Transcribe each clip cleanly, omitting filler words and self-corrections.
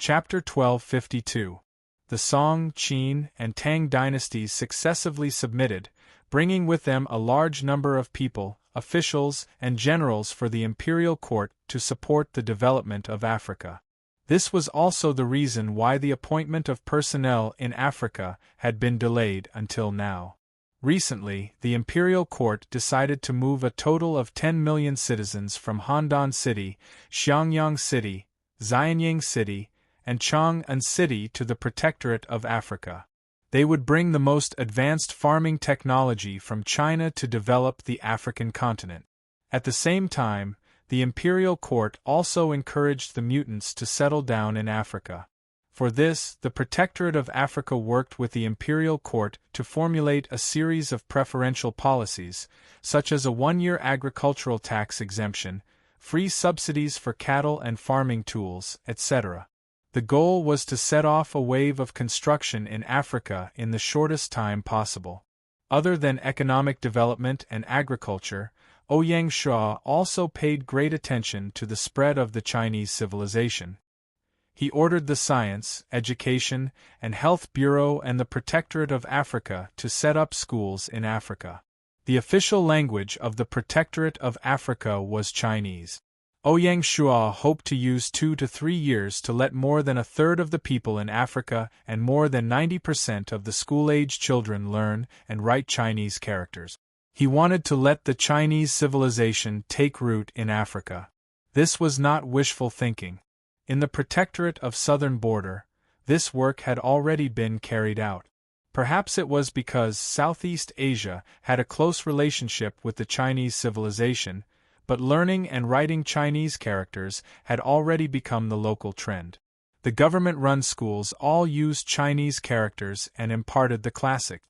Chapter 1252. The Song, Qin, and Tang dynasties successively submitted, bringing with them a large number of people, officials, and generals for the imperial court to support the development of Africa. This was also the reason why the appointment of personnel in Africa had been delayed until now. Recently, the imperial court decided to move a total of 10 million citizens from Handan City, Xiangyang City, Xianyang City, and Chang'an City to the Protectorate of Africa. They would bring the most advanced farming technology from China to develop the African continent. At the same time, the imperial court also encouraged the mutants to settle down in Africa. For this, the Protectorate of Africa worked with the imperial court to formulate a series of preferential policies, such as a one-year agricultural tax exemption, free subsidies for cattle and farming tools, etc. The goal was to set off a wave of construction in Africa in the shortest time possible. Other than economic development and agriculture, Ouyang Xue also paid great attention to the spread of the Chinese civilization. He ordered the Science, Education, and Health Bureau and the Protectorate of Africa to set up schools in Africa. The official language of the Protectorate of Africa was Chinese. Ouyang Xue hoped to use 2 to 3 years to let more than a third of the people in Africa and more than 90% of the school-age children learn and write Chinese characters. He wanted to let the Chinese civilization take root in Africa. This was not wishful thinking. In the Protectorate of Southern Border, this work had already been carried out. Perhaps it was because Southeast Asia had a close relationship with the Chinese civilization, but learning and writing Chinese characters had already become the local trend. The government-run schools all used Chinese characters and imparted the classic.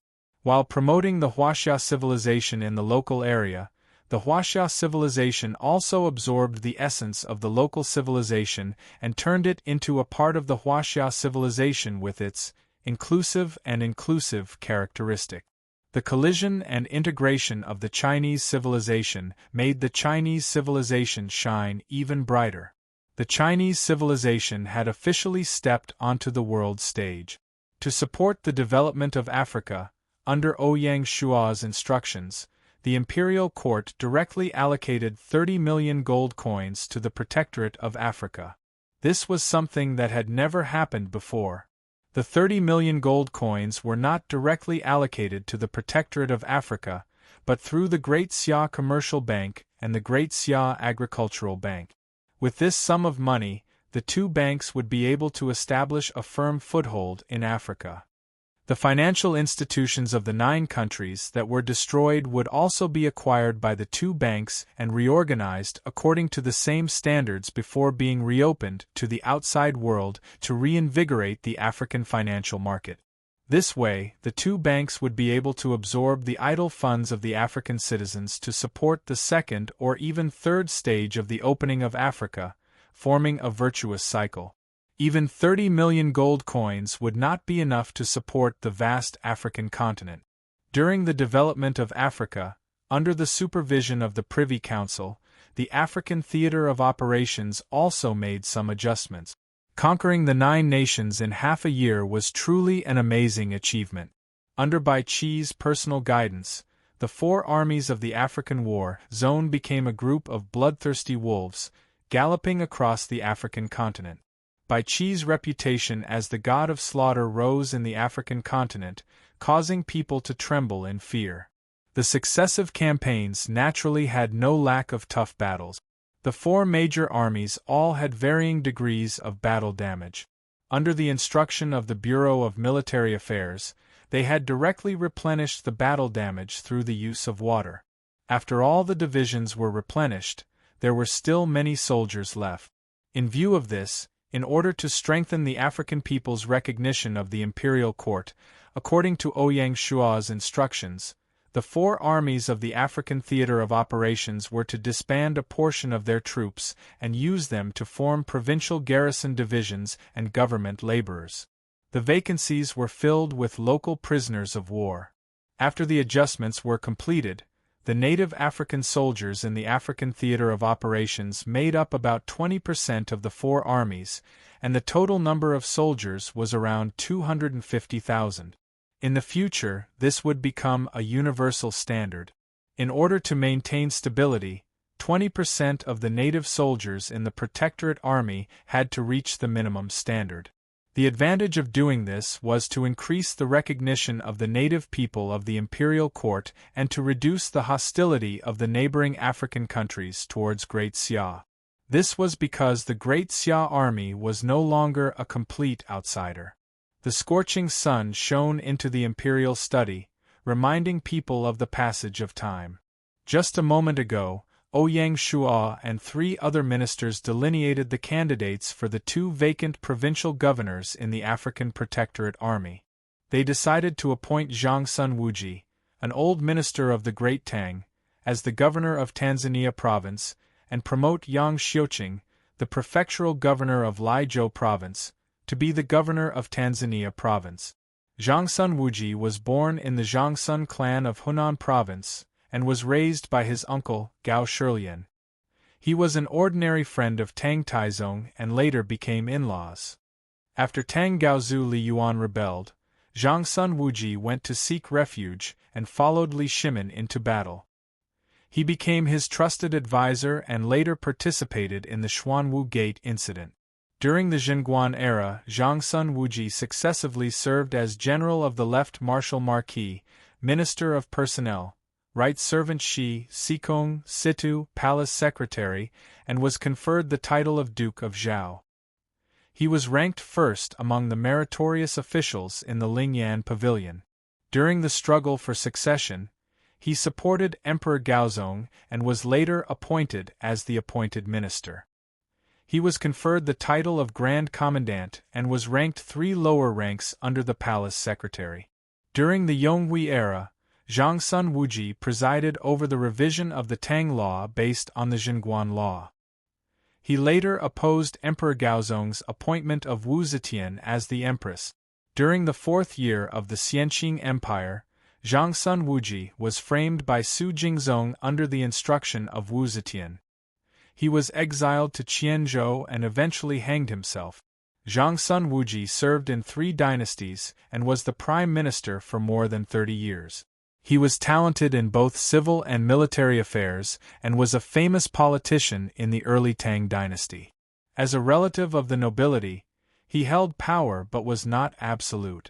While promoting the Huaxia civilization in the local area, the Huaxia civilization also absorbed the essence of the local civilization and turned it into a part of the Huaxia civilization with its inclusive characteristic. The collision and integration of the Chinese civilization made the Chinese civilization shine even brighter. The Chinese civilization had officially stepped onto the world stage. To support the development of Africa, under Ouyang Xue's instructions, the imperial court directly allocated 30 million gold coins to the Protectorate of Africa. This was something that had never happened before. The 30 million gold coins were not directly allocated to the Protectorate of Africa, but through the Great Xia Commercial Bank and the Great Xia Agricultural Bank. With this sum of money, the two banks would be able to establish a firm foothold in Africa. The financial institutions of the 9 countries that were destroyed would also be acquired by the 2 banks and reorganized according to the same standards before being reopened to the outside world to reinvigorate the African financial market. This way, the 2 banks would be able to absorb the idle funds of the African citizens to support the second or even third stage of the opening of Africa, forming a virtuous cycle. Even 30 million gold coins would not be enough to support the vast African continent. During the development of Africa, under the supervision of the Privy Council, the African Theatre of Operations also made some adjustments. Conquering the 9 nations in half a year was truly an amazing achievement. Under Bai Qi's personal guidance, the 4 armies of the African War Zone became a group of bloodthirsty wolves, galloping across the African continent. Bai Qi's reputation as the god of slaughter rose in the African continent, causing people to tremble in fear. The successive campaigns naturally had no lack of tough battles. The 4 major armies all had varying degrees of battle damage. Under the instruction of the Bureau of Military Affairs, they had directly replenished the battle damage through the use of water. After all the divisions were replenished, there were still many soldiers left. In view of this, in order to strengthen the African people's recognition of the imperial court, according to Ouyang Xue's instructions, the 4 armies of the African Theatre of Operations were to disband a portion of their troops and use them to form provincial garrison divisions and government laborers. The vacancies were filled with local prisoners of war. After the adjustments were completed, the native African soldiers in the African Theatre of Operations made up about 20% of the 4 armies, and the total number of soldiers was around 250,000. In the future, this would become a universal standard. In order to maintain stability, 20% of the native soldiers in the Protectorate Army had to reach the minimum standard. The advantage of doing this was to increase the recognition of the native people of the imperial court and to reduce the hostility of the neighboring African countries towards Great Xia. This was because the Great Xia army was no longer a complete outsider. The scorching sun shone into the imperial study, reminding people of the passage of time. Just a moment ago, Ouyang Shuo and 3 other ministers delineated the candidates for the 2 vacant provincial governors in the African Protectorate Army. They decided to appoint Zhang Sun Wuji, an old minister of the Great Tang, as the governor of Tanzania Province, and promote Yang Xiuqing, the prefectural governor of Liezhou Province, to be the governor of Tanzania Province. Zhang Sun Wuji was born in the Zhangsun clan of Hunan Province, and was raised by his uncle, Gao Shilian. He was an ordinary friend of Tang Taizong and later became in-laws. After Tang Gaozu Li Yuan rebelled, Zhang Sun Wuji went to seek refuge and followed Li Shimin into battle. He became his trusted advisor and later participated in the Xuanwu Gate incident. During the Jingguan era, Zhang Sun Wuji successively served as General of the Left Marshal Marquis, Minister of Personnel, Right Servant Shi, Sikong, Situ, Palace Secretary, and was conferred the title of Duke of Zhao. He was ranked first among the meritorious officials in the Lingyan Pavilion. During the struggle for succession, he supported Emperor Gaozong and was later appointed as the appointed minister. He was conferred the title of Grand Commandant and was ranked 3 lower ranks under the Palace Secretary. During the Yonghui era, Zhang Sun Wuji presided over the revision of the Tang law based on the Jingguan law. He later opposed Emperor Gaozong's appointment of Wu Zetian as the empress. During the 4th year of the Xianqing Empire, Zhang Sun Wuji was framed by Su Jingzong under the instruction of Wu Zetian. He was exiled to Qianzhou and eventually hanged himself. Zhang Sun Wuji served in 3 dynasties and was the prime minister for more than 30 years. He was talented in both civil and military affairs and was a famous politician in the early Tang dynasty. As a relative of the nobility, he held power but was not absolute.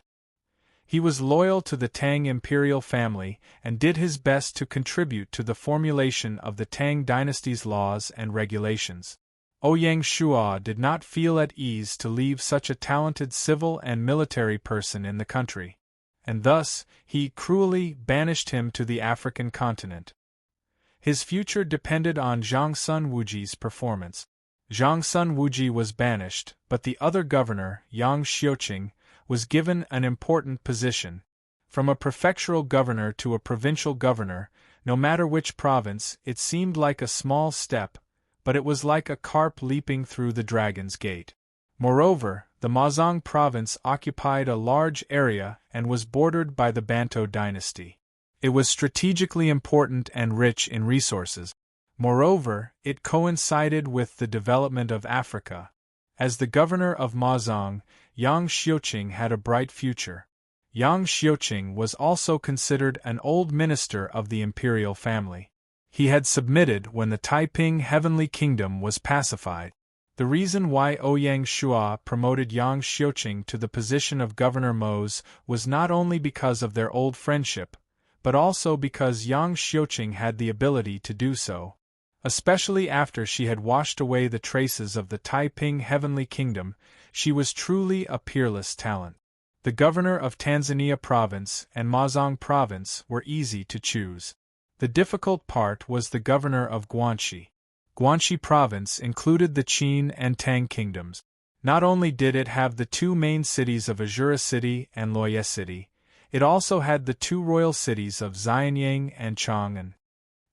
He was loyal to the Tang imperial family and did his best to contribute to the formulation of the Tang dynasty's laws and regulations. Ouyang Shuo did not feel at ease to leave such a talented civil and military person in the country, and thus he cruelly banished him to the African continent. His future depended on Zhang Sun Wuji's performance. Zhang Sun Wuji was banished, but the other governor, Yang Xiuqing, was given an important position. From a prefectural governor to a provincial governor, no matter which province, it seemed like a small step, but it was like a carp leaping through the dragon's gate. Moreover, the Mazang province occupied a large area and was bordered by the Banto dynasty. It was strategically important and rich in resources. Moreover, it coincided with the development of Africa. As the governor of Mazang, Yang Xiuqing had a bright future. Yang Xiuqing was also considered an old minister of the imperial family. He had submitted when the Taiping Heavenly Kingdom was pacified. The reason why Ouyang Shuo promoted Yang Xiuqing to the position of Governor Mo's was not only because of their old friendship, but also because Yang Xiuqing had the ability to do so. Especially after she had washed away the traces of the Taiping Heavenly Kingdom, she was truly a peerless talent. The governor of Tanzania Province and Mazang Province were easy to choose. The difficult part was the governor of Guangxi. Guangxi Province included the Qin and Tang kingdoms. Not only did it have the 2 main cities of Azura City and Loye City, it also had the 2 royal cities of Xianyang and Chang'an.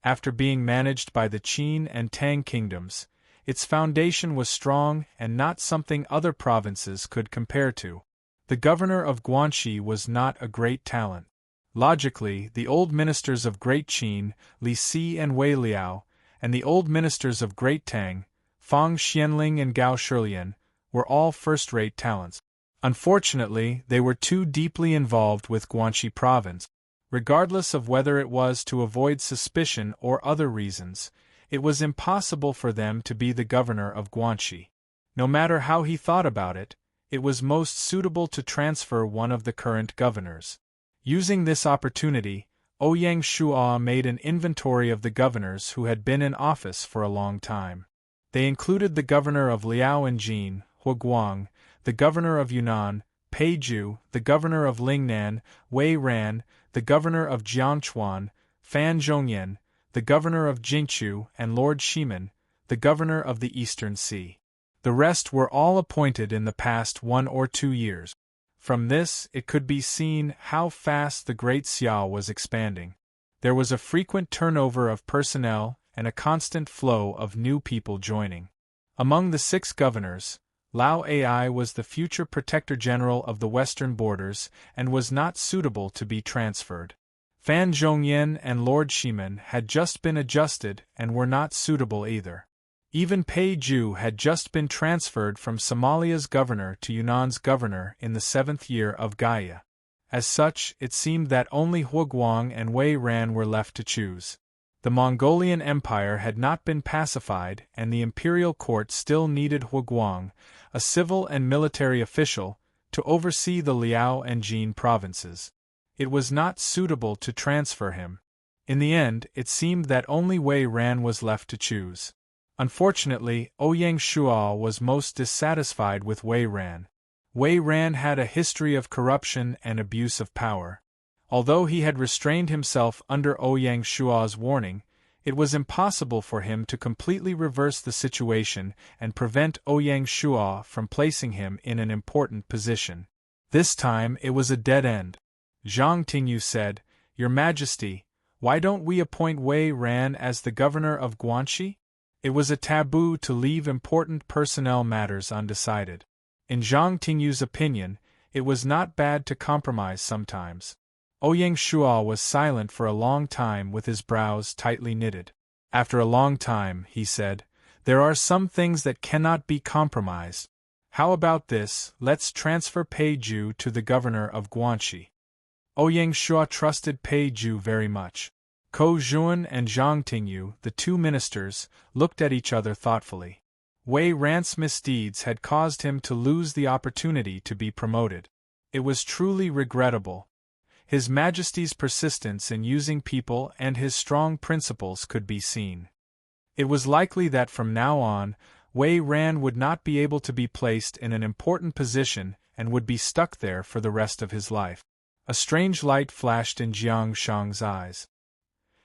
After being managed by the Qin and Tang kingdoms, its foundation was strong and not something other provinces could compare to. The governor of Guangxi was not a great talent. Logically, the old ministers of Great Qin, Li Si and Wei Liao, and the old ministers of Great Tang, Fang Xianling and Gao Shilian, were all first-rate talents. Unfortunately, they were too deeply involved with Guangxi province. Regardless of whether it was to avoid suspicion or other reasons, it was impossible for them to be the governor of Guangxi. No matter how he thought about it, it was most suitable to transfer one of the current governors. Using this opportunity, Ouyang Shuo made an inventory of the governors who had been in office for a long time. They included the governor of Liao and Jin, Huguang, the governor of Yunnan, Peizhu, the governor of Lingnan, Wei Ran, the governor of Jiangchuan, Fan Zhongyan, the governor of Jingchu, and Lord Shimen, the governor of the Eastern Sea. The rest were all appointed in the past 1 or 2 years. From this, it could be seen how fast the Great Xiao was expanding. There was a frequent turnover of personnel and a constant flow of new people joining. Among the 6 governors, Lao Ai was the future Protector General of the western borders and was not suitable to be transferred. Fan Zhongyan and Lord Shimen had just been adjusted and were not suitable either. Even Peizhu had just been transferred from Somalia's governor to Yunnan's governor in the 7th year of Gaia. As such, it seemed that only Huguang and Wei Ran were left to choose. The Mongolian Empire had not been pacified and the imperial court still needed Huguang, a civil and military official, to oversee the Liao and Jin provinces. It was not suitable to transfer him. In the end, it seemed that only Wei Ran was left to choose. Unfortunately, Ouyang Shuo was most dissatisfied with Wei Ran. Wei Ran had a history of corruption and abuse of power. Although he had restrained himself under Ouyang Shuo's warning, it was impossible for him to completely reverse the situation and prevent Ouyang Shuo from placing him in an important position. This time it was a dead end. Zhang Tingyu said, "Your Majesty, why don't we appoint Wei Ran as the governor of Guangxi?" It was a taboo to leave important personnel matters undecided. In Zhang Tingyu's opinion, it was not bad to compromise sometimes. Ouyang Shuo was silent for a long time with his brows tightly knitted. After a long time, he said, "There are some things that cannot be compromised. How about this, let's transfer Peizhu to the governor of Guangxi." Ouyang Shuo trusted Peizhu very much. Ko Zhuan and Zhang Tingyu, the 2 ministers, looked at each other thoughtfully. Wei Ran's misdeeds had caused him to lose the opportunity to be promoted. It was truly regrettable. His Majesty's persistence in using people and his strong principles could be seen. It was likely that from now on, Wei Ran would not be able to be placed in an important position and would be stuck there for the rest of his life. A strange light flashed in Jiang Shang's eyes.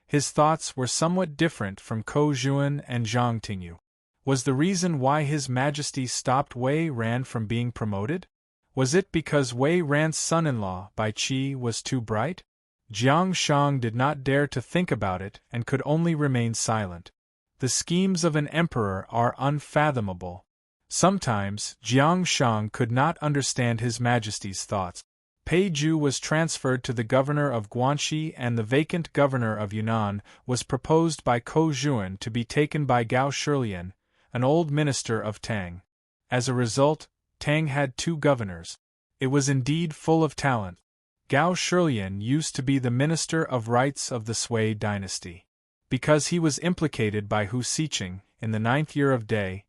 His thoughts were somewhat different from Ko Zhuan and Zhang Tingyu. Was the reason why His Majesty stopped Wei Ran from being promoted? Was it because Wei Ran's son-in-law, Bai Qi, was too bright? Jiang Shang did not dare to think about it and could only remain silent. The schemes of an emperor are unfathomable. Sometimes, Jiang Shang could not understand His Majesty's thoughts. Peizhu was transferred to the governor of Guangxi and the vacant governor of Yunnan was proposed by Ko Zhuan to be taken by Gao Shilian, an old minister of Tang. As a result, Tang had 2 governors. It was indeed full of talent. Gao Shilian used to be the minister of rights of the Sui dynasty. Because he was implicated by Hu Siqing in the 9th year of Dai,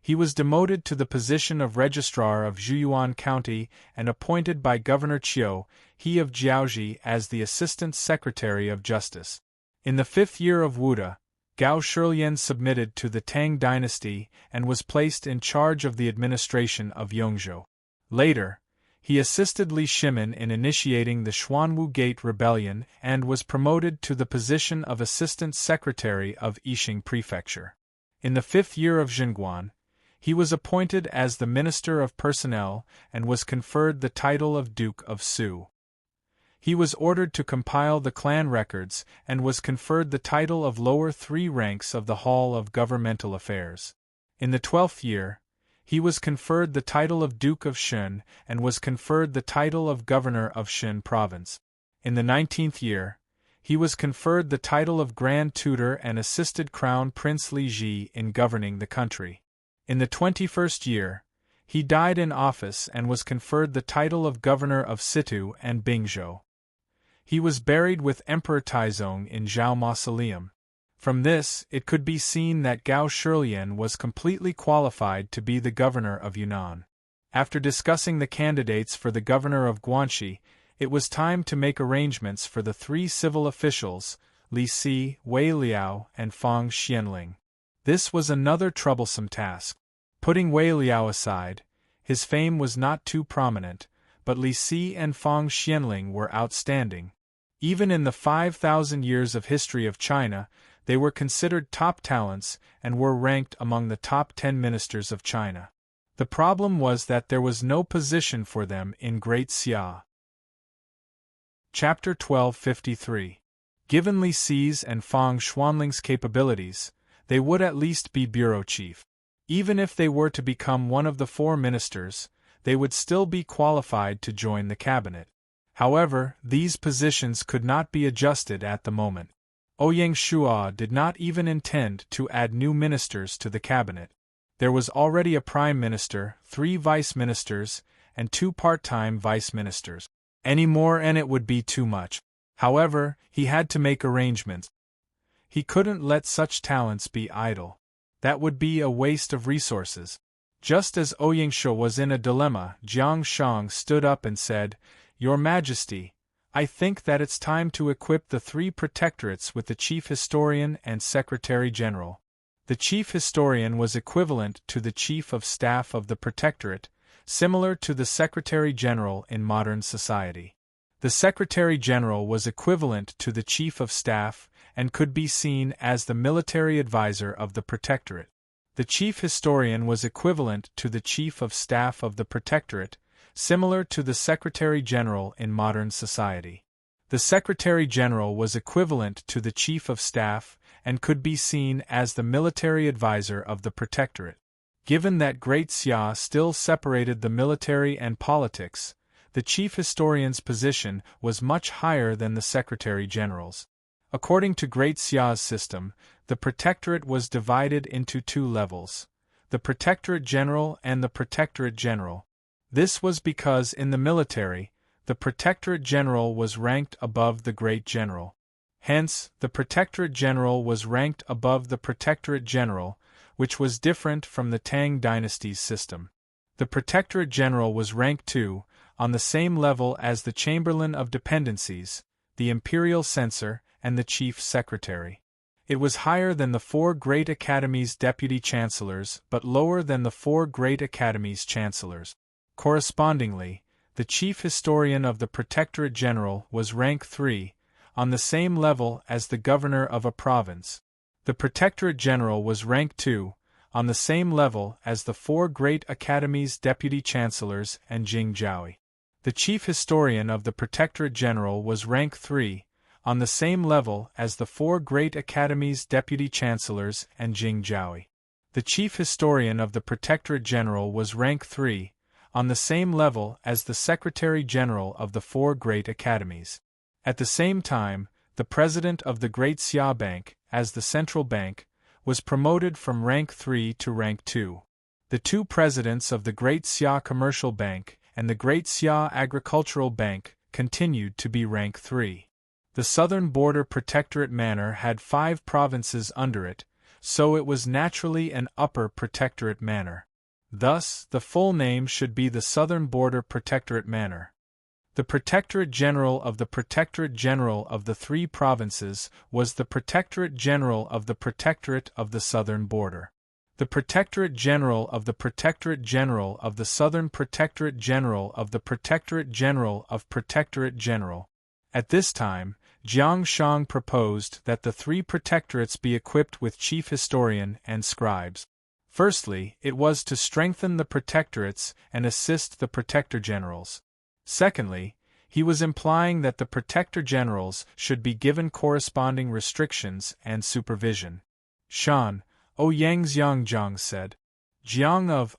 he was demoted to the position of registrar of Zhuyuan County and appointed by Governor Qiu, he of Jiaoji, as the Assistant Secretary of Justice. In the 5th year of Wuda, Gao Shilian submitted to the Tang dynasty and was placed in charge of the administration of Yongzhou. Later, he assisted Li Shimen in initiating the Xuanwu Gate Rebellion and was promoted to the position of Assistant Secretary of Yixing Prefecture. In the 5th year of Xinguan, he was appointed as the Minister of Personnel and was conferred the title of Duke of Su. He was ordered to compile the clan records and was conferred the title of lower 3 ranks of the Hall of Governmental Affairs. In the 12th year, he was conferred the title of Duke of Shun and was conferred the title of Governor of Shun Province. In the 19th year, he was conferred the title of Grand Tutor and assisted Crown Prince Li Ji in governing the country. In the 21st year, He died in office and was conferred the title of governor of Situ and Bingzhou. He was buried with Emperor Taizong in Zhao Mausoleum. From this, it could be seen that Gao Shilian was completely qualified to be the governor of Yunnan. After discussing the candidates for the governor of Guangxi, it was time to make arrangements for the three civil officials, Li Si, Wei Liao, and Fang Xianling. This was another troublesome task. Putting Wei Liao aside, his fame was not too prominent, but Li Si and Fang Xianling were outstanding. Even in the 5,000 years of history of China, they were considered top talents and were ranked among the top 10 ministers of China. The problem was that there was no position for them in Great Xia. Chapter 1253. Given Li Si's and Fang Xuanling's capabilities, they would at least be bureau chief. Even if they were to become one of the four ministers, they would still be qualified to join the cabinet. However, these positions could not be adjusted at the moment. Ouyang Shua did not even intend to add new ministers to the cabinet. There was already a prime minister, 3 vice ministers, and 2 part-time vice ministers. Any more and it would be too much. However, he had to make arrangements. He couldn't let such talents be idle. That would be a waste of resources. Just as Ouyang Shua was in a dilemma, Jiang Shang stood up and said, "Your Majesty, I think that it's time to equip the 3 protectorates with the Chief Historian and Secretary-General." The Chief Historian was equivalent to the Chief of Staff of the Protectorate, similar to the Secretary-General in modern society. The Secretary-General was equivalent to the Chief of Staff and could be seen as the military advisor of the Protectorate. The Chief Historian was equivalent to the Chief of Staff of the Protectorate, similar to the Secretary-General in modern society. The Secretary-General was equivalent to the Chief of Staff and could be seen as the military advisor of the Protectorate. Given that Great Xia still separated the military and politics, the Chief Historian's position was much higher than the Secretary-General's. According to Great Xia's system, the Protectorate was divided into 2 levels, the Protectorate General and the Protectorate General. This was because in the military, the Protectorate General was ranked above the Great General. Hence, the Protectorate General was ranked above the Protectorate General, which was different from the Tang dynasty's system. The Protectorate General was ranked 2, on the same level as the Chamberlain of Dependencies, the Imperial Censor, and the Chief Secretary. It was higher than the 4 Great Academies' Deputy Chancellors but lower than the 4 Great Academies' Chancellors. Correspondingly, the Chief Historian of the Protectorate General was rank 3, on the same level as the governor of a province. The Protectorate General was rank 2, on the same level as the 4 Great Academies' Deputy Chancellors and Jingjiaoi. The Chief Historian of the Protectorate General was rank 3, on the same level as the 4 Great Academies' Deputy Chancellors and Jingjiaoi. The Chief Historian of the Protectorate General was rank 3, on the same level as the Secretary-General of the 4 Great Academies. At the same time, the President of the Great Xia Bank, as the central bank, was promoted from rank 3 to rank 2. The 2 presidents of the Great Xia Commercial Bank and the Great Xia Agricultural Bank continued to be rank 3. The Southern Border Protectorate Manor had 5 provinces under it, so it was naturally an Upper Protectorate Manor. Thus, the full name should be the Southern Border Protectorate Manor. The Protectorate General of the Protectorate General of the 3 provinces was the Protectorate General of the Protectorate of the Southern Border. The Protectorate General of the Protectorate General of the Southern Protectorate General of the Protectorate General of Protectorate General. At this time, Jiang Shang proposed that the 3 protectorates be equipped with chief historian and scribes. Firstly, it was to strengthen the protectorates and assist the protector generals. Secondly, he was implying that the protector generals should be given corresponding restrictions and supervision. Shan, Ouyang Jiang said. Jiang of.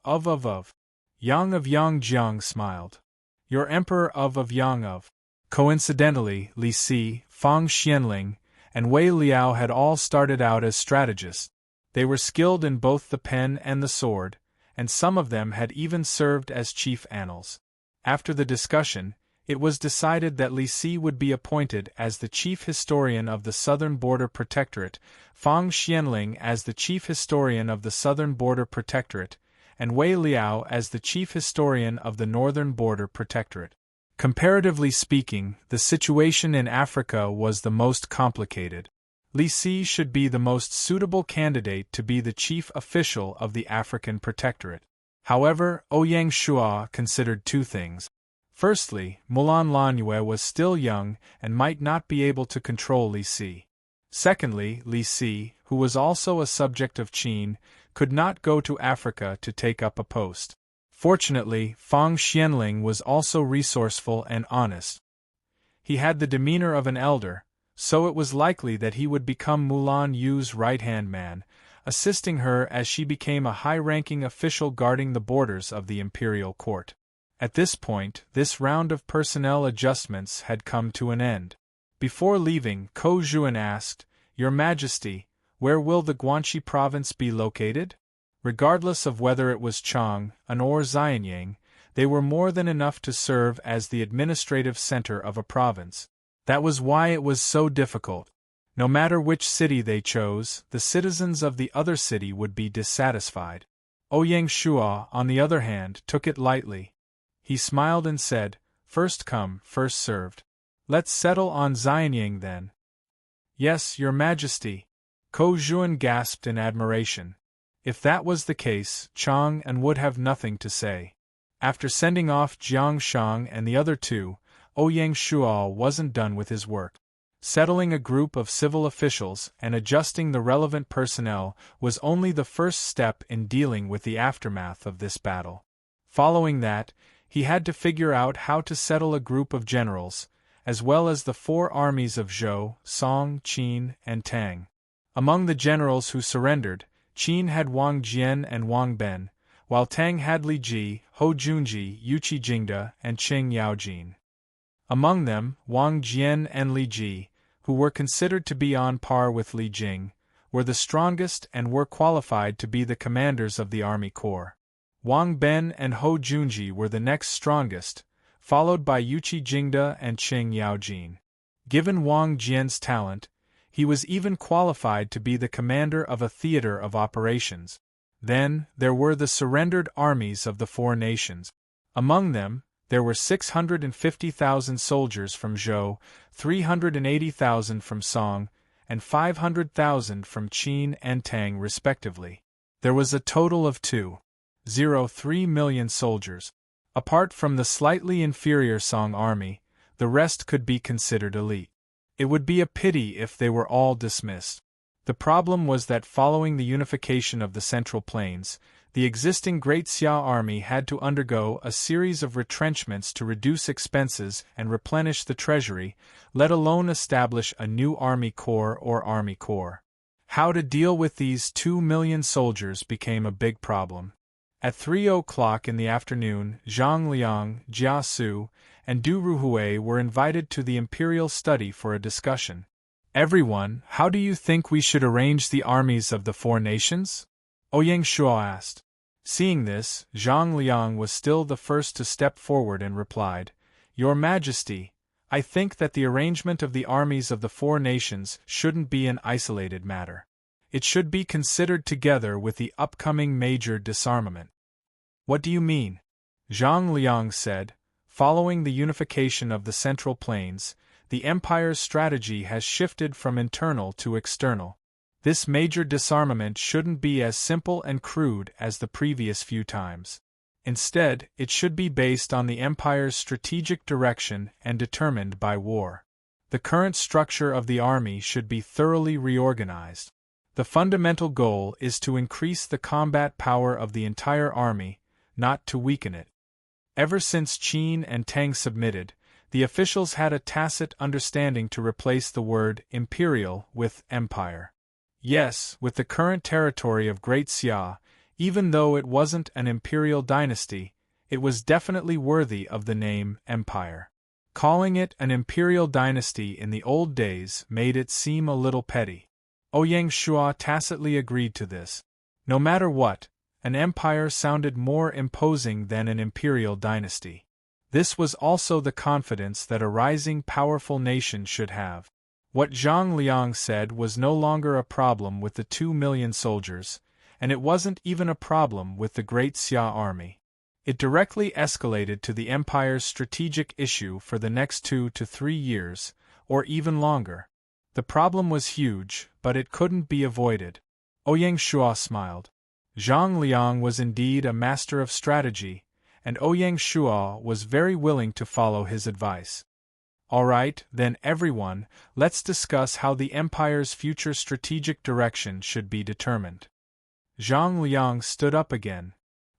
Yang of Yang Jiang smiled. Your Emperor of Yang of. Coincidentally, Li Si, Fang Xianling, and Wei Liao had all started out as strategists. They were skilled in both the pen and the sword, and some of them had even served as chief annals. After the discussion, it was decided that Li Si would be appointed as the chief historian of the Southern Border Protectorate, Fang Xianling as the chief historian of the Southern Border Protectorate, and Wei Liao as the chief historian of the Northern Border Protectorate. Comparatively speaking, the situation in Africa was the most complicated. Li Si should be the most suitable candidate to be the chief official of the African Protectorate. However, Ouyang Shua considered two things. Firstly, Mulan Lanyue was still young and might not be able to control Li Si. Secondly, Li Si, who was also a subject of Qin, could not go to Africa to take up a post. Fortunately, Fang Xianling was also resourceful and honest. He had the demeanor of an elder, so it was likely that he would become Mulan Yu's right-hand man, assisting her as she became a high-ranking official guarding the borders of the imperial court. At this point, this round of personnel adjustments had come to an end. Before leaving, Ko Zhuan asked, "Your Majesty, where will the Guanxi province be located?" Regardless of whether it was Chang'an or Xianyang, they were more than enough to serve as the administrative center of a province. That was why it was so difficult. No matter which city they chose, the citizens of the other city would be dissatisfied. Ouyang Shua, on the other hand, took it lightly. He smiled and said, "First come, first served. Let's settle on Xianyang then." "Yes, Your Majesty." Ko Zhuan gasped in admiration. If that was the case, Chang'an would have nothing to say. After sending off Jiang Shang and the other two, Ouyang Shua wasn't done with his work. Settling a group of civil officials and adjusting the relevant personnel was only the first step in dealing with the aftermath of this battle. Following that, he had to figure out how to settle a group of generals, as well as the four armies of Zhou, Song, Qin, and Tang. Among the generals who surrendered, Qin had Wang Jian and Wang Ben, while Tang had Li Ji, Hou Junji, Yuqi Jingda, and Qing Yaojin. Among them, Wang Jian and Li Ji, who were considered to be on par with Li Jing, were the strongest and were qualified to be the commanders of the army corps. Wang Ben and Hou Junji were the next strongest, followed by Yuqi Jingda and Qing Yaojin. Given Wang Jian's talent, he was even qualified to be the commander of a theater of operations. Then, there were the surrendered armies of the four nations. Among them, there were 650,000 soldiers from Zhou, 380,000 from Song, and 500,000 from Qin and Tang respectively. There was a total of 2.03 million soldiers. Apart from the slightly inferior Song army, the rest could be considered elite. It would be a pity if they were all dismissed. The problem was that following the unification of the Central Plains, the existing Great Xia army had to undergo a series of retrenchments to reduce expenses and replenish the treasury, let alone establish a new army corps or army corps. How to deal with these 2 million soldiers became a big problem. At 3:00 in the afternoon, Zhang Liang, Jia Su, and Du Ruhui were invited to the imperial study for a discussion. "Everyone, how do you think we should arrange the armies of the four nations?" Ouyang Shua asked. Seeing this, Zhang Liang was still the first to step forward and replied, "Your Majesty, I think that the arrangement of the armies of the four nations shouldn't be an isolated matter. It should be considered together with the upcoming major disarmament." "What do you mean?" Zhang Liang said. "Following the unification of the Central Plains, the Empire's strategy has shifted from internal to external. This major disarmament shouldn't be as simple and crude as the previous few times. Instead, it should be based on the Empire's strategic direction and determined by war. The current structure of the army should be thoroughly reorganized. The fundamental goal is to increase the combat power of the entire army, not to weaken it." Ever since Qin and Tang submitted, the officials had a tacit understanding to replace the word imperial with empire. Yes, with the current territory of Great Xia, even though it wasn't an imperial dynasty, it was definitely worthy of the name empire. Calling it an imperial dynasty in the old days made it seem a little petty. Ouyang Shua tacitly agreed to this. No matter what, An empire sounded more imposing than an imperial dynasty. This was also the confidence that a rising powerful nation should have. What Zhang Liang said was no longer a problem with the 2 million soldiers, and it wasn't even a problem with the Great Xia army. It directly escalated to the empire's strategic issue for the next 2 to 3 years, or even longer. The problem was huge, but it couldn't be avoided. Ouyang Shuo smiled. Zhang Liang was indeed a master of strategy, and Ouyang Shuo was very willing to follow his advice. All right, then everyone, let's discuss how the empire's future strategic direction should be determined. Zhang Liang stood up again.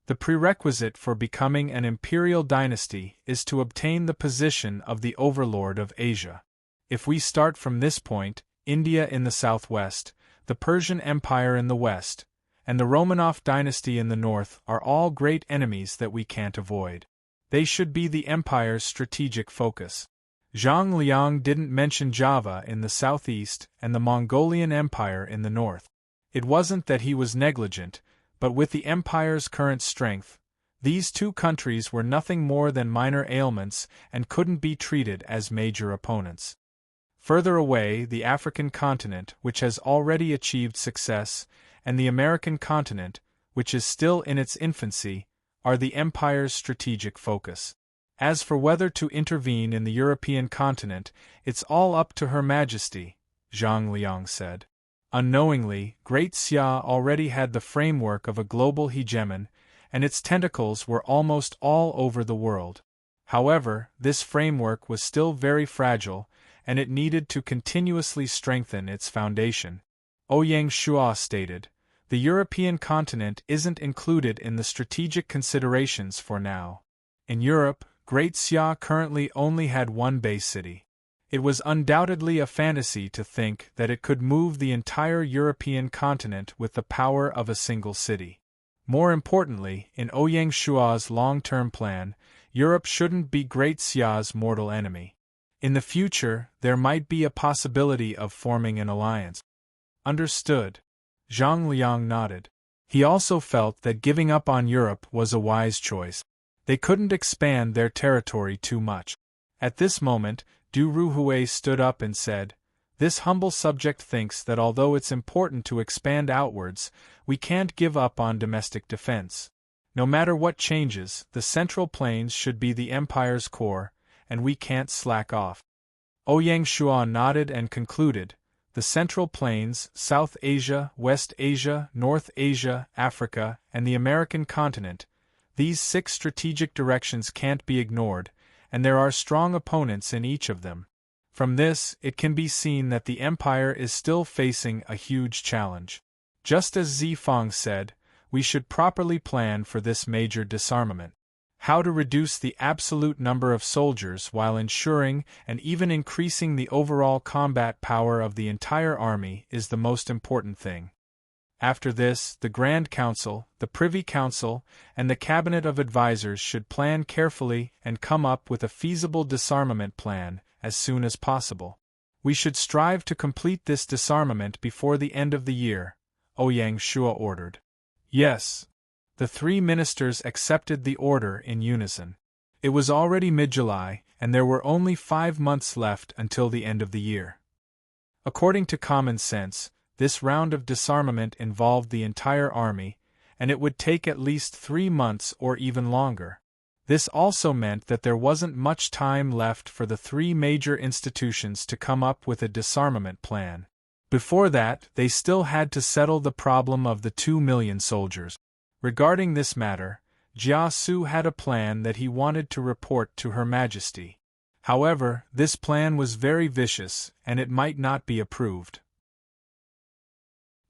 The prerequisite for becoming an imperial dynasty is to obtain the position of the overlord of Asia. If we start from this point, India in the southwest, the Persian Empire in the west, and the Romanov dynasty in the north are all great enemies that we can't avoid. They should be the empire's strategic focus. Zhang Liang didn't mention Java in the southeast and the Mongolian Empire in the north. It wasn't that he was negligent, but with the empire's current strength, these two countries were nothing more than minor ailments and couldn't be treated as major opponents. Further away, the African continent, which has already achieved success, and the American continent, which is still in its infancy, are the empire's strategic focus. As for whether to intervene in the European continent, it's all up to Her Majesty, Zhang Liang said. Unknowingly, Great Xia already had the framework of a global hegemon, and its tentacles were almost all over the world. However, this framework was still very fragile, and it needed to continuously strengthen its foundation. Ouyang Shuo stated, "The European continent isn't included in the strategic considerations for now. In Europe, Great Xia currently only had one base city. It was undoubtedly a fantasy to think that it could move the entire European continent with the power of a single city. More importantly, in Ouyang Shuo's long-term plan, Europe shouldn't be Great Xia's mortal enemy. In the future, there might be a possibility of forming an alliance." Understood. Zhang Liang nodded. He also felt that giving up on Europe was a wise choice. They couldn't expand their territory too much. At this moment, Du Ruhui stood up and said, "This humble subject thinks that although it's important to expand outwards, we can't give up on domestic defense. No matter what changes, the Central Plains should be the empire's core, and we can't slack off." Ouyang Shuo nodded and concluded, "The Central Plains, South Asia, West Asia, North Asia, Africa, and the American continent, these 6 strategic directions can't be ignored, and there are strong opponents in each of them. From this, it can be seen that the empire is still facing a huge challenge. Just as Zifang said, we should properly plan for this major disarmament. How to reduce the absolute number of soldiers while ensuring and even increasing the overall combat power of the entire army is the most important thing. After this, the Grand Council, the Privy Council, and the Cabinet of Advisors should plan carefully and come up with a feasible disarmament plan as soon as possible. We should strive to complete this disarmament before the end of the year," Ouyang Shuo ordered. Yes. The 3 ministers accepted the order in unison. It was already mid-July, and there were only 5 months left until the end of the year. According to common sense, this round of disarmament involved the entire army, and it would take at least 3 months or even longer. This also meant that there wasn't much time left for the 3 major institutions to come up with a disarmament plan. Before that, they still had to settle the problem of the 2 million soldiers. Regarding this matter, Jia Su had a plan that he wanted to report to Her Majesty. However, this plan was very vicious, and it might not be approved.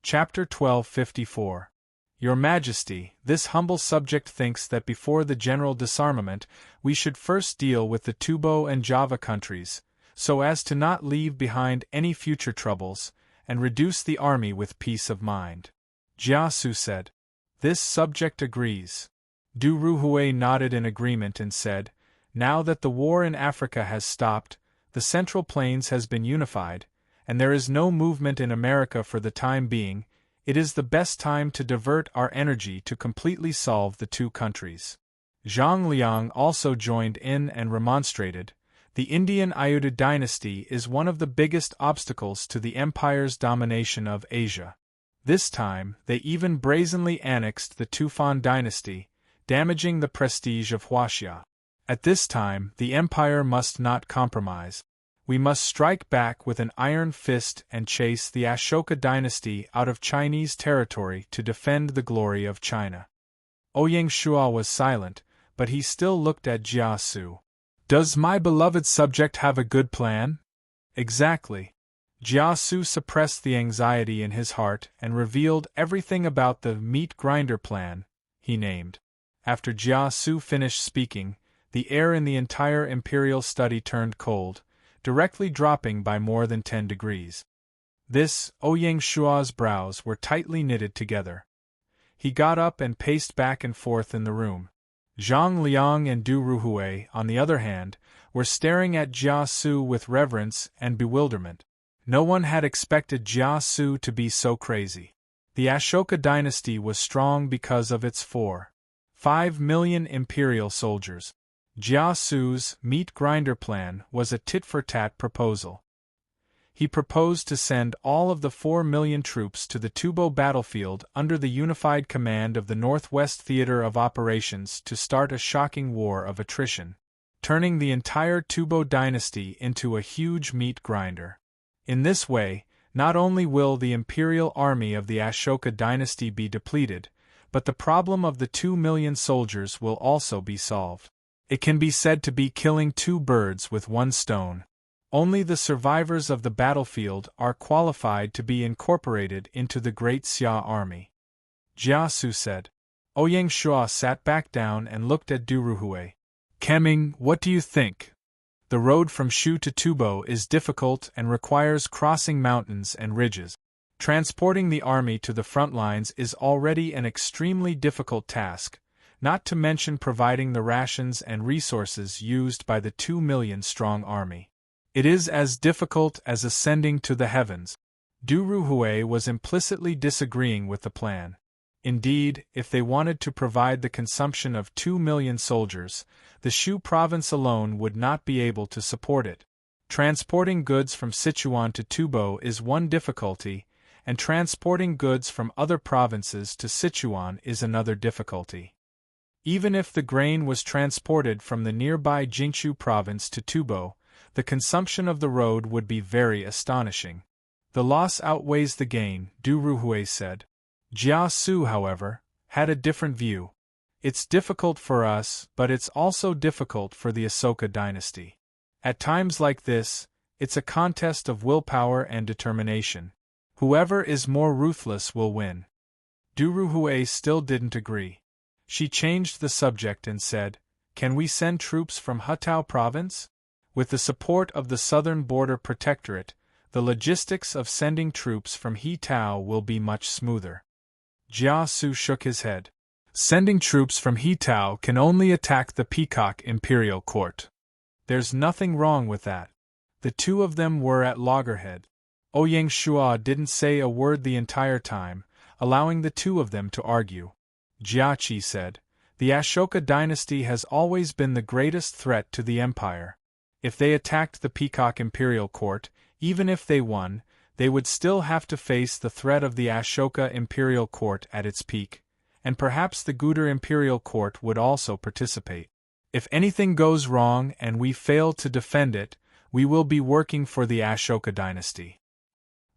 Chapter 1254. Your Majesty, this humble subject thinks that before the general disarmament, we should first deal with the Tubo and Java countries, so as to not leave behind any future troubles, and reduce the army with peace of mind. Jia Su said. This subject agrees. Du Ruhui nodded in agreement and said, "Now that the war in Africa has stopped, the Central Plains has been unified, and there is no movement in America for the time being, It is the best time to divert our energy to completely solve the two countries. Zhang Liang also joined in and remonstrated. The Indian Ayutthaya dynasty is one of the biggest obstacles to the empire's domination of Asia. This time, they even brazenly annexed the Tufan dynasty, damaging the prestige of Huaxia. At this time, the empire must not compromise. We must strike back with an iron fist and chase the Ashoka dynasty out of Chinese territory to defend the glory of China. Ouyang Shua was silent, but he still looked at Jia Su. Does my beloved subject have a good plan? Exactly. Jia Su suppressed the anxiety in his heart and revealed everything about the meat grinder plan he named. After Jia Su finished speaking, the air in the entire imperial study turned cold, directly dropping by more than 10 degrees. Ouyang Shua's brows were tightly knitted together. He got up and paced back and forth in the room. Zhang Liang and Du Ruhui, on the other hand, were staring at Jia Su with reverence and bewilderment. No one had expected Jia Su to be so crazy. The Ashoka dynasty was strong because of its 4.5 million imperial soldiers. Jia Su's meat grinder plan was a tit-for-tat proposal. He proposed to send all of the 4 million troops to the Tubo battlefield under the unified command of the Northwest Theater of Operations to start a shocking war of attrition, turning the entire Tubo dynasty into a huge meat grinder. In this way, not only will the imperial army of the Ashoka dynasty be depleted, but the problem of the 2 million soldiers will also be solved. It can be said to be killing two birds with one stone. Only the survivors of the battlefield are qualified to be incorporated into the Great Xia army. Jia Su said. Ouyang Shua sat back down and looked at Du Ruhui. Kemming, what do you think? The road from Shu to Tubo is difficult and requires crossing mountains and ridges. Transporting the army to the front lines is already an extremely difficult task, not to mention providing the rations and resources used by the 2 million-strong army. It is as difficult as ascending to the heavens. Du Ruhui was implicitly disagreeing with the plan. Indeed, if they wanted to provide the consumption of 2 million soldiers, the Shu province alone would not be able to support it. Transporting goods from Sichuan to Tubo is one difficulty, and transporting goods from other provinces to Sichuan is another difficulty. Even if the grain was transported from the nearby Jingshu province to Tubo, the consumption of the road would be very astonishing. The loss outweighs the gain, Du Ruhui said. Jia Su, however, had a different view. It's difficult for us, but it's also difficult for the Ashoka dynasty. At times like this, it's a contest of willpower and determination. Whoever is more ruthless will win. Du Ruhui still didn't agree. She changed the subject and said, Can we send troops from Hutao province? With the support of the Southern Border Protectorate, the logistics of sending troops from Hitao will be much smoother. Jia Su shook his head. Sending troops from Hitao can only attack the Peacock Imperial Court. There's nothing wrong with that. The two of them were at loggerhead. Ouyang Shua didn't say a word the entire time, allowing the two of them to argue. Jiaqi said, The Ashoka dynasty has always been the greatest threat to the empire. If they attacked the Peacock Imperial Court, even if they won, they would still have to face the threat of the Ashoka Imperial Court at its peak, and perhaps the Gudar Imperial Court would also participate. If anything goes wrong and we fail to defend it, we will be working for the Ashoka dynasty.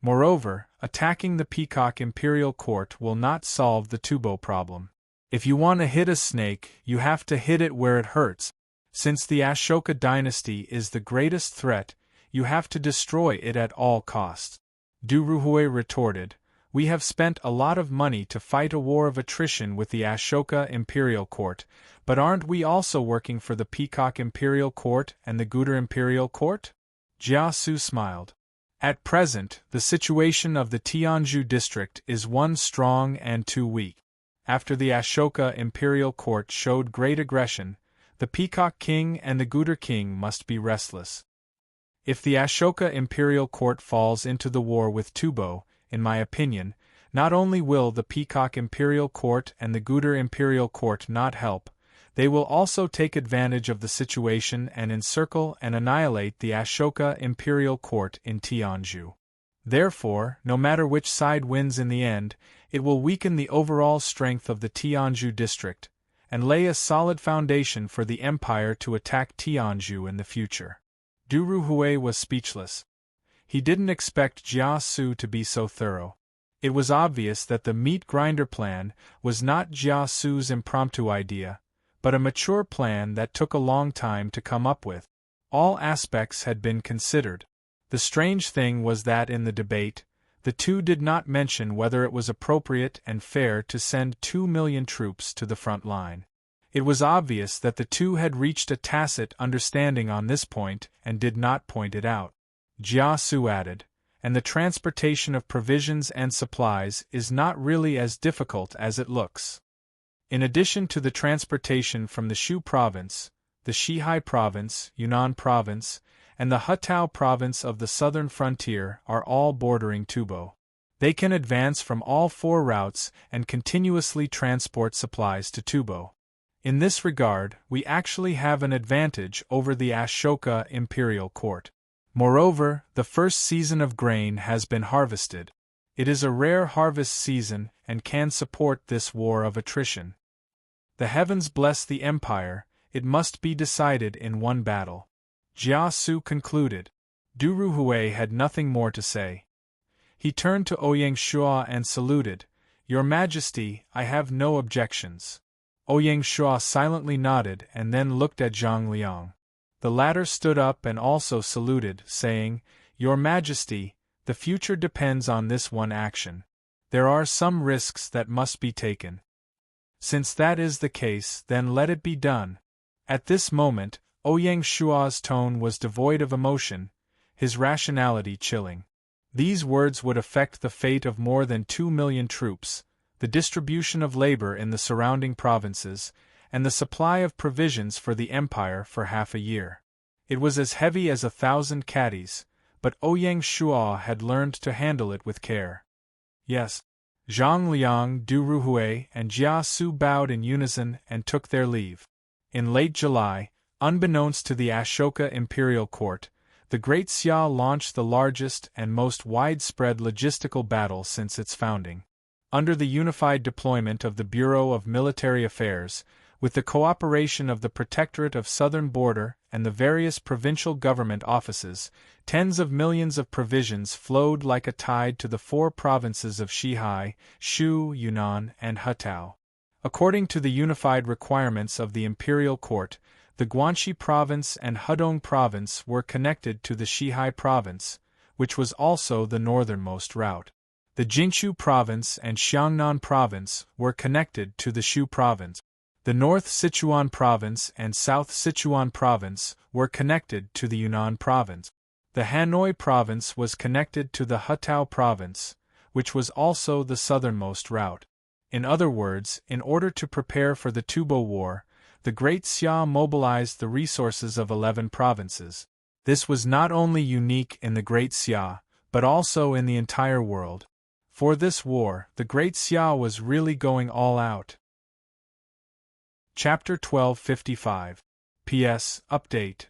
Moreover, attacking the Peacock Imperial Court will not solve the Tubo problem. If you want to hit a snake, you have to hit it where it hurts. Since the Ashoka dynasty is the greatest threat, you have to destroy it at all costs. Du Ruhui retorted, We have spent a lot of money to fight a war of attrition with the Ashoka Imperial Court, but aren't we also working for the Peacock Imperial Court and the Gudar Imperial Court? Jia Su smiled. At present, the situation of the Tianzhu district is one strong and two weak. After the Ashoka Imperial Court showed great aggression, the Peacock King and the Gudar King must be restless. If the Ashoka Imperial Court falls into the war with Tubo, in my opinion, Not only will the Peacock Imperial Court and the Guder Imperial Court not help, they will also take advantage of the situation and encircle and annihilate the Ashoka Imperial Court in Tianjin. Therefore, no matter which side wins in the end, it will weaken the overall strength of the Tianjin district, and lay a solid foundation for the empire to attack Tianjin in the future. Du Ruhui was speechless. He didn't expect Jia Su to be so thorough. It was obvious that the meat grinder plan was not Jia Su's impromptu idea, but a mature plan that took a long time to come up with. All aspects had been considered. The strange thing was that in the debate, the two did not mention whether it was appropriate and fair to send 2 million troops to the front line. It was obvious that the two had reached a tacit understanding on this point and did not point it out. Jia Su added, and the transportation of provisions and supplies is not really as difficult as it looks. In addition to the transportation from the Shu province, the Xihai province, Yunnan province, and the Hutao province of the southern frontier are all bordering Tubo. They can advance from all 4 routes and continuously transport supplies to Tubo. In this regard, we actually have an advantage over the Ashoka Imperial Court. Moreover, the first season of grain has been harvested. It is a rare harvest season and can support this war of attrition. The heavens bless the empire, it must be decided in one battle. Jia Su concluded. Du Ruhui had nothing more to say. He turned to Ouyang Shua and saluted, "Your Majesty, I have no objections." Ouyang Shua silently nodded and then looked at Zhang Liang. The latter stood up and also saluted, saying, "Your Majesty, the future depends on this one action. There are some risks that must be taken. Since that is the case, then let it be done." At this moment, Ouyang Shua's tone was devoid of emotion, his rationality chilling. These words would affect the fate of more than 2 million troops, the distribution of labor in the surrounding provinces, and the supply of provisions for the empire for half a year. It was as heavy as 1,000 caddies, but Ouyang Shua had learned to handle it with care. Yes. Zhang Liang, Du Ruhui, and Jia Su bowed in unison and took their leave. In late July, unbeknownst to the Ashoka Imperial Court, the Great Xia launched the largest and most widespread logistical battle since its founding. Under the unified deployment of the Bureau of Military Affairs, with the cooperation of the Protectorate of Southern Border and the various provincial government offices, tens of millions of provisions flowed like a tide to the 4 provinces of Xihai, Shu, Yunnan, and Hutao. According to the unified requirements of the Imperial Court, the Guangxi province and Hedong province were connected to the Xihai province, which was also the northernmost route. The Jingshu province and Xiangnan province were connected to the Shu province. The North Sichuan province and South Sichuan province were connected to the Yunnan province. The Hanoi province was connected to the Hutao province, which was also the southernmost route. In other words, in order to prepare for the Tubo War, the Great Xia mobilized the resources of 11 provinces. This was not only unique in the Great Xia, but also in the entire world. For this war, the Great Xia was really going all out. Chapter 1255. P.S. Update.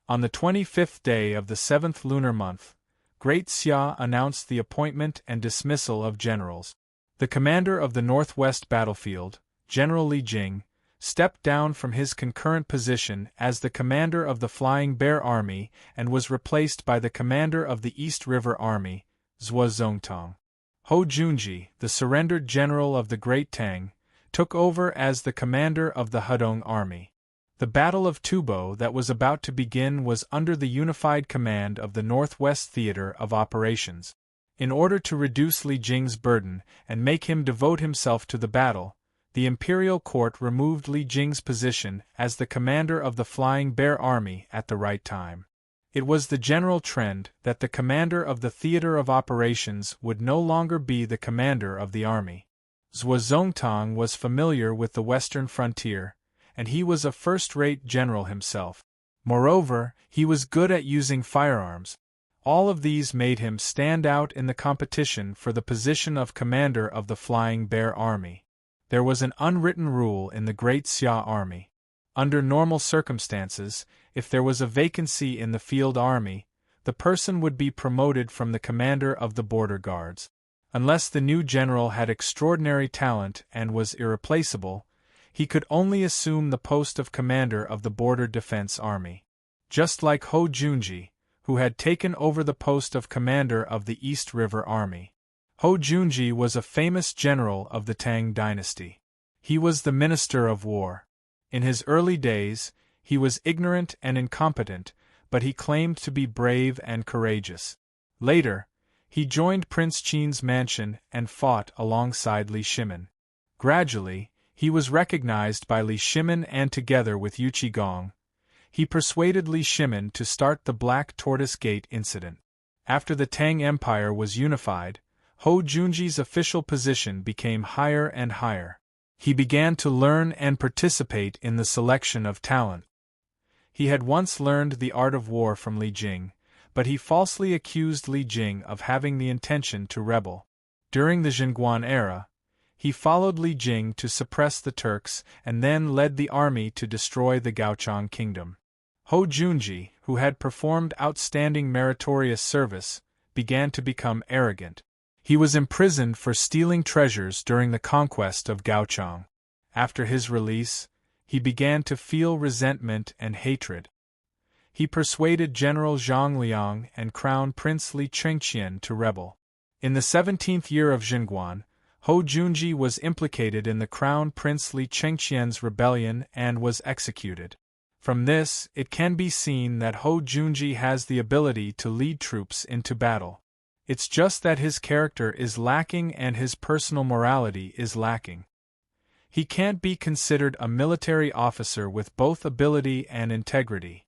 On the 25th day of the 7th lunar month, Great Xia announced the appointment and dismissal of generals. The commander of the Northwest Battlefield, General Li Jing, stepped down from his concurrent position as the commander of the Flying Bear Army and was replaced by the commander of the East River Army, Zhuo Zongtong. Hou Junji, the surrendered general of the Great Tang, took over as the commander of the Hedong Army. The Battle of Tubo that was about to begin was under the unified command of the Northwest Theater of Operations. In order to reduce Li Jing's burden and make him devote himself to the battle, the Imperial Court removed Li Jing's position as the commander of the Flying Bear Army at the right time. It was the general trend that the commander of the Theater of Operations would no longer be the commander of the army. Zhuo Zongtong was familiar with the western frontier, and he was a first-rate general himself. Moreover, he was good at using firearms. All of these made him stand out in the competition for the position of commander of the Flying Bear Army. There was an unwritten rule in the Great Xia Army. Under normal circumstances, if there was a vacancy in the field army, the person would be promoted from the commander of the border guards. Unless the new general had extraordinary talent and was irreplaceable, he could only assume the post of commander of the border defense army. Just like Ho Junji, who had taken over the post of commander of the East River Army. Ho Junji was a famous general of the Tang dynasty. He was the minister of war. In his early days, he was ignorant and incompetent, but he claimed to be brave and courageous. Later, he joined Prince Qin's mansion and fought alongside Li Shimin. Gradually, he was recognized by Li Shimin, and together with Yu Qigong, he persuaded Li Shimin to start the Black Tortoise Gate incident. After the Tang Empire was unified, Ho Junji's official position became higher and higher. He began to learn and participate in the selection of talent. He had once learned the art of war from Li Jing, but he falsely accused Li Jing of having the intention to rebel. During the Jingguan era, he followed Li Jing to suppress the Turks and then led the army to destroy the Gaochang kingdom. Ho Junji, who had performed outstanding meritorious service, began to become arrogant. He was imprisoned for stealing treasures during the conquest of Gaochang. After his release, he began to feel resentment and hatred. He persuaded General Zhang Liang and Crown Prince Li Chengqian to rebel. In the 17th year of Jingguan, Ho Junji was implicated in the Crown Prince Li Chengqian's rebellion and was executed. From this, it can be seen that Ho Junji has the ability to lead troops into battle. It's just that his character is lacking and his personal morality is lacking. He can't be considered a military officer with both ability and integrity.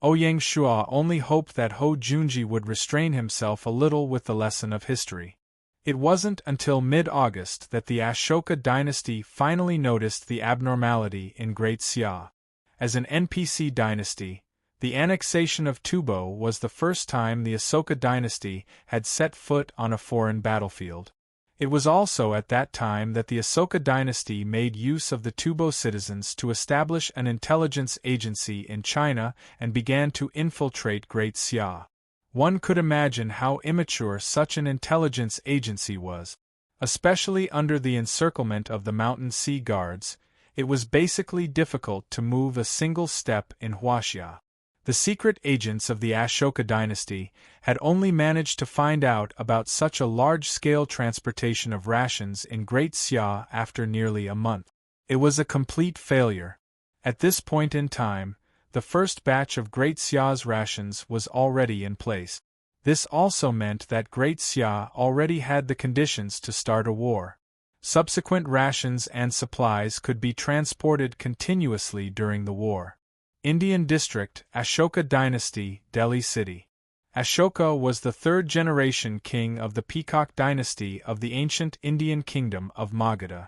Ouyang Shua only hoped that Ho Junji would restrain himself a little with the lesson of history. It wasn't until mid-August that the Ashoka dynasty finally noticed the abnormality in Great Xia. As an NPC dynasty, the annexation of Tubo was the first time the Asoka dynasty had set foot on a foreign battlefield. It was also at that time that the Asoka dynasty made use of the Tubo citizens to establish an intelligence agency in China and began to infiltrate Great Xia. One could imagine how immature such an intelligence agency was. Especially under the encirclement of the mountain sea guards, it was basically difficult to move a single step in Huaxia. The secret agents of the Ashoka dynasty had only managed to find out about such a large-scale transportation of rations in Great Xia after nearly a month. It was a complete failure. At this point in time, the first batch of Great Xia's rations was already in place. This also meant that Great Xia already had the conditions to start a war. Subsequent rations and supplies could be transported continuously during the war. Indian District, Ashoka Dynasty, Delhi City. Ashoka was the third-generation king of the Peacock dynasty of the ancient Indian kingdom of Magadha.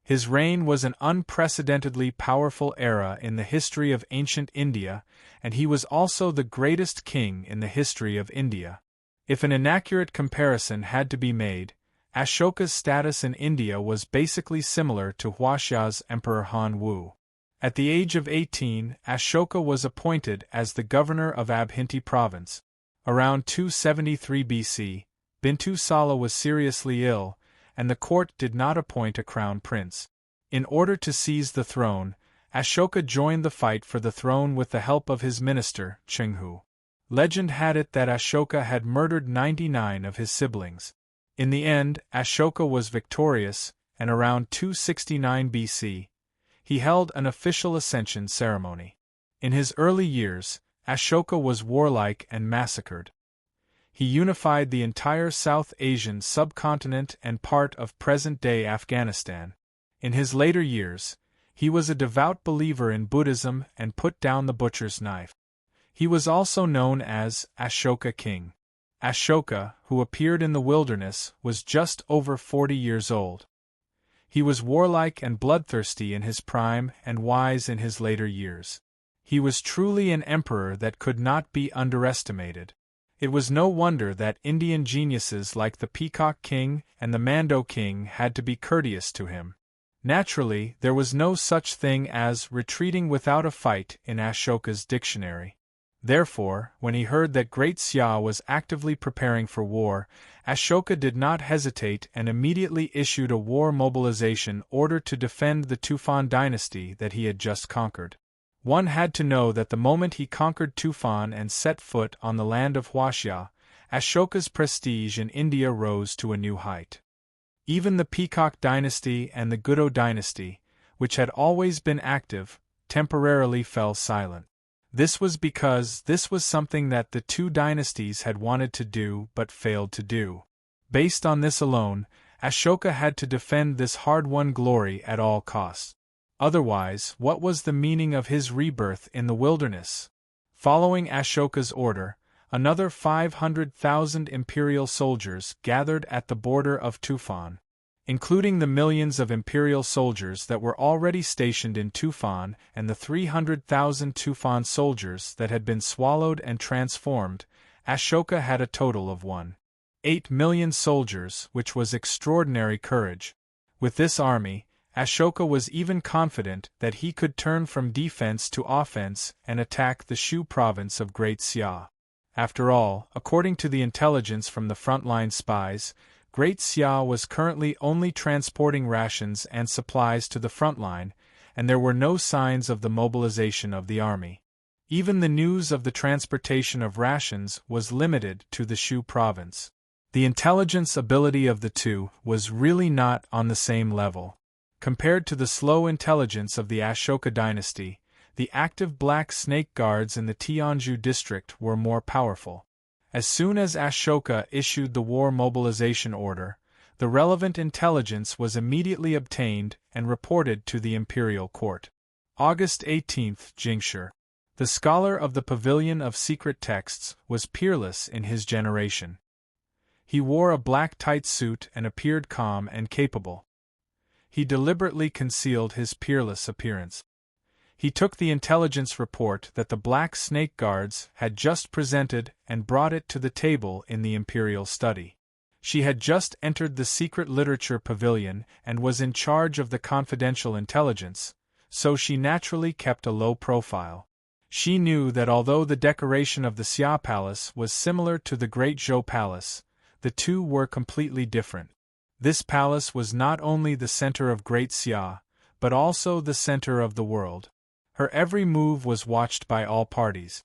His reign was an unprecedentedly powerful era in the history of ancient India, and he was also the greatest king in the history of India. If an inaccurate comparison had to be made, Ashoka's status in India was basically similar to Huaxia's Emperor Han Wu. At the age of 18, Ashoka was appointed as the governor of Abhinti province. Around 273 BC, Bintu Sala was seriously ill, and the court did not appoint a crown prince. In order to seize the throne, Ashoka joined the fight for the throne with the help of his minister, Chenghu. Legend had it that Ashoka had murdered 99 of his siblings. In the end, Ashoka was victorious, and around 269 BC, he held an official ascension ceremony. In his early years, Ashoka was warlike and massacred. He unified the entire South Asian subcontinent and part of present-day Afghanistan. In his later years, he was a devout believer in Buddhism and put down the butcher's knife. He was also known as Ashoka King. Ashoka, who appeared in the wilderness, was just over 40 years old. He was warlike and bloodthirsty in his prime and wise in his later years. He was truly an emperor that could not be underestimated. It was no wonder that Indian geniuses like the Peacock King and the Mando King had to be courteous to him. Naturally, there was no such thing as retreating without a fight in Ashoka's dictionary. Therefore, when he heard that Great Xia was actively preparing for war, Ashoka did not hesitate and immediately issued a war mobilization order to defend the Tufan dynasty that he had just conquered. One had to know that the moment he conquered Tufan and set foot on the land of Huaxia, Ashoka's prestige in India rose to a new height. Even the Peacock dynasty and the Gudo dynasty, which had always been active, temporarily fell silent. This was because this was something that the two dynasties had wanted to do but failed to do. Based on this alone, Ashoka had to defend this hard-won glory at all costs. Otherwise, what was the meaning of his rebirth in the wilderness? Following Ashoka's order, another 500,000 imperial soldiers gathered at the border of Tufan. Including the millions of imperial soldiers that were already stationed in Tufan and the 300,000 Tufan soldiers that had been swallowed and transformed, Ashoka had a total of 1.8 million soldiers, which was extraordinary courage. With this army, Ashoka was even confident that he could turn from defense to offense and attack the Shu province of Great Xia. After all, according to the intelligence from the frontline spies, Great Xia was currently only transporting rations and supplies to the front line, and there were no signs of the mobilization of the army. Even the news of the transportation of rations was limited to the Shu province. The intelligence ability of the two was really not on the same level. Compared to the slow intelligence of the Ashoka dynasty, the active Black Snake Guards in the Tianzhu district were more powerful. As soon as Ashoka issued the war mobilization order, the relevant intelligence was immediately obtained and reported to the imperial court. August 18, Jingshur. The scholar of the Pavilion of Secret Texts was peerless in his generation. He wore a black tight suit and appeared calm and capable. He deliberately concealed his peerless appearance. He took the intelligence report that the Black Snake Guards had just presented and brought it to the table in the imperial study. She had just entered the secret literature pavilion and was in charge of the confidential intelligence, so she naturally kept a low profile. She knew that although the decoration of the Xia Palace was similar to the Great Zhou Palace, the two were completely different. This palace was not only the center of Great Xia, but also the center of the world. Her every move was watched by all parties.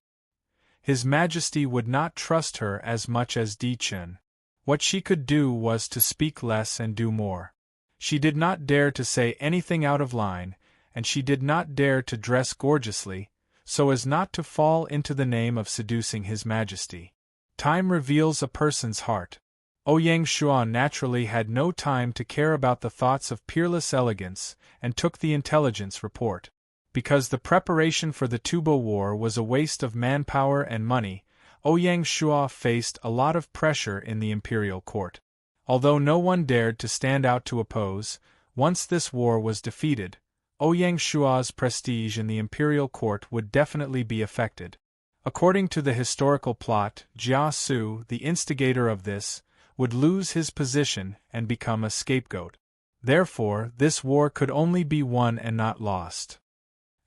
His Majesty would not trust her as much as Di Chen. What she could do was to speak less and do more. She did not dare to say anything out of line, and she did not dare to dress gorgeously, so as not to fall into the name of seducing His Majesty. Time reveals a person's heart. Ouyang Shuan naturally had no time to care about the thoughts of peerless elegance, and took the intelligence report. Because the preparation for the Tubo War was a waste of manpower and money, Ouyang Shua faced a lot of pressure in the imperial court. Although no one dared to stand out to oppose, once this war was defeated, Ouyang Shua's prestige in the imperial court would definitely be affected. According to the historical plot, Jia Su, the instigator of this, would lose his position and become a scapegoat. Therefore, this war could only be won and not lost.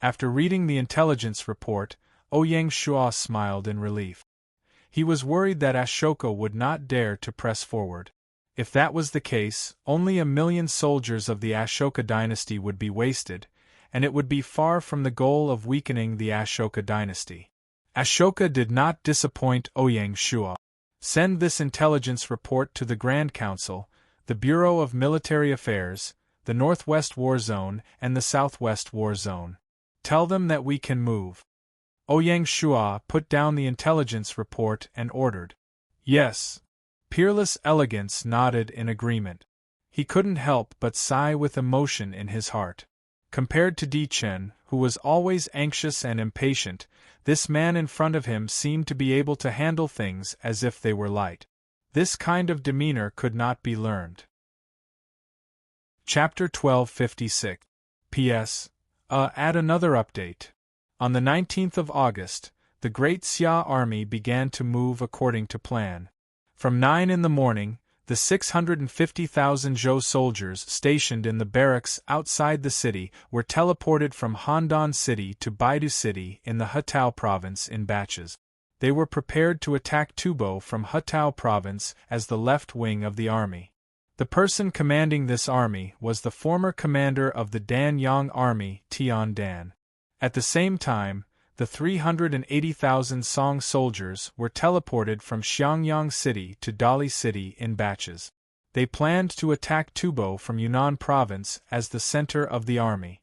After reading the intelligence report, Ouyang Shua smiled in relief. He was worried that Ashoka would not dare to press forward. If that was the case, only 1 million soldiers of the Ashoka dynasty would be wasted, and it would be far from the goal of weakening the Ashoka dynasty. Ashoka did not disappoint Ouyang Shua. Send this intelligence report to the Grand Council, the Bureau of Military Affairs, the Northwest War Zone, and the Southwest War Zone. Tell them that we can move. Ouyang Shua put down the intelligence report and ordered. Yes. Peerless Elegance nodded in agreement. He couldn't help but sigh with emotion in his heart. Compared to Di Chen, who was always anxious and impatient, this man in front of him seemed to be able to handle things as if they were light. This kind of demeanor could not be learned. Chapter 1256. P.S. Add another update. On the 19th of August, the Great Xia army began to move according to plan. From 9 in the morning, the 650,000 Zhou soldiers stationed in the barracks outside the city were teleported from Handan City to Baidu City in the Hutao province in batches. They were prepared to attack Tubo from Hutao province as the left wing of the army. The person commanding this army was the former commander of the Danyang army, Tian Dan. At the same time, the 380,000 Song soldiers were teleported from Xiangyang City to Dali City in batches. They planned to attack Tubo from Yunnan province as the center of the army.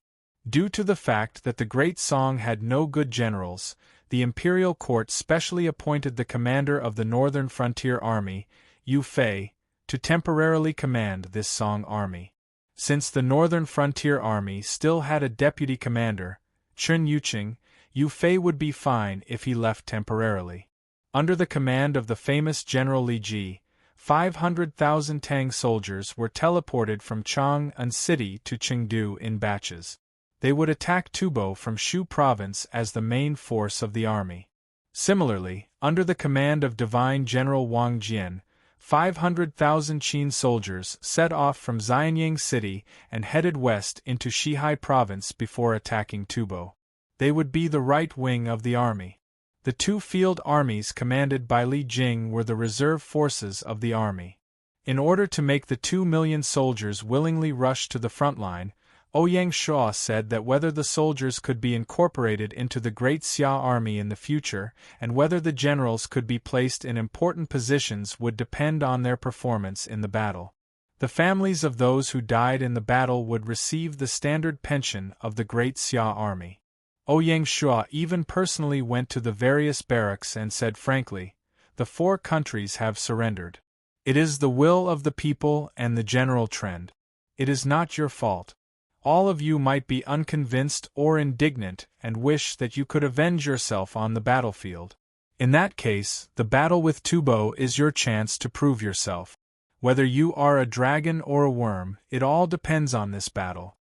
Due to the fact that the Great Song had no good generals, the imperial court specially appointed the commander of the Northern Frontier Army, Yu Fei, to temporarily command this Song army. Since the Northern Frontier Army still had a deputy commander, Chen Yuqing, Yu Fei would be fine if he left temporarily. Under the command of the famous General Li Ji, 500,000 Tang soldiers were teleported from Chang'an City to Chengdu in batches. They would attack Tubo from Shu province as the main force of the army. Similarly, under the command of Divine General Wang Jian, 500,000 Qin soldiers set off from Xianyang City and headed west into Shihai province before attacking Tubo. They would be the right wing of the army. The two field armies commanded by Li Jing were the reserve forces of the army. In order to make the 2 million soldiers willingly rush to the front line, Ouyang Shuo said that whether the soldiers could be incorporated into the Great Xia army in the future and whether the generals could be placed in important positions would depend on their performance in the battle. The families of those who died in the battle would receive the standard pension of the Great Xia army. Ouyang Shuo even personally went to the various barracks and said frankly, "The 4 countries have surrendered. It is the will of the people and the general trend. It is not your fault. All of you might be unconvinced or indignant and wish that you could avenge yourself on the battlefield. In that case, the battle with Tubo is your chance to prove yourself. Whether you are a dragon or a worm, it all depends on this battle."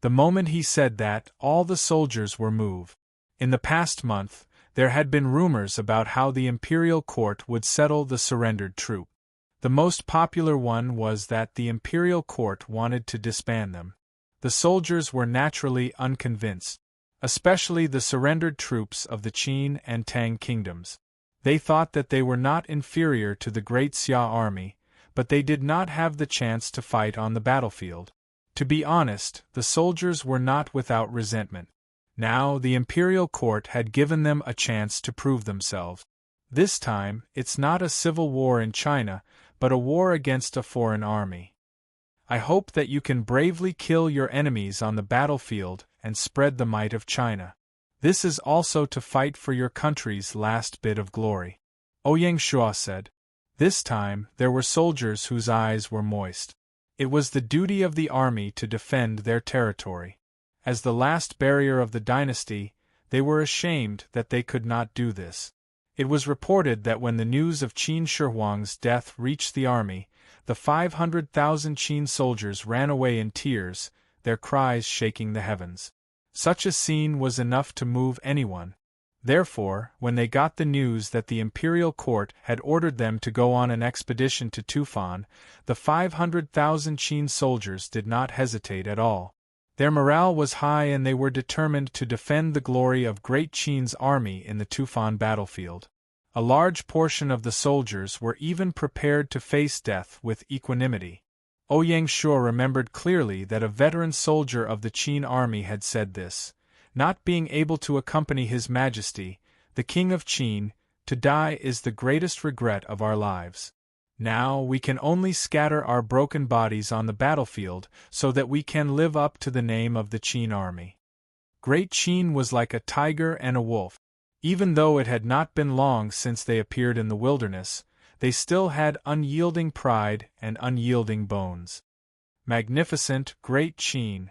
The moment he said that, all the soldiers were moved. In the past month, there had been rumors about how the imperial court would settle the surrendered troop. The most popular one was that the imperial court wanted to disband them. The soldiers were naturally unconvinced, especially the surrendered troops of the Qin and Tang kingdoms. They thought that they were not inferior to the Great Xia army, but they did not have the chance to fight on the battlefield. To be honest, the soldiers were not without resentment. Now the imperial court had given them a chance to prove themselves. This time, it's not a civil war in China, but a war against a foreign army. I hope that you can bravely kill your enemies on the battlefield and spread the might of China. This is also to fight for your country's last bit of glory. Ouyang Shuo said. This time, there were soldiers whose eyes were moist. It was the duty of the army to defend their territory. As the last barrier of the dynasty, they were ashamed that they could not do this. It was reported that when the news of Qin Shi Huang's death reached the army, the 500,000 Qin soldiers ran away in tears, their cries shaking the heavens. Such a scene was enough to move anyone. Therefore, when they got the news that the imperial court had ordered them to go on an expedition to Tufan, the 500,000 Qin soldiers did not hesitate at all. Their morale was high and they were determined to defend the glory of Great Qin's army in the Tufan battlefield. A large portion of the soldiers were even prepared to face death with equanimity. Ouyang Shuo remembered clearly that a veteran soldier of the Qin army had said this, not being able to accompany His Majesty, the King of Qin, to die is the greatest regret of our lives. Now we can only scatter our broken bodies on the battlefield so that we can live up to the name of the Qin army. Great Qin was like a tiger and a wolf. Even though it had not been long since they appeared in the wilderness, they still had unyielding pride and unyielding bones. Magnificent Great Qin!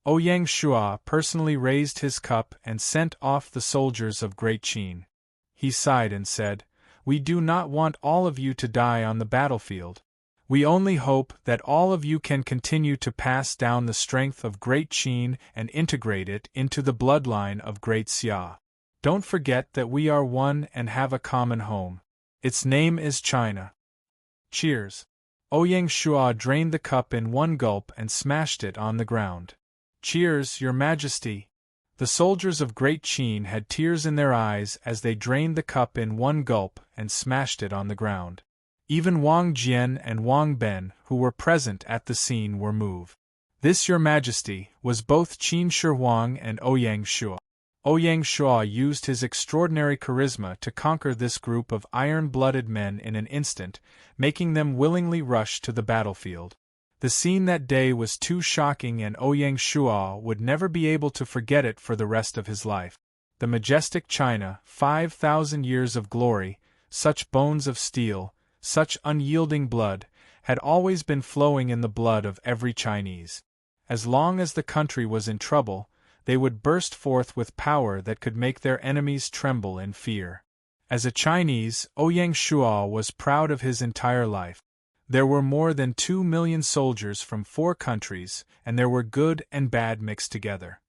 Ouyang Shuo personally raised his cup and sent off the soldiers of Great Qin. He sighed and said, "We do not want all of you to die on the battlefield. We only hope that all of you can continue to pass down the strength of Great Qin and integrate it into the bloodline of Great Xia." Don't forget that we are one and have a common home. Its name is China. Cheers. Ouyang Shua drained the cup in one gulp and smashed it on the ground. Cheers, Your Majesty. The soldiers of Great Qin had tears in their eyes as they drained the cup in one gulp and smashed it on the ground. Even Wang Jian and Wang Ben, who were present at the scene, were moved. This, Your Majesty, was both Qin Shi Huang and Ouyang Shua. Ouyang Shua used his extraordinary charisma to conquer this group of iron-blooded men in an instant, making them willingly rush to the battlefield. The scene that day was too shocking, and Ouyang Shua would never be able to forget it for the rest of his life. The majestic China, 5,000 years of glory, such bones of steel, such unyielding blood, had always been flowing in the blood of every Chinese. As long as the country was in trouble, they would burst forth with power that could make their enemies tremble in fear. As a Chinese, Ouyang Shua was proud of his entire life. There were more than 2 million soldiers from 4 countries, and there were good and bad mixed together.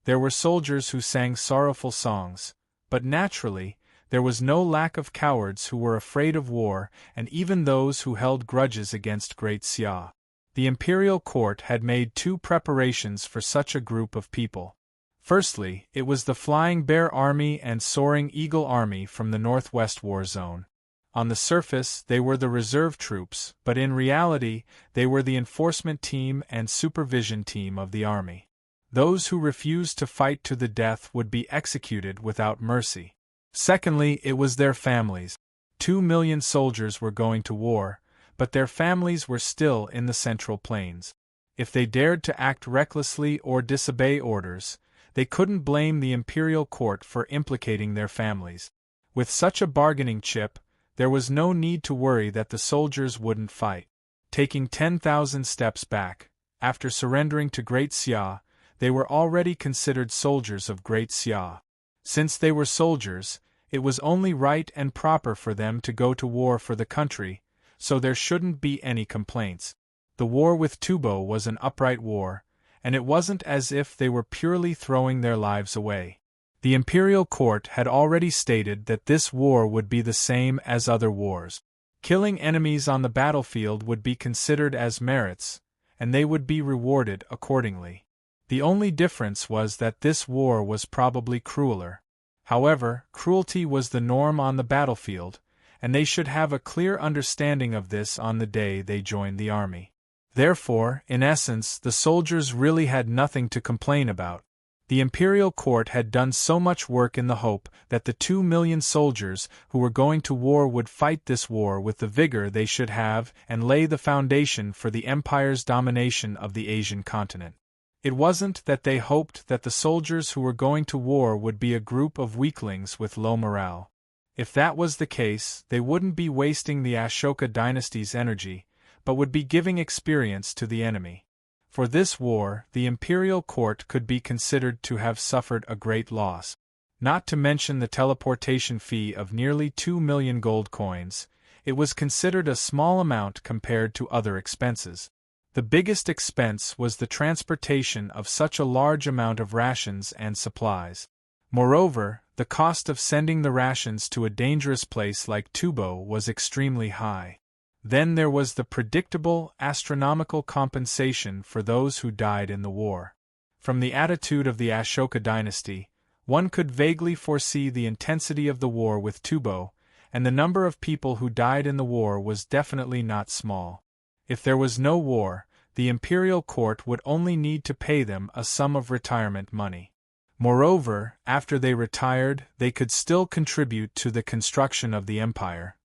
There were soldiers who sang sorrowful songs, but naturally, there was no lack of cowards who were afraid of war, and even those who held grudges against Great Xia. The imperial court had made 2 preparations for such a group of people. Firstly, it was the Flying Bear Army and Soaring Eagle Army from the Northwest War Zone. On the surface, they were the reserve troops, but in reality, they were the enforcement team and supervision team of the army. Those who refused to fight to the death would be executed without mercy. Secondly, it was their families. 2 million soldiers were going to war, but their families were still in the Central Plains. If they dared to act recklessly or disobey orders, they couldn't blame the imperial court for implicating their families. With such a bargaining chip, there was no need to worry that the soldiers wouldn't fight. Taking 10,000 steps back, after surrendering to Great Xia, they were already considered soldiers of Great Xia. Since they were soldiers, it was only right and proper for them to go to war for the country, so there shouldn't be any complaints. The war with Tubo was an upright war, and it wasn't as if they were purely throwing their lives away. The imperial court had already stated that this war would be the same as other wars. Killing enemies on the battlefield would be considered as merits, and they would be rewarded accordingly. The only difference was that this war was probably crueler. However, cruelty was the norm on the battlefield, and they should have a clear understanding of this on the day they joined the army. Therefore, in essence, the soldiers really had nothing to complain about. The imperial court had done so much work in the hope that the 2 million soldiers who were going to war would fight this war with the vigor they should have and lay the foundation for the empire's domination of the Asian continent. It wasn't that they hoped that the soldiers who were going to war would be a group of weaklings with low morale. If that was the case, they wouldn't be wasting the Ashoka dynasty's energy, but would be giving experience to the enemy. For this war, the imperial court could be considered to have suffered a great loss. Not to mention the teleportation fee of nearly 2 million gold coins, it was considered a small amount compared to other expenses. The biggest expense was the transportation of such a large amount of rations and supplies. Moreover, the cost of sending the rations to a dangerous place like Tubo was extremely high. Then there was the predictable, astronomical compensation for those who died in the war. From the attitude of the Ashoka dynasty, one could vaguely foresee the intensity of the war with Tubo, and the number of people who died in the war was definitely not small. If there was no war, the imperial court would only need to pay them a sum of retirement money. Moreover, after they retired, they could still contribute to the construction of the empire.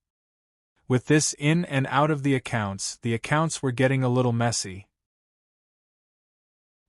With this in and out of the accounts were getting a little messy.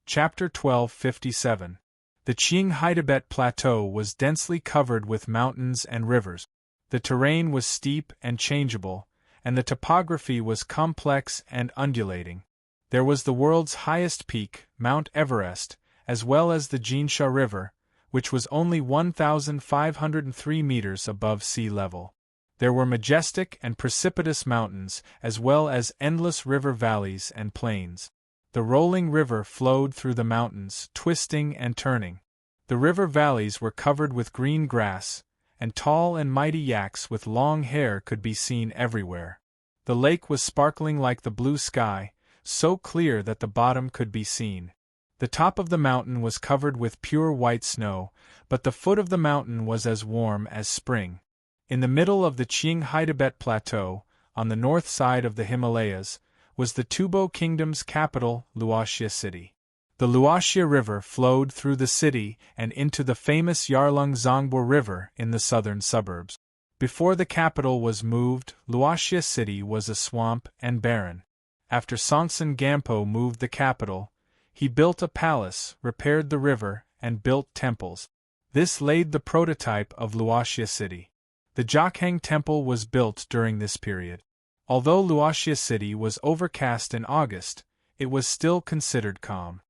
Chapter 1257. The Qinghai Tibet Plateau was densely covered with mountains and rivers. The terrain was steep and changeable, and the topography was complex and undulating. There was the world's highest peak, Mount Everest, as well as the Jinsha River, which was only 1,503 meters above sea level. There were majestic and precipitous mountains, as well as endless river valleys and plains. The rolling river flowed through the mountains, twisting and turning. The river valleys were covered with green grass, and tall and mighty yaks with long hair could be seen everywhere. The lake was sparkling like the blue sky, so clear that the bottom could be seen. The top of the mountain was covered with pure white snow, but the foot of the mountain was as warm as spring. In the middle of the Qinghai-Tibet Plateau, on the north side of the Himalayas, was the Tubo Kingdom's capital, Luoxia City. The Luoxia River flowed through the city and into the famous Yarlung-Zangbo River in the southern suburbs. Before the capital was moved, Luoxia City was a swamp and barren. After Songtsen Gampo moved the capital, he built a palace, repaired the river, and built temples. This laid the prototype of Luoxia City. The Jokhang Temple was built during this period. Although Luoxia City was overcast in August, it was still considered calm.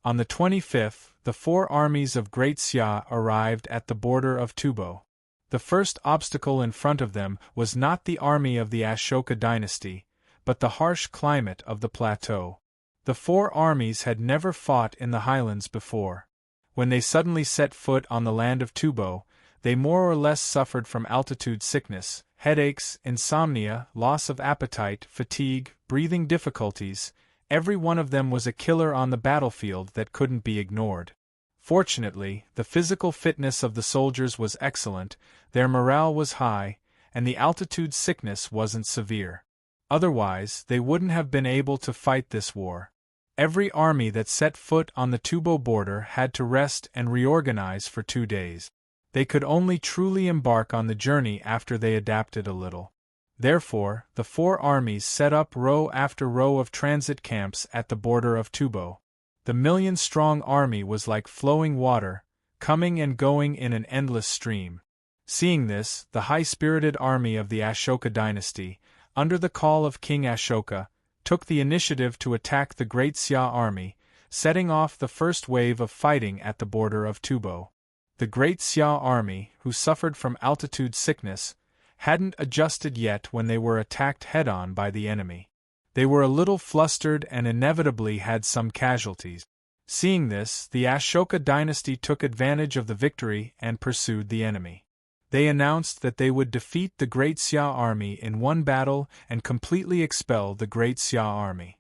On the 25th, the four armies of Great Xia arrived at the border of Tubo. The first obstacle in front of them was not the army of the Ashoka dynasty, but the harsh climate of the plateau. The four armies had never fought in the highlands before. When they suddenly set foot on the land of Tubo, they more or less suffered from altitude sickness, headaches, insomnia, loss of appetite, fatigue, breathing difficulties. Every one of them was a killer on the battlefield that couldn't be ignored. Fortunately, the physical fitness of the soldiers was excellent, their morale was high, and the altitude sickness wasn't severe. Otherwise, they wouldn't have been able to fight this war. Every army that set foot on the Tubo border had to rest and reorganize for 2 days. They could only truly embark on the journey after they adapted a little. Therefore, the four armies set up row after row of transit camps at the border of Tubo. The million-strong army was like flowing water, coming and going in an endless stream. Seeing this, the high-spirited army of the Ashoka dynasty, under the call of King Ashoka, took the initiative to attack the Great Xia army, setting off the first wave of fighting at the border of Tubo. The Great Xia army, who suffered from altitude sickness, hadn't adjusted yet when they were attacked head-on by the enemy. They were a little flustered and inevitably had some casualties. Seeing this, the Ashoka dynasty took advantage of the victory and pursued the enemy. They announced that they would defeat the Great Xia army in one battle and completely expel the Great Xia army.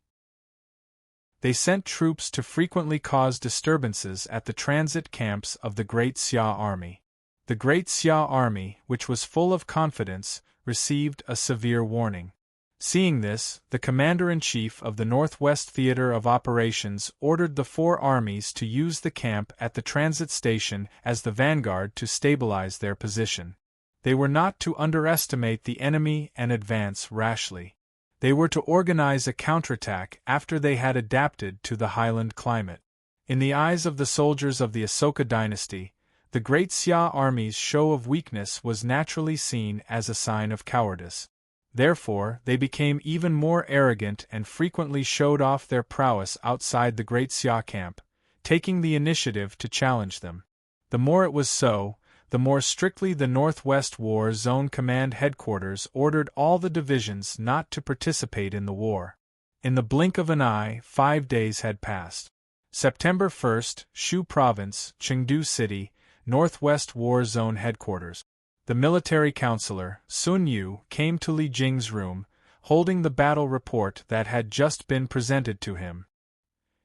They sent troops to frequently cause disturbances at the transit camps of the Great Xia army. The Great Xia army, which was full of confidence, received a severe warning. Seeing this, the commander-in-chief of the Northwest Theater of Operations ordered the four armies to use the camp at the transit station as the vanguard to stabilize their position. They were not to underestimate the enemy and advance rashly. They were to organize a counterattack after they had adapted to the highland climate. In the eyes of the soldiers of the Ashoka dynasty, the Great Xia army's show of weakness was naturally seen as a sign of cowardice. Therefore, they became even more arrogant and frequently showed off their prowess outside the Great Xia camp, taking the initiative to challenge them. The more it was so, the more strictly the Northwest War Zone Command Headquarters ordered all the divisions not to participate in the war. In the blink of an eye, 5 days had passed. September 1st, Shu Province, Chengdu City, Northwest War Zone Headquarters. The military counselor, Sun Yu, came to Li Jing's room, holding the battle report that had just been presented to him.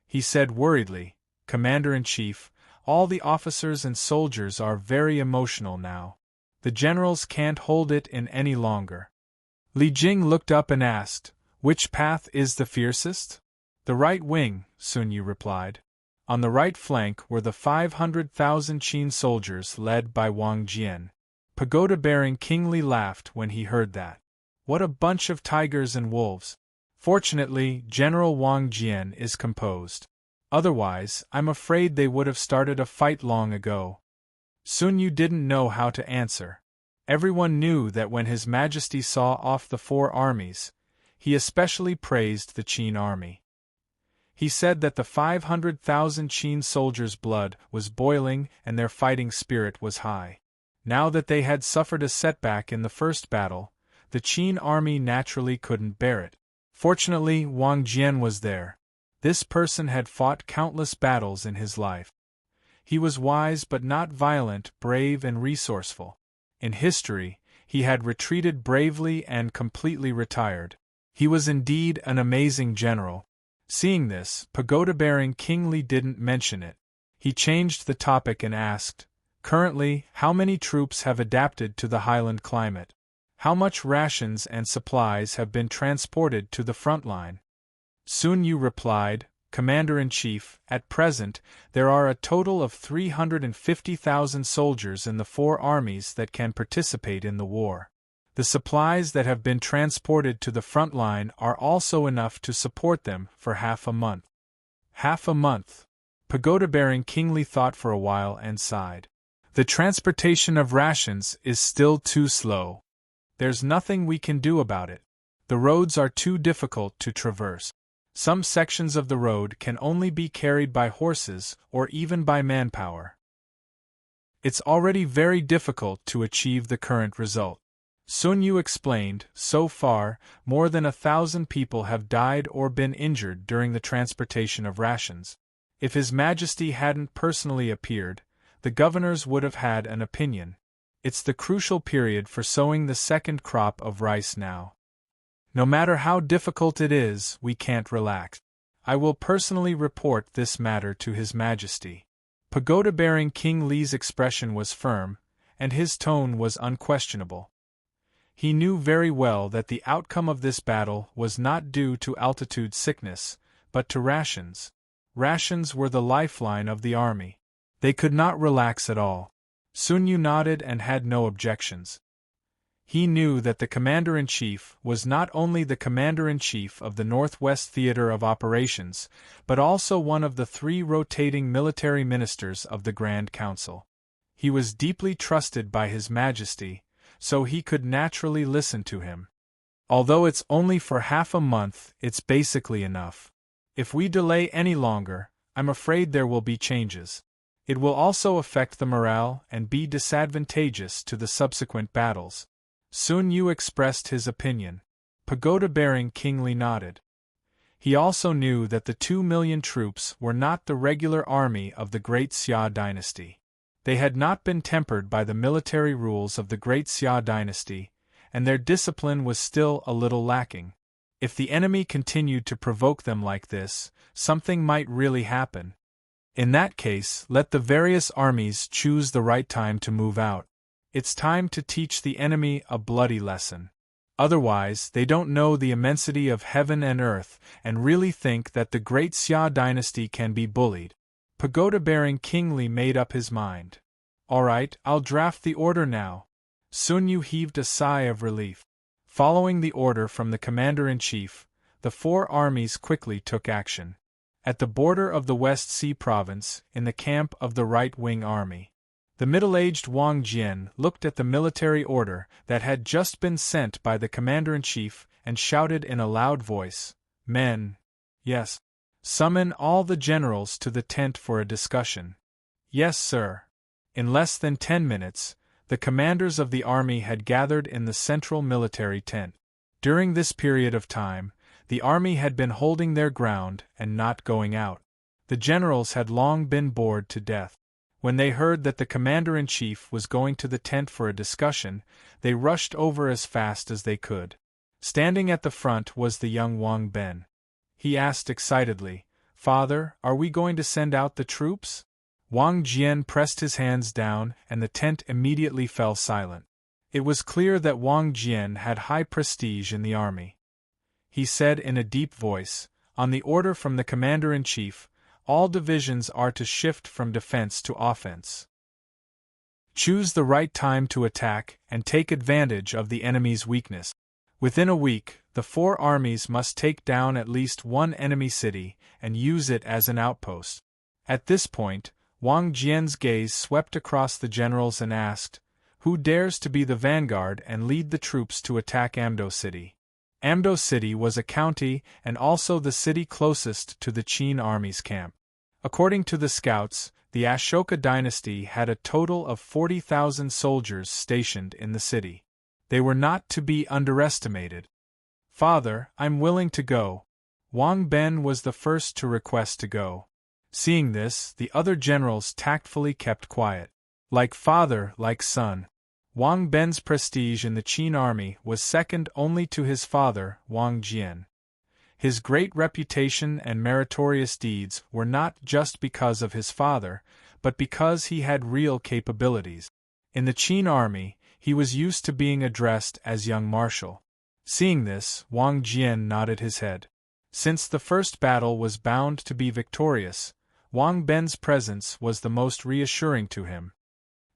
He said worriedly, "Commander-in-Chief, all the officers and soldiers are very emotional now. The generals can't hold it in any longer." Li Jing looked up and asked, "Which path is the fiercest?" "The right wing," Sun Yu replied. On the right flank were the 500,000 Qin soldiers led by Wang Jian. Pagoda-bearing King Li laughed when he heard that. "What a bunch of tigers and wolves! Fortunately, General Wang Jian is composed. Otherwise, I'm afraid they would have started a fight long ago." Sun Yu didn't know how to answer. Everyone knew that when His Majesty saw off the four armies, he especially praised the Qin army. He said that the 500,000 Qin soldiers' blood was boiling and their fighting spirit was high. Now that they had suffered a setback in the first battle, the Qin army naturally couldn't bear it. Fortunately, Wang Jian was there. This person had fought countless battles in his life. He was wise but not violent, brave and resourceful. In history, he had retreated bravely and completely retired. He was indeed an amazing general. Seeing this, pagoda-bearing King Li didn't mention it. He changed the topic and asked, "Currently, how many troops have adapted to the highland climate? How much rations and supplies have been transported to the front line?" Sun Yu replied, "Commander-in-Chief, at present, there are a total of 350,000 soldiers in the 4 armies that can participate in the war. The supplies that have been transported to the front line are also enough to support them for half a month." Half a month. Pagoda-bearing King Li thought for a while and sighed. The transportation of rations is still too slow. There's nothing we can do about it. The roads are too difficult to traverse. Some sections of the road can only be carried by horses or even by manpower. It's already very difficult to achieve the current result. Sun Yu explained, so far, more than 1,000 people have died or been injured during the transportation of rations. If His Majesty hadn't personally appeared, the governors would have had an opinion. It's the crucial period for sowing the second crop of rice now. No matter how difficult it is, we can't relax. I will personally report this matter to His Majesty. Pagoda-bearing King Li's expression was firm, and his tone was unquestionable. He knew very well that the outcome of this battle was not due to altitude sickness, but to rations. Rations were the lifeline of the army. They could not relax at all. Sun Yu nodded and had no objections. He knew that the Commander-in-Chief was not only the Commander-in-Chief of the Northwest Theater of Operations, but also one of the 3 rotating military ministers of the Grand Council. He was deeply trusted by His Majesty, so he could naturally listen to him. Although it's only for half a month, it's basically enough. If we delay any longer, I'm afraid there will be changes. It will also affect the morale and be disadvantageous to the subsequent battles. Sun Yu expressed his opinion. Pagoda-bearing King Li nodded. He also knew that the 2 million troops were not the regular army of the Great Xia dynasty. They had not been tempered by the military rules of the Great Xia dynasty, and their discipline was still a little lacking. If the enemy continued to provoke them like this, something might really happen. In that case, let the various armies choose the right time to move out. It's time to teach the enemy a bloody lesson. Otherwise, they don't know the immensity of heaven and earth and really think that the Great Xia dynasty can be bullied. Pagoda-bearing King Li made up his mind. All right, I'll draft the order now. Sun Yu heaved a sigh of relief. Following the order from the Commander-in-Chief, the 4 armies quickly took action. At the border of the West Sea Province, in the camp of the right-wing army, the middle-aged Wang Jian looked at the military order that had just been sent by the Commander-in-Chief and shouted in a loud voice, "Men! Yes! Summon all the generals to the tent for a discussion." "Yes, sir." In less than 10 minutes, the commanders of the army had gathered in the central military tent. During this period of time, the army had been holding their ground and not going out. The generals had long been bored to death. When they heard that the Commander-in-Chief was going to the tent for a discussion, they rushed over as fast as they could. Standing at the front was the young Wang Ben. He asked excitedly, "Father, are we going to send out the troops?" Wang Jian pressed his hands down and the tent immediately fell silent. It was clear that Wang Jian had high prestige in the army. He said in a deep voice, "On the order from the Commander-in-Chief, all divisions are to shift from defense to offense. Choose the right time to attack and take advantage of the enemy's weakness. Within a week, the 4 armies must take down at least one enemy city and use it as an outpost." At this point, Wang Jian's gaze swept across the generals and asked, "Who dares to be the vanguard and lead the troops to attack Amdo City?" Amdo City was a county and also the city closest to the Qin army's camp. According to the scouts, the Ashoka dynasty had a total of 40,000 soldiers stationed in the city. They were not to be underestimated. "Father, I'm willing to go." Wang Ben was the first to request to go. Seeing this, the other generals tactfully kept quiet. Like father, like son. Wang Ben's prestige in the Qin army was second only to his father, Wang Jian. His great reputation and meritorious deeds were not just because of his father, but because he had real capabilities. In the Qin army, he was used to being addressed as young marshal. Seeing this, Wang Jian nodded his head. Since the first battle was bound to be victorious, Wang Ben's presence was the most reassuring to him.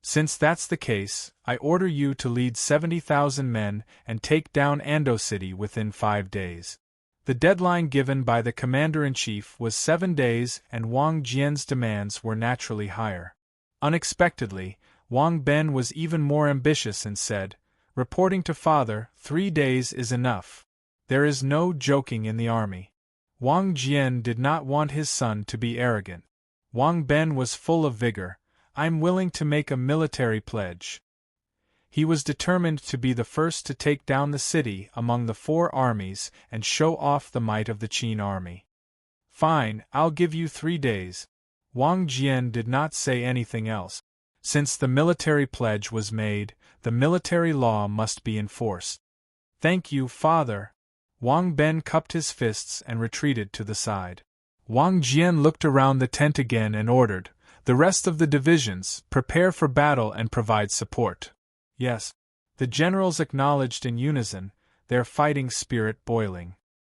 Since that's the case, I order you to lead 70,000 men and take down Ando City within 5 days. The deadline given by the commander-in-chief was 7 days, and Wang Jian's demands were naturally higher. Unexpectedly, Wang Ben was even more ambitious and said, reporting to father, 3 days is enough. There is no joking in the army. Wang Jian did not want his son to be arrogant. Wang Ben was full of vigor. I'm willing to make a military pledge. He was determined to be the first to take down the city among the 4 armies and show off the might of the Qin army. Fine, I'll give you 3 days. Wang Jian did not say anything else. Since the military pledge was made, the military law must be enforced. Thank you, father. Wang Ben cupped his fists and retreated to the side. Wang Jian looked around the tent again and ordered, the rest of the divisions, prepare for battle and provide support. Yes. The generals acknowledged in unison, their fighting spirit boiling.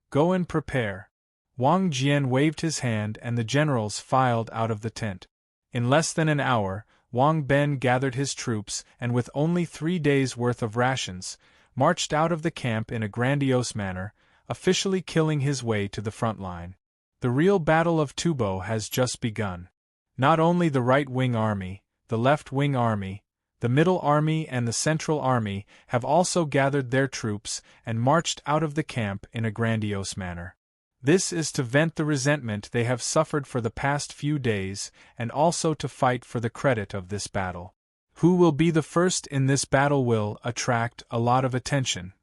Go and prepare. Wang Jian waved his hand and the generals filed out of the tent. In less than an hour, Wang Ben gathered his troops and with only 3 days' worth of rations, marched out of the camp in a grandiose manner, officially killing his way to the front line. The real Battle of Tubo has just begun. Not only the right-wing army, the left-wing army, the middle army and the central army have also gathered their troops and marched out of the camp in a grandiose manner. This is to vent the resentment they have suffered for the past few days and also to fight for the credit of this battle. Who will be the first in this battle will attract a lot of attention.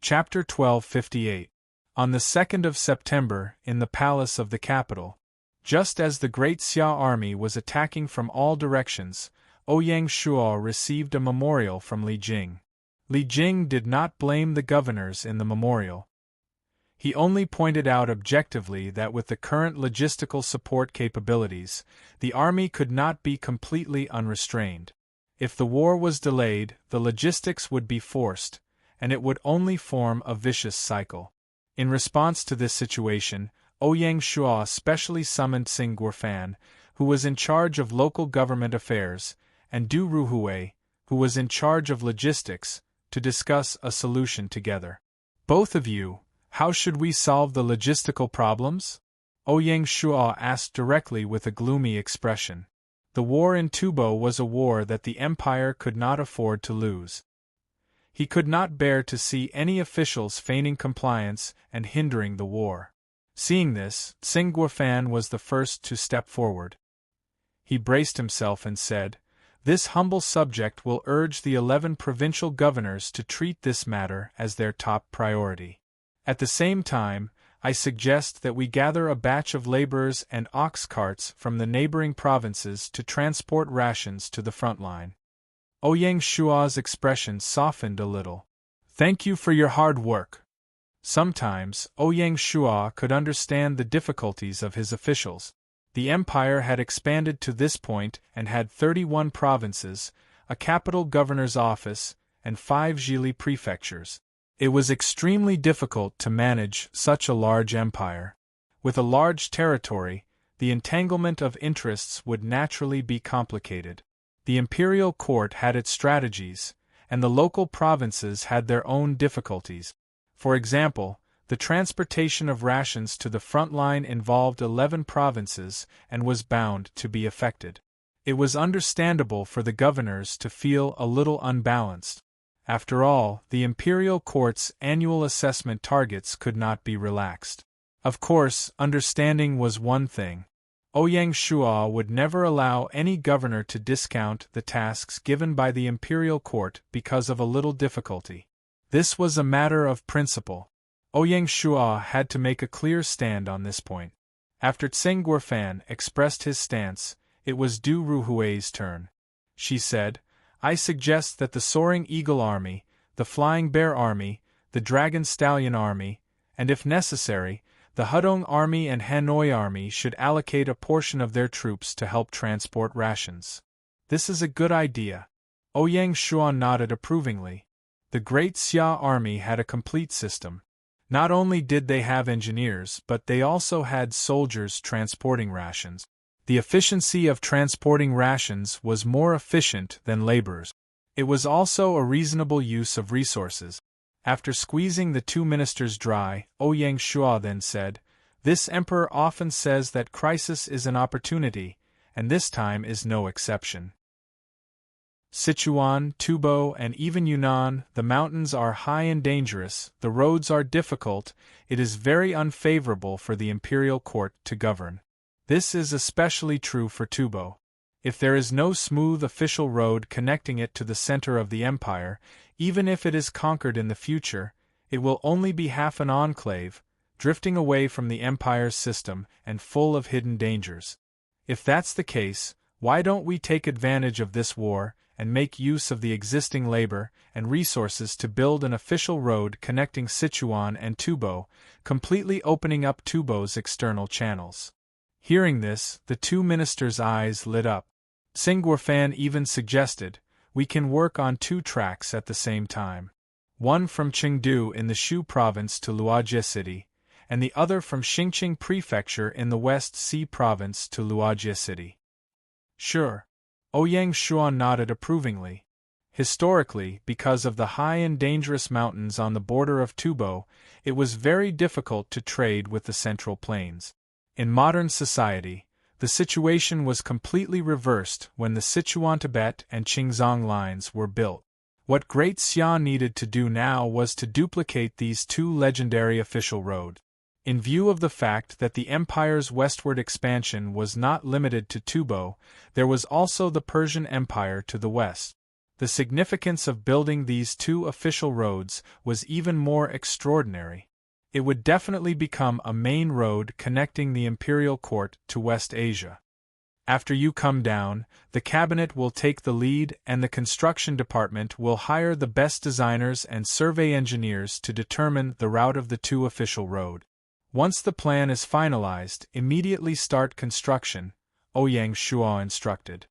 Chapter 1258. On the 2nd of September, in the palace of the capital, just as the great Xia army was attacking from all directions, Ouyang Shuo received a memorial from Li Jing. Li Jing did not blame the governors in the memorial. He only pointed out objectively that with the current logistical support capabilities, the army could not be completely unrestrained. If the war was delayed, the logistics would be forced, and it would only form a vicious cycle. In response to this situation, Ouyang Shuo specially summoned Xing Guofan, who was in charge of local government affairs, and Du Ruhui, who was in charge of logistics, to discuss a solution together. Both of you, how should we solve the logistical problems? Ouyang Shuo asked directly with a gloomy expression. The war in Tubo was a war that the empire could not afford to lose. He could not bear to see any officials feigning compliance and hindering the war. Seeing this, Xing Guofan was the first to step forward. He braced himself and said, "This humble subject will urge the 11 provincial governors to treat this matter as their top priority. At the same time, I suggest that we gather a batch of laborers and ox carts from the neighboring provinces to transport rations to the front line." Ouyang Shuo's expression softened a little. "Thank you for your hard work." Sometimes, Ouyang Shuo could understand the difficulties of his officials. The empire had expanded to this point and had 31 provinces, a capital governor's office, and 5 Zhili prefectures. It was extremely difficult to manage such a large empire. With a large territory, the entanglement of interests would naturally be complicated. The imperial court had its strategies, and the local provinces had their own difficulties. For example, the transportation of rations to the front line involved 11 provinces and was bound to be affected. It was understandable for the governors to feel a little unbalanced. After all, the imperial court's annual assessment targets could not be relaxed. Of course, understanding was one thing. Ouyang Shuo would never allow any governor to discount the tasks given by the imperial court because of a little difficulty. This was a matter of principle. Ouyang Shuo had to make a clear stand on this point. After Tsing Guofan expressed his stance, it was Du Ruhui's turn. She said, "I suggest that the Soaring Eagle Army, the Flying Bear Army, the Dragon Stallion Army, and if necessary, the Hudong Army and Hanoi Army should allocate a portion of their troops to help transport rations. This is a good idea." Ouyang Shuan nodded approvingly. The Great Xia Army had a complete system. Not only did they have engineers, but they also had soldiers transporting rations. The efficiency of transporting rations was more efficient than laborers. It was also a reasonable use of resources. After squeezing the two ministers dry, Ouyang Shua then said, "This emperor often says that crisis is an opportunity, and this time is no exception. Sichuan, Tubo, and even Yunnan, the mountains are high and dangerous, the roads are difficult, it is very unfavorable for the imperial court to govern. This is especially true for Tubo. If there is no smooth official road connecting it to the center of the empire, even if it is conquered in the future, it will only be half an enclave, drifting away from the empire's system and full of hidden dangers. If that's the case, why don't we take advantage of this war and make use of the existing labor and resources to build an official road connecting Sichuan and Tubo, completely opening up Tubo's external channels?" Hearing this, the two ministers' eyes lit up. Tsing Guofan even suggested, "We can work on two tracks at the same time. One from Chengdu in the Shu province to Luojia City, and the other from Xingqing Prefecture in the West Xi province to Luojia City." "Sure." Ouyang Shuan nodded approvingly. Historically, because of the high and dangerous mountains on the border of Tubo, it was very difficult to trade with the Central Plains. In modern society, the situation was completely reversed when the Sichuan-Tibet and Qingzhong lines were built. What Great Xia needed to do now was to duplicate these two legendary official roads. In view of the fact that the empire's westward expansion was not limited to Tubo, there was also the Persian Empire to the west. The significance of building these two official roads was even more extraordinary. It would definitely become a main road connecting the imperial court to West Asia. After you come down, the cabinet will take the lead and the construction department will hire the best designers and survey engineers to determine the route of the two official roads. Once the plan is finalized, immediately start construction, Ouyang Shua instructed.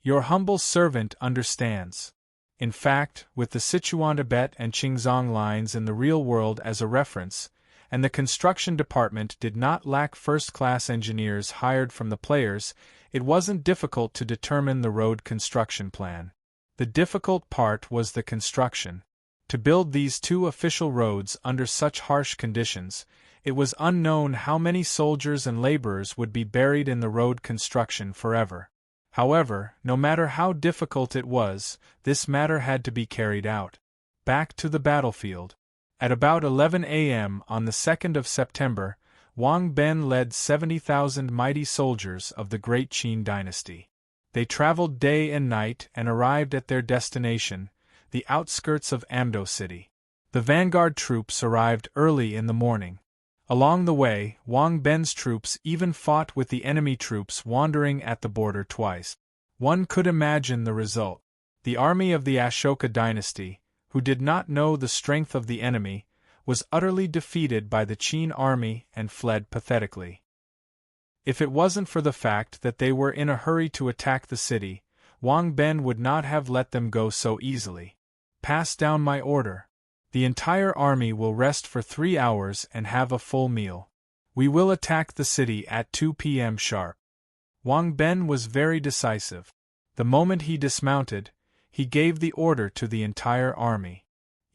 Your humble servant understands. In fact, with the Sichuan-Tibet and Qingzhong lines in the real world as a reference, and the construction department did not lack first-class engineers hired from the players, it wasn't difficult to determine the road construction plan. The difficult part was the construction. To build these two official roads under such harsh conditions, it was unknown how many soldiers and laborers would be buried in the road construction forever. However, no matter how difficult it was, this matter had to be carried out. Back to the battlefield. At about 11 a.m. on the 2nd of September, Wang Ben led 70,000 mighty soldiers of the Great Qin dynasty. They traveled day and night and arrived at their destination, the outskirts of Amdo City. The vanguard troops arrived early in the morning. Along the way, Wang Ben's troops even fought with the enemy troops wandering at the border twice. One could imagine the result. The army of the Ashoka dynasty, who did not know the strength of the enemy, was utterly defeated by the Qin army and fled pathetically. If it wasn't for the fact that they were in a hurry to attack the city, Wang Ben would not have let them go so easily. Pass down my order. The entire army will rest for 3 hours and have a full meal. We will attack the city at 2 p.m. sharp. Wang Ben was very decisive. The moment he dismounted, he gave the order to the entire army.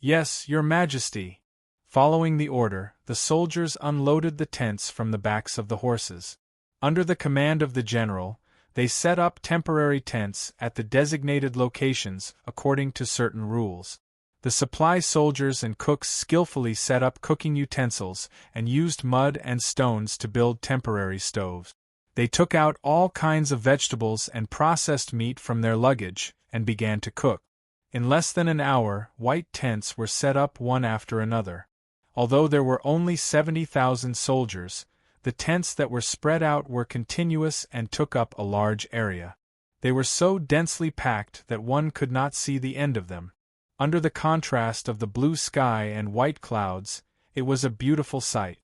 Yes, Your Majesty. Following the order, the soldiers unloaded the tents from the backs of the horses. Under the command of the general, they set up temporary tents at the designated locations according to certain rules. The supply soldiers and cooks skillfully set up cooking utensils and used mud and stones to build temporary stoves. They took out all kinds of vegetables and processed meat from their luggage and began to cook. In less than an hour, white tents were set up one after another. Although there were only 70,000 soldiers, The tents that were spread out were continuous and took up a large area. They were so densely packed that one could not see the end of them. Under the contrast of the blue sky and white clouds, it was a beautiful sight.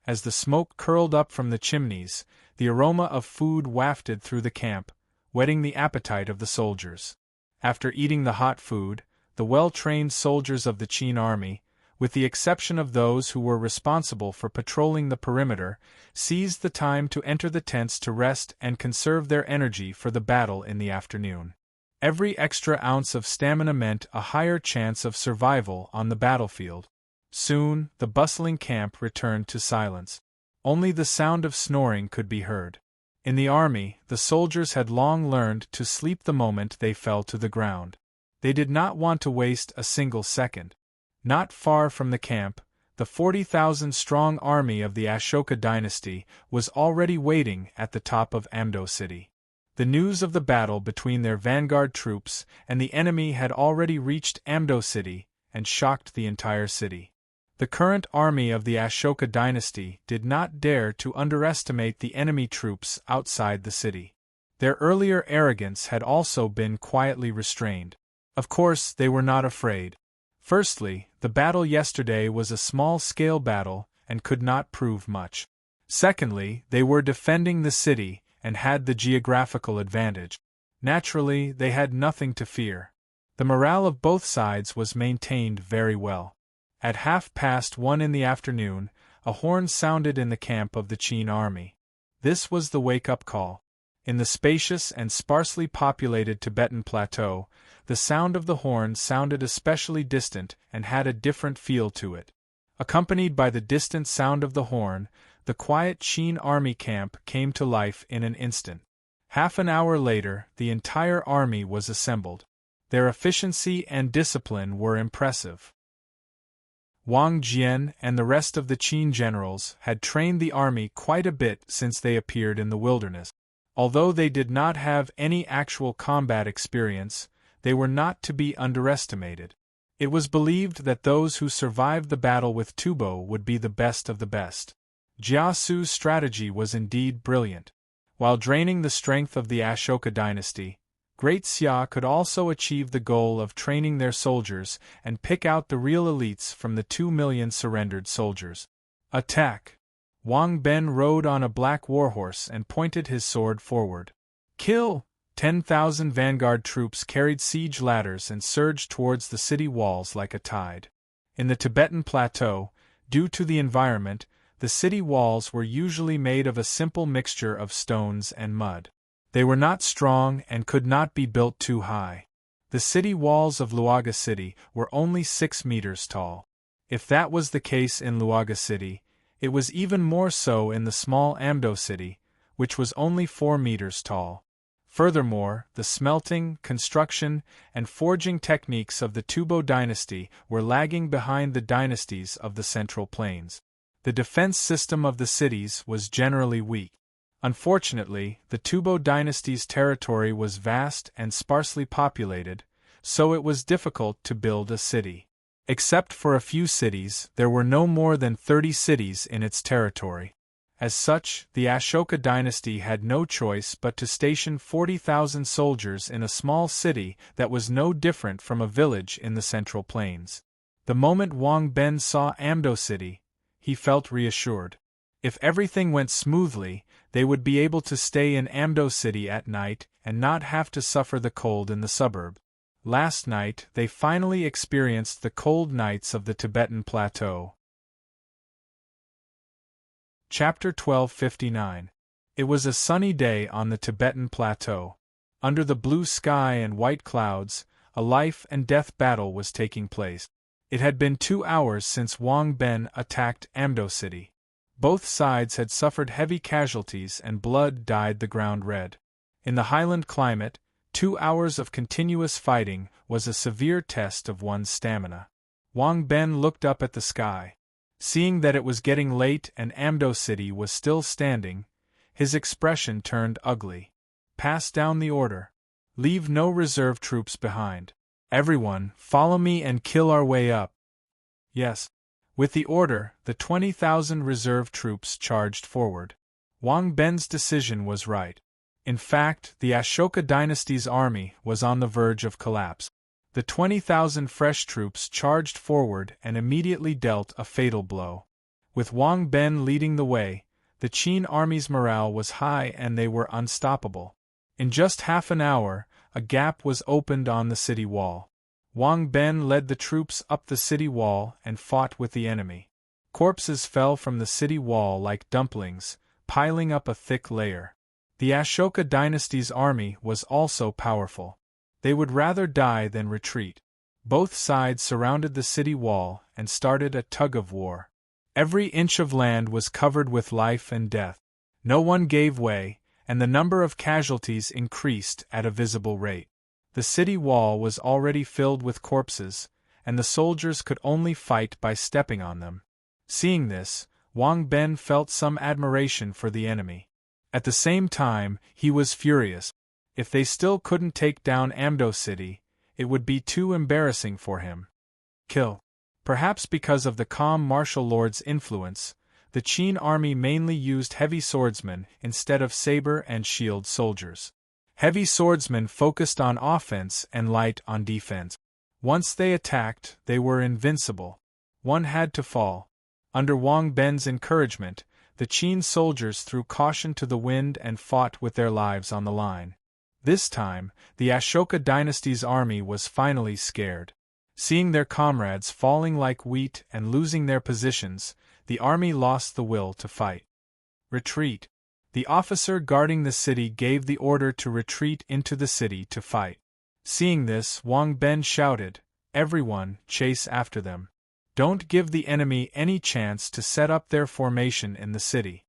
As the smoke curled up from the chimneys, the aroma of food wafted through the camp, whetting the appetite of the soldiers. After eating the hot food, the well-trained soldiers of the Qin army, with the exception of those who were responsible for patrolling the perimeter, seized the time to enter the tents to rest and conserve their energy for the battle in the afternoon. Every extra ounce of stamina meant a higher chance of survival on the battlefield. Soon, the bustling camp returned to silence. Only the sound of snoring could be heard. In the army, the soldiers had long learned to sleep the moment they fell to the ground. They did not want to waste a single second. Not far from the camp, the 40,000-strong army of the Ashoka dynasty was already waiting at the top of Amdo city. The news of the battle between their vanguard troops and the enemy had already reached Amdo city and shocked the entire city. The current army of the Ashoka dynasty did not dare to underestimate the enemy troops outside the city. Their earlier arrogance had also been quietly restrained. Of course, they were not afraid. Firstly, the battle yesterday was a small-scale battle and could not prove much. Secondly, they were defending the city and had the geographical advantage. Naturally, they had nothing to fear. The morale of both sides was maintained very well. At 1:30 in the afternoon, a horn sounded in the camp of the Qin army. This was the wake-up call. In the spacious and sparsely populated Tibetan plateau, the sound of the horn sounded especially distant and had a different feel to it. Accompanied by the distant sound of the horn, the quiet Qin army camp came to life in an instant. Half an hour later, the entire army was assembled. Their efficiency and discipline were impressive. Wang Jian and the rest of the Qin generals had trained the army quite a bit since they appeared in the wilderness. Although they did not have any actual combat experience, they were not to be underestimated. It was believed that those who survived the battle with Tubo would be the best of the best. Jiasu's strategy was indeed brilliant. While draining the strength of the Ashoka dynasty, Great Xia could also achieve the goal of training their soldiers and pick out the real elites from the 2 million surrendered soldiers. Attack! Wang Ben rode on a black warhorse and pointed his sword forward. Kill! 10,000 vanguard troops carried siege ladders and surged towards the city walls like a tide. In the Tibetan plateau, due to the environment, the city walls were usually made of a simple mixture of stones and mud. They were not strong and could not be built too high. The city walls of Luoga City were only 6 meters tall. If that was the case in Luoga City, it was even more so in the small Amdo city, which was only 4 meters tall. Furthermore, the smelting, construction, and forging techniques of the Tubo dynasty were lagging behind the dynasties of the Central Plains. The defense system of the cities was generally weak. Unfortunately, the Tubo dynasty's territory was vast and sparsely populated, so it was difficult to build a city. Except for a few cities, there were no more than 30 cities in its territory. As such, the Ashoka dynasty had no choice but to station 40,000 soldiers in a small city that was no different from a village in the Central Plains. The moment Wang Ben saw Amdo city, he felt reassured. If everything went smoothly, they would be able to stay in Amdo city at night and not have to suffer the cold in the suburb. Last night, they finally experienced the cold nights of the Tibetan plateau. Chapter 1259. It was a sunny day on the Tibetan plateau. Under the blue sky and white clouds, a life-and-death battle was taking place. It had been 2 hours since Wang Ben attacked Amdo city. Both sides had suffered heavy casualties and blood dyed the ground red. In the highland climate, 2 hours of continuous fighting was a severe test of one's stamina. Wang Ben looked up at the sky. Seeing that it was getting late and Amdo city was still standing, his expression turned ugly. Pass down the order. Leave no reserve troops behind. Everyone, follow me and kill our way up. Yes. With the order, the 20,000 reserve troops charged forward. Wang Ben's decision was right. In fact, the Ashoka dynasty's army was on the verge of collapse. The 20,000 fresh troops charged forward and immediately dealt a fatal blow. With Wang Ben leading the way, the Qin army's morale was high and they were unstoppable. In just half an hour, a gap was opened on the city wall. Wang Ben led the troops up the city wall and fought with the enemy. Corpses fell from the city wall like dumplings, piling up a thick layer. The Ashoka dynasty's army was also powerful. They would rather die than retreat. Both sides surrounded the city wall and started a tug-of-war. Every inch of land was covered with life and death. No one gave way, and the number of casualties increased at a visible rate. The city wall was already filled with corpses, and the soldiers could only fight by stepping on them. Seeing this, Wang Ben felt some admiration for the enemy. At the same time, he was furious. If they still couldn't take down Amdo City, it would be too embarrassing for him. Kill. Perhaps because of the calm martial lord's influence, the Qin army mainly used heavy swordsmen instead of saber and shield soldiers. Heavy swordsmen focused on offense and light on defense. Once they attacked, they were invincible. One had to fall. Under Wang Ben's encouragement, the Qin soldiers threw caution to the wind and fought with their lives on the line. This time, the Ashoka dynasty's army was finally scared. Seeing their comrades falling like wheat and losing their positions, the army lost the will to fight. Retreat. The officer guarding the city gave the order to retreat into the city to fight. Seeing this, Wang Ben shouted, "Everyone, chase after them. Don't give the enemy any chance to set up their formation in the city."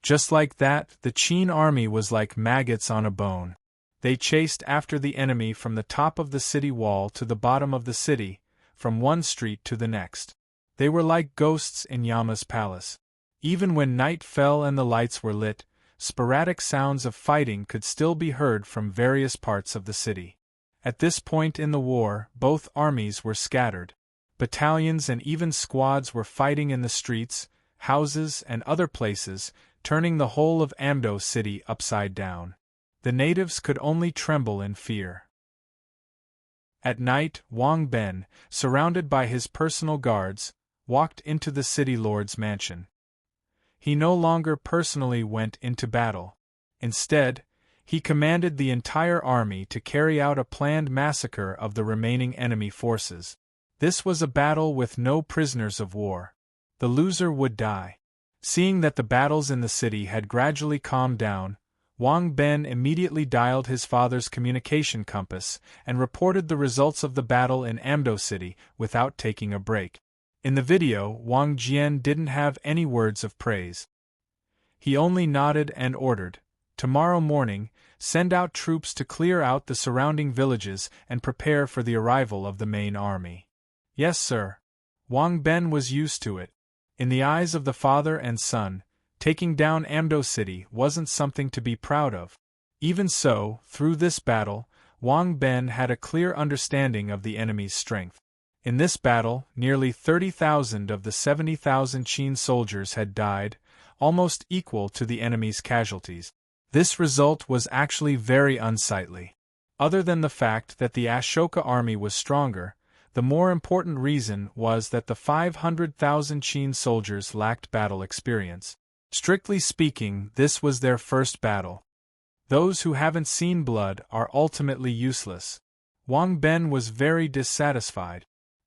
Just like that, the Qin army was like maggots on a bone. They chased after the enemy from the top of the city wall to the bottom of the city, from one street to the next. They were like ghosts in Yama's palace. Even when night fell and the lights were lit, sporadic sounds of fighting could still be heard from various parts of the city. At this point in the war, both armies were scattered. Battalions and even squads were fighting in the streets, houses, and other places, turning the whole of Amdo City upside down. The natives could only tremble in fear. At night, Wang Ben, surrounded by his personal guards, walked into the city lord's mansion. He no longer personally went into battle. Instead, he commanded the entire army to carry out a planned massacre of the remaining enemy forces. This was a battle with no prisoners of war. The loser would die. Seeing that the battles in the city had gradually calmed down, Wang Ben immediately dialed his father's communication compass and reported the results of the battle in Amdo City without taking a break. In the video, Wang Jian didn't have any words of praise. He only nodded and ordered, "Tomorrow morning, send out troops to clear out the surrounding villages and prepare for the arrival of the main army." "Yes, sir." Wang Ben was used to it. In the eyes of the father and son, taking down Amdo City wasn't something to be proud of. Even so, through this battle, Wang Ben had a clear understanding of the enemy's strength. In this battle, nearly 30,000 of the 70,000 Qin soldiers had died, almost equal to the enemy's casualties. This result was actually very unsightly. Other than the fact that the Ashoka army was stronger, the more important reason was that the 500,000 Qin soldiers lacked battle experience. Strictly speaking, this was their first battle. Those who haven't seen blood are ultimately useless. Wang Ben was very dissatisfied.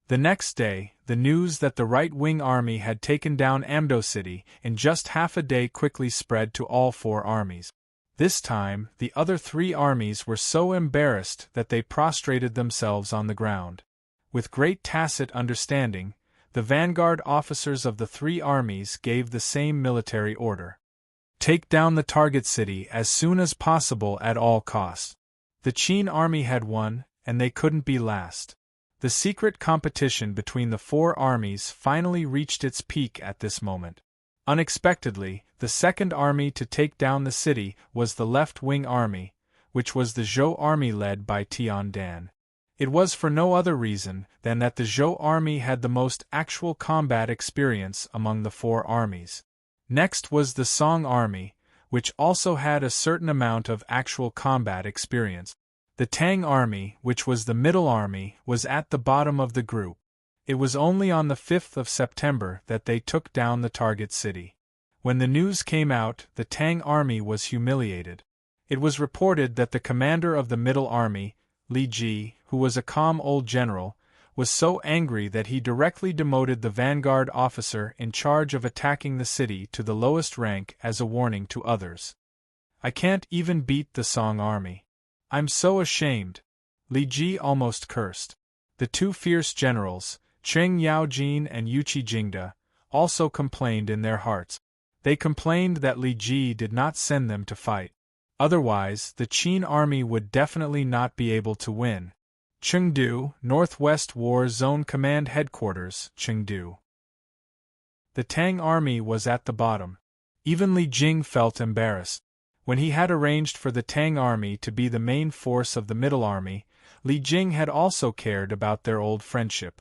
The next day, the news that the right-wing army had taken down Amdo City in just half a day quickly spread to all four armies. This time, the other three armies were so embarrassed that they prostrated themselves on the ground. With great tacit understanding, the vanguard officers of the three armies gave the same military order. Take down the target city as soon as possible at all costs. The Qin army had won, and they couldn't be last. The secret competition between the four armies finally reached its peak at this moment. Unexpectedly, the second army to take down the city was the left-wing army, which was the Zhou army led by Tian Dan. It was for no other reason than that the Zhou army had the most actual combat experience among the four armies. Next was the Song army, which also had a certain amount of actual combat experience. The Tang army, which was the middle army, was at the bottom of the group. It was only on the 5th of September that they took down the target city. When the news came out, the Tang army was humiliated. It was reported that the commander of the middle army, Li Ji, who was a calm old general, was so angry that he directly demoted the vanguard officer in charge of attacking the city to the lowest rank as a warning to others. "I can't even beat the Song army. I'm so ashamed," Li Ji almost cursed. The two fierce generals, Cheng Yaojin and Yuqi Jingda, also complained in their hearts. They complained that Li Ji did not send them to fight. Otherwise, the Qin army would definitely not be able to win. Chengdu, Northwest War Zone Command Headquarters, Chengdu. The Tang army was at the bottom. Even Li Jing felt embarrassed. When he had arranged for the Tang army to be the main force of the middle army, Li Jing had also cared about their old friendship.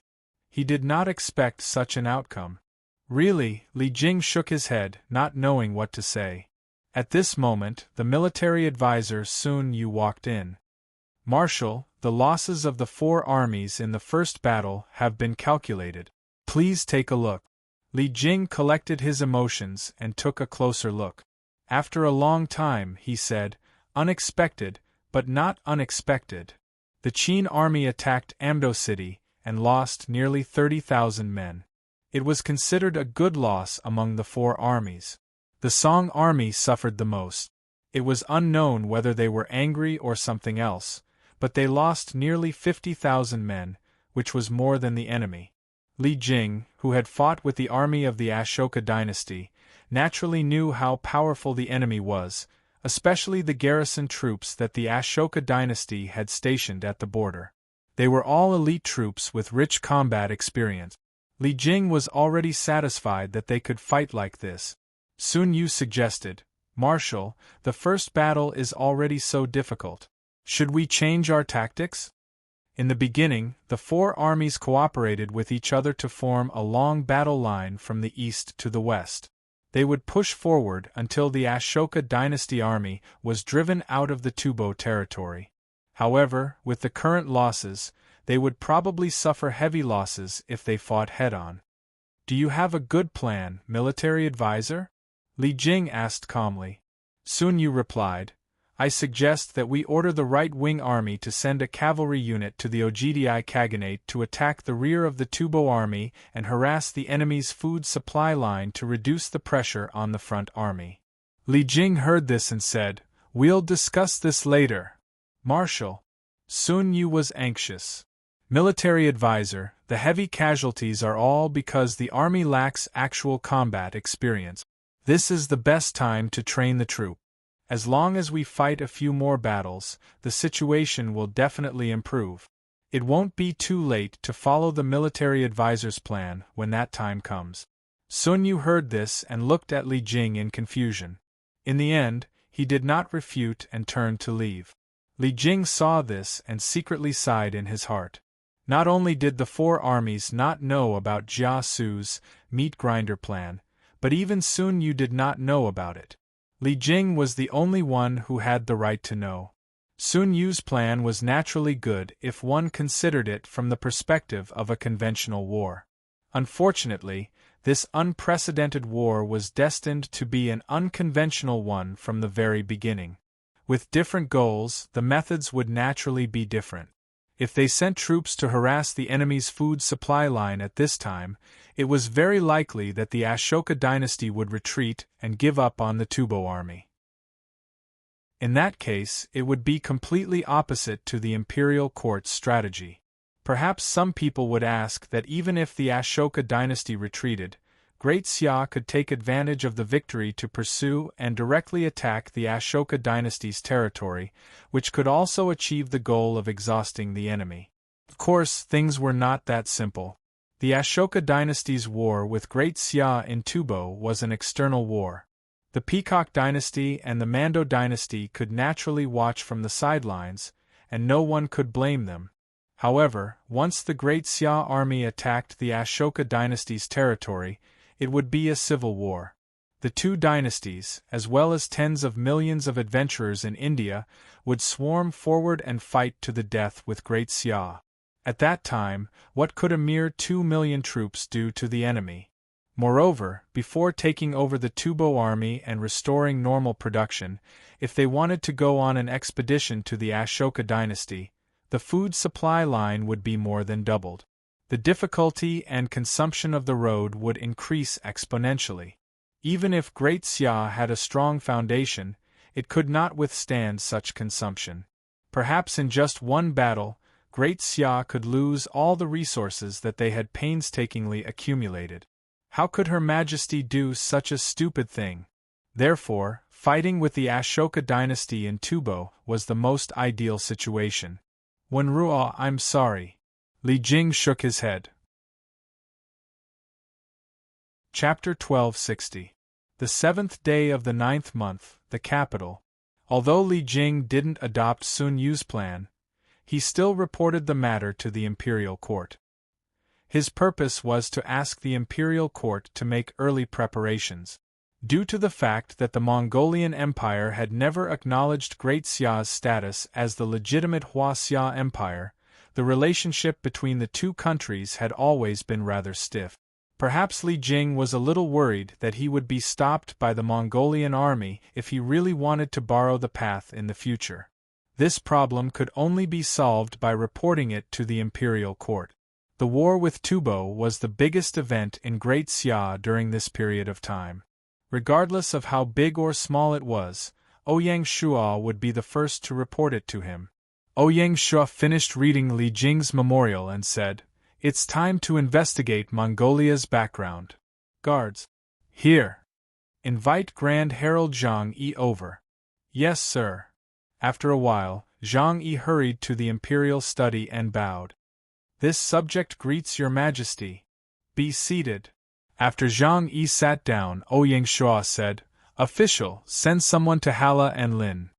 He did not expect such an outcome. Really, Li Jing shook his head, not knowing what to say. At this moment, the military advisor Sun Yu walked in. "Marshal, the losses of the four armies in the first battle have been calculated. Please take a look." Li Jing collected his emotions and took a closer look. After a long time, he said, "Unexpected, but not unexpected. The Qin army attacked Amdo City and lost nearly 30,000 men. It was considered a good loss among the four armies. The Song army suffered the most. It was unknown whether they were angry or something else, but they lost nearly 50,000 men, which was more than the enemy." Li Jing, who had fought with the army of the Ashoka dynasty, naturally knew how powerful the enemy was, especially the garrison troops that the Ashoka dynasty had stationed at the border. They were all elite troops with rich combat experience. Li Jing was already satisfied that they could fight like this. Sun Yu suggested, "Marshal, the first battle is already so difficult. Should we change our tactics?" In the beginning, the four armies cooperated with each other to form a long battle line from the east to the west. They would push forward until the Ashoka dynasty army was driven out of the Tubo territory. However, with the current losses, they would probably suffer heavy losses if they fought head-on. "Do you have a good plan, military advisor?" Li Jing asked calmly. Sun Yu replied, "I suggest that we order the right-wing army to send a cavalry unit to the Ogdi Khaganate to attack the rear of the Tubo army and harass the enemy's food supply line to reduce the pressure on the front army." Li Jing heard this and said, "We'll discuss this later, Marshal." Sun Yu was anxious. "Military advisor, the heavy casualties are all because the army lacks actual combat experience. This is the best time to train the troop. As long as we fight a few more battles, the situation will definitely improve. It won't be too late to follow the military advisor's plan when that time comes." Sun Yu heard this and looked at Li Jing in confusion. In the end, he did not refute and turned to leave. Li Jing saw this and secretly sighed in his heart. Not only did the four armies not know about Jia Su's meat grinder plan, but even Sun Yu did not know about it. Li Jing was the only one who had the right to know. Sun Yu's plan was naturally good if one considered it from the perspective of a conventional war. Unfortunately, this unprecedented war was destined to be an unconventional one from the very beginning. With different goals, the methods would naturally be different. If they sent troops to harass the enemy's food supply line at this time, it was very likely that the Ashoka dynasty would retreat and give up on the Tubo army. In that case, it would be completely opposite to the imperial court's strategy. Perhaps some people would ask that even if the Ashoka dynasty retreated, Great Xia could take advantage of the victory to pursue and directly attack the Ashoka dynasty's territory, which could also achieve the goal of exhausting the enemy. Of course, things were not that simple. The Ashoka dynasty's war with Great Xia in Tubo was an external war. The Peacock dynasty and the Mando dynasty could naturally watch from the sidelines, and no one could blame them. However, once the Great Xia army attacked the Ashoka dynasty's territory, it would be a civil war. The two dynasties, as well as tens of millions of adventurers in India, would swarm forward and fight to the death with Great Xia. At that time, what could a mere 2 million troops do to the enemy? Moreover, before taking over the Tubo army and restoring normal production, if they wanted to go on an expedition to the Ashoka dynasty, the food supply line would be more than doubled. The difficulty and consumption of the road would increase exponentially. Even if Great Xia had a strong foundation, it could not withstand such consumption. Perhaps in just one battle, Great Xia could lose all the resources that they had painstakingly accumulated. How could Her Majesty do such a stupid thing? Therefore, fighting with the Ashoka dynasty in Tubo was the most ideal situation. Wenruo, I'm sorry. Li Jing shook his head. Chapter 1260. The 7th day of the 9th month, the capital. Although Li Jing didn't adopt Sun Yu's plan, he still reported the matter to the imperial court. His purpose was to ask the imperial court to make early preparations. Due to the fact that the Mongolian Empire had never acknowledged Great Xia's status as the legitimate Hua Xia Empire, the relationship between the two countries had always been rather stiff. Perhaps Li Jing was a little worried that he would be stopped by the Mongolian army if he really wanted to borrow the path in the future. This problem could only be solved by reporting it to the imperial court. The war with Tubo was the biggest event in Great Xia during this period of time. Regardless of how big or small it was, Ouyang Shua would be the first to report it to him. Ouyang Shua finished reading Li Jing's memorial and said, "It's time to investigate Mongolia's background. Guards, here. Invite Grand Herald Zhang Yi over." "Yes, sir." After a while, Zhang Yi hurried to the imperial study and bowed. "This subject greets your majesty. Be seated." After Zhang Yi sat down, Ouyang Shua said, "Official, send someone to Hala and Lin."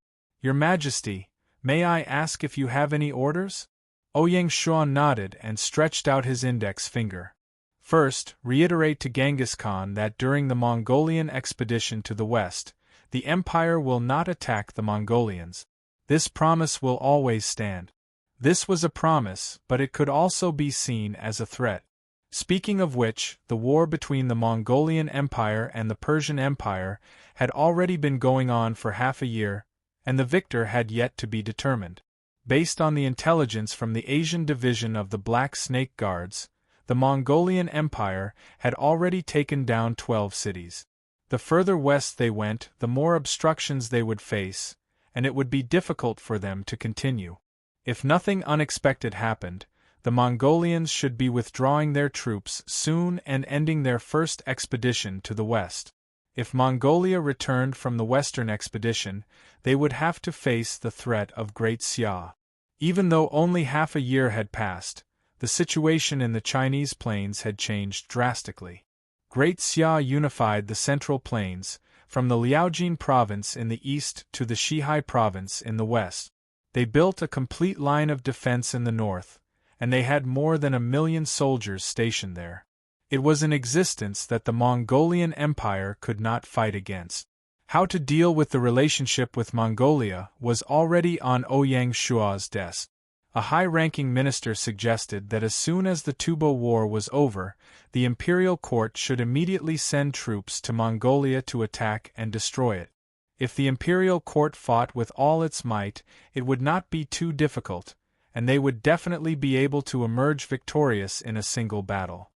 "Your majesty, may I ask if you have any orders?" Ouyang Shua nodded and stretched out his index finger. "First, reiterate to Genghis Khan that during the Mongolian expedition to the west, the empire will not attack the Mongolians. This promise will always stand." This was a promise, but it could also be seen as a threat. Speaking of which, the war between the Mongolian Empire and the Persian Empire had already been going on for half a year, and the victor had yet to be determined. Based on the intelligence from the Asian division of the Black Snake Guards, the Mongolian Empire had already taken down 12 cities. The further west they went, the more obstructions they would face, and it would be difficult for them to continue. If nothing unexpected happened, the Mongolians should be withdrawing their troops soon and ending their first expedition to the west. If Mongolia returned from the western expedition, they would have to face the threat of Great Xia. Even though only half a year had passed, the situation in the Chinese plains had changed drastically. Great Xia unified the central plains, from the Liaojin province in the east to the Xihai province in the west. They built a complete line of defense in the north, and they had more than 1 million soldiers stationed there. It was an existence that the Mongolian Empire could not fight against. How to deal with the relationship with Mongolia was already on Ouyang Shua's desk. A high-ranking minister suggested that as soon as the Tubo War was over, the imperial court should immediately send troops to Mongolia to attack and destroy it. If the imperial court fought with all its might, it would not be too difficult, and they would definitely be able to emerge victorious in a single battle.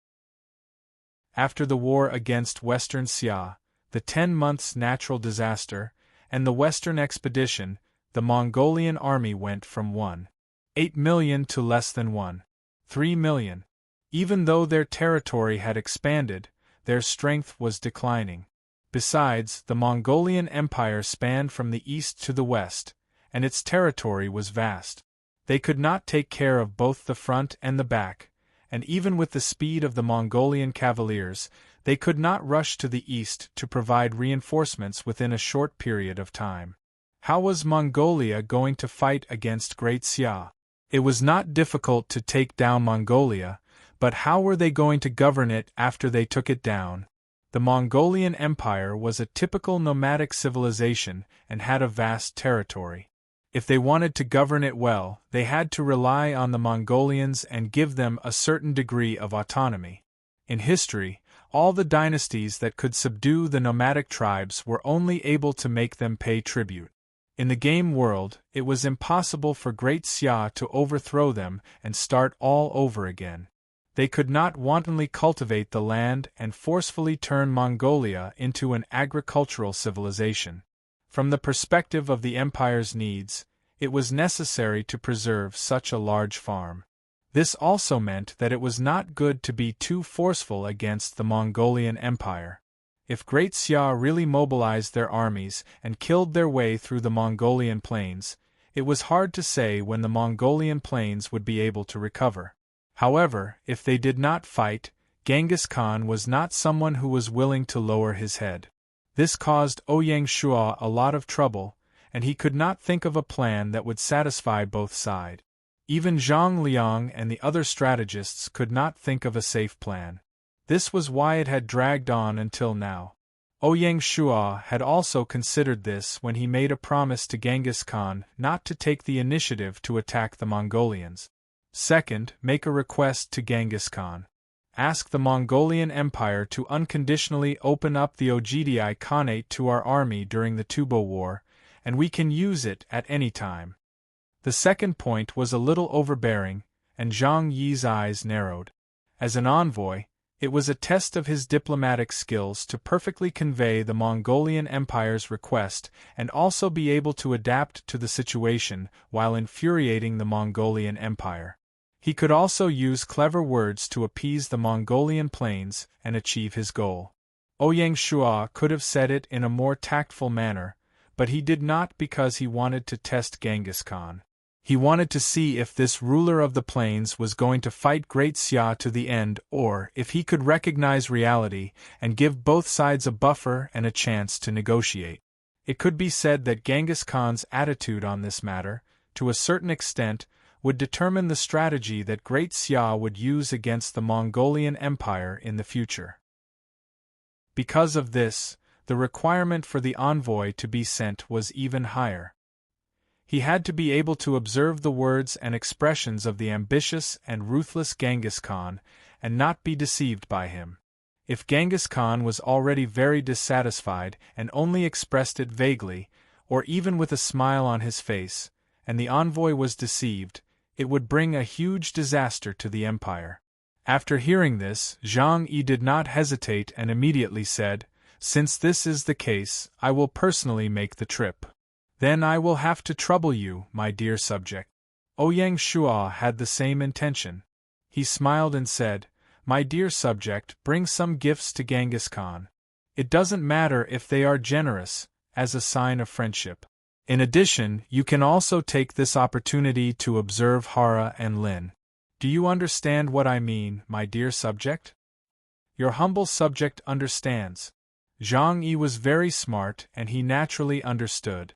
After the war against Western Xia, the 10 months natural disaster, and the Western expedition, the Mongolian army went from 1.8 million to less than 1.3 million. Even though their territory had expanded, their strength was declining. Besides, the Mongolian Empire spanned from the east to the west, and its territory was vast. They could not take care of both the front and the back, and even with the speed of the Mongolian cavaliers, they could not rush to the east to provide reinforcements within a short period of time. How was Mongolia going to fight against Great Xia? It was not difficult to take down Mongolia, but how were they going to govern it after they took it down? The Mongolian Empire was a typical nomadic civilization and had a vast territory. If they wanted to govern it well, they had to rely on the Mongolians and give them a certain degree of autonomy. In history, all the dynasties that could subdue the nomadic tribes were only able to make them pay tribute. In the game world, it was impossible for Great Xia to overthrow them and start all over again. They could not wantonly cultivate the land and forcefully turn Mongolia into an agricultural civilization. From the perspective of the empire's needs, it was necessary to preserve such a large farm. This also meant that it was not good to be too forceful against the Mongolian Empire. If Great Xia really mobilized their armies and killed their way through the Mongolian plains, it was hard to say when the Mongolian plains would be able to recover. However, if they did not fight, Genghis Khan was not someone who was willing to lower his head. This caused Ouyang Shua a lot of trouble, and he could not think of a plan that would satisfy both sides. Even Zhang Liang and the other strategists could not think of a safe plan. This was why it had dragged on until now. Ouyang Shua had also considered this when he made a promise to Genghis Khan not to take the initiative to attack the Mongolians. Second, make a request to Genghis Khan. Ask the Mongolian Empire to unconditionally open up the Oghidai Khanate to our army during the Tubo War, and we can use it at any time. The second point was a little overbearing, and Zhang Yi's eyes narrowed. As an envoy, it was a test of his diplomatic skills to perfectly convey the Mongolian Empire's request and also be able to adapt to the situation while infuriating the Mongolian Empire. He could also use clever words to appease the Mongolian plains and achieve his goal. Ouyang Shua could have said it in a more tactful manner, but he did not because he wanted to test Genghis Khan. He wanted to see if this ruler of the plains was going to fight Great Xia to the end or if he could recognize reality and give both sides a buffer and a chance to negotiate. It could be said that Genghis Khan's attitude on this matter, to a certain extent, would determine the strategy that Great Xia would use against the Mongolian Empire in the future. Because of this, the requirement for the envoy to be sent was even higher. He had to be able to observe the words and expressions of the ambitious and ruthless Genghis Khan and not be deceived by him. If Genghis Khan was already very dissatisfied and only expressed it vaguely, or even with a smile on his face, and the envoy was deceived, it would bring a huge disaster to the empire. After hearing this, Zhang Yi did not hesitate and immediately said, "Since this is the case, I will personally make the trip. Then I will have to trouble you, my dear subject." Ouyang Shua had the same intention. He smiled and said, "My dear subject, bring some gifts to Genghis Khan. It doesn't matter if they are generous, as a sign of friendship. In addition, you can also take this opportunity to observe Hara and Lin. Do you understand what I mean, my dear subject?" "Your humble subject understands." Zhang Yi was very smart and he naturally understood.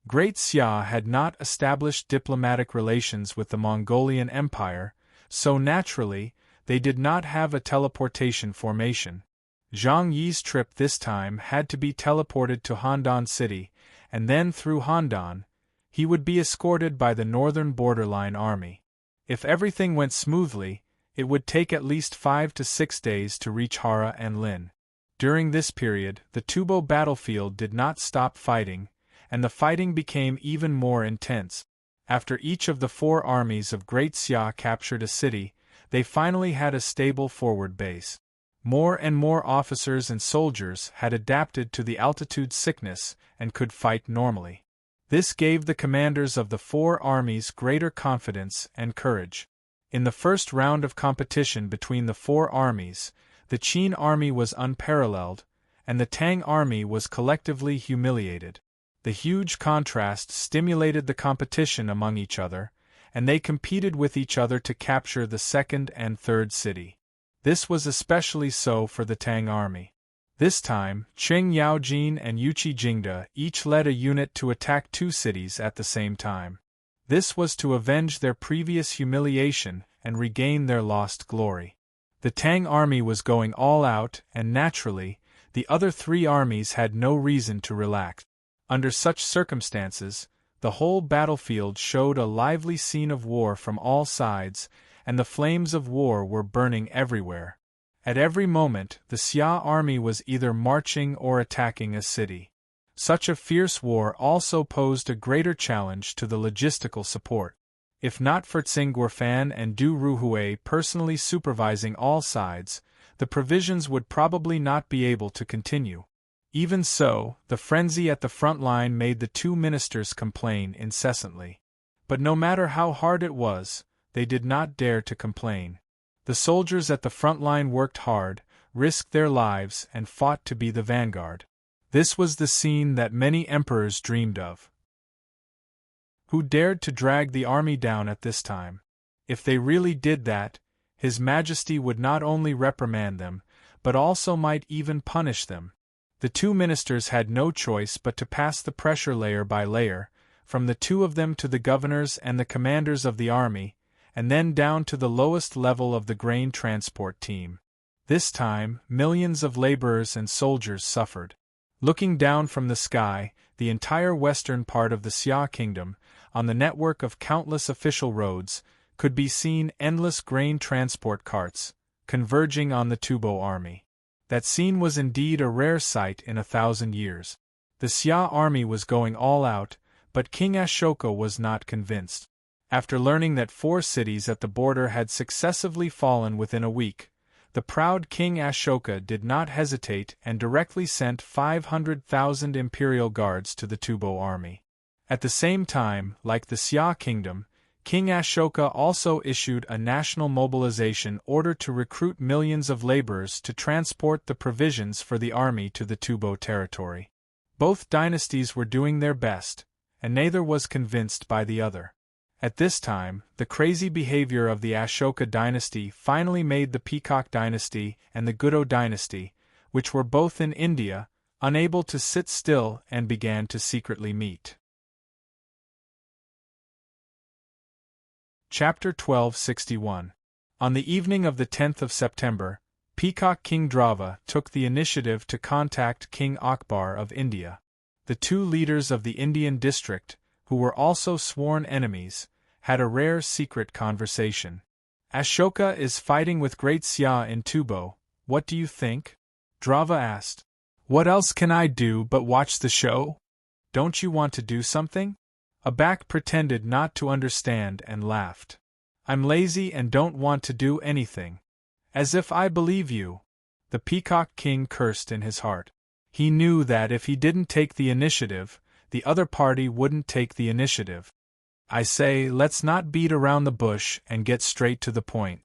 Great Xia had not established diplomatic relations with the Mongolian Empire, so naturally, they did not have a teleportation formation. Zhang Yi's trip this time had to be teleported to Handan City, and then through Handan, he would be escorted by the northern borderline army. If everything went smoothly, it would take at least 5 to 6 days to reach Hara and Lin. During this period, the Tubo battlefield did not stop fighting, and the fighting became even more intense. After each of the 4 armies of Great Xia captured a city, they finally had a stable forward base. More and more officers and soldiers had adapted to the altitude sickness and could fight normally. This gave the commanders of the 4 armies greater confidence and courage. In the first round of competition between the 4 armies, the Qin army was unparalleled, and the Tang army was collectively humiliated. The huge contrast stimulated the competition among each other, and they competed with each other to capture the second and third city. This was especially so for the Tang army. This time, Qing Yaojin and Yuqi Jingde each led a unit to attack 2 cities at the same time. This was to avenge their previous humiliation and regain their lost glory. The Tang army was going all out, and naturally, the other three armies had no reason to relax. Under such circumstances, the whole battlefield showed a lively scene of war from all sides, and the flames of war were burning everywhere. At every moment, the Xia army was either marching or attacking a city. Such a fierce war also posed a greater challenge to the logistical support. If not for Tsing Guofan and Du Ruhui personally supervising all sides, the provisions would probably not be able to continue. Even so, the frenzy at the front line made the two ministers complain incessantly. But no matter how hard it was, they did not dare to complain. The soldiers at the front line worked hard, risked their lives, and fought to be the vanguard. This was the scene that many emperors dreamed of. Who dared to drag the army down at this time? If they really did that, His Majesty would not only reprimand them, but also might even punish them. The two ministers had no choice but to pass the pressure layer by layer, from the two of them to the governors and the commanders of the army, and then down to the lowest level of the grain transport team. This time, millions of laborers and soldiers suffered. Looking down from the sky, the entire western part of the Xia kingdom, on the network of countless official roads, could be seen endless grain transport carts, converging on the Tubo army. That scene was indeed a rare sight in 1,000 years. The Xia army was going all out, but King Ashoka was not convinced. After learning that 4 cities at the border had successively fallen within a week, the proud King Ashoka did not hesitate and directly sent 500,000 imperial guards to the Tubo army. At the same time, like the Xia kingdom, King Ashoka also issued a national mobilization order to recruit millions of laborers to transport the provisions for the army to the Tubo territory. Both dynasties were doing their best, and neither was convinced by the other. At this time, the crazy behavior of the Ashoka dynasty finally made the Peacock dynasty and the Gudo dynasty, which were both in India, unable to sit still and began to secretly meet. Chapter 1261. On the evening of the 10th of September, Peacock King Drava took the initiative to contact King Akbar of India. The two leaders of the Indian district, who were also sworn enemies, had a rare secret conversation. Ashoka is fighting with Great Xia in Tubo, what do you think? Drava asked. What else can I do but watch the show? Don't you want to do something? Abak pretended not to understand and laughed. I'm lazy and don't want to do anything. As if I believe you. The Peacock King cursed in his heart. He knew that if he didn't take the initiative, the other party wouldn't take the initiative. I say, let's not beat around the bush and get straight to the point.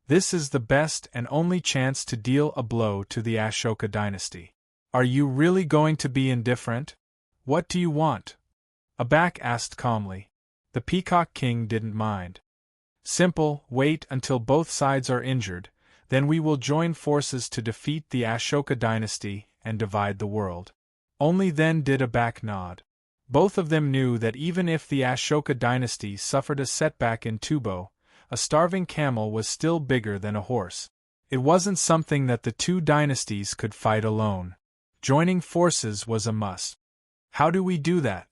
This is the best and only chance to deal a blow to the Ashoka dynasty. Are you really going to be indifferent? What do you want? Abak asked calmly. The Peacock King didn't mind. Simple, wait until both sides are injured, then we will join forces to defeat the Ashoka dynasty and divide the world. Only then did Abak nod. Both of them knew that even if the Ashoka dynasty suffered a setback in Tubo, a starving camel was still bigger than a horse. It wasn't something that the two dynasties could fight alone. Joining forces was a must. How do we do that?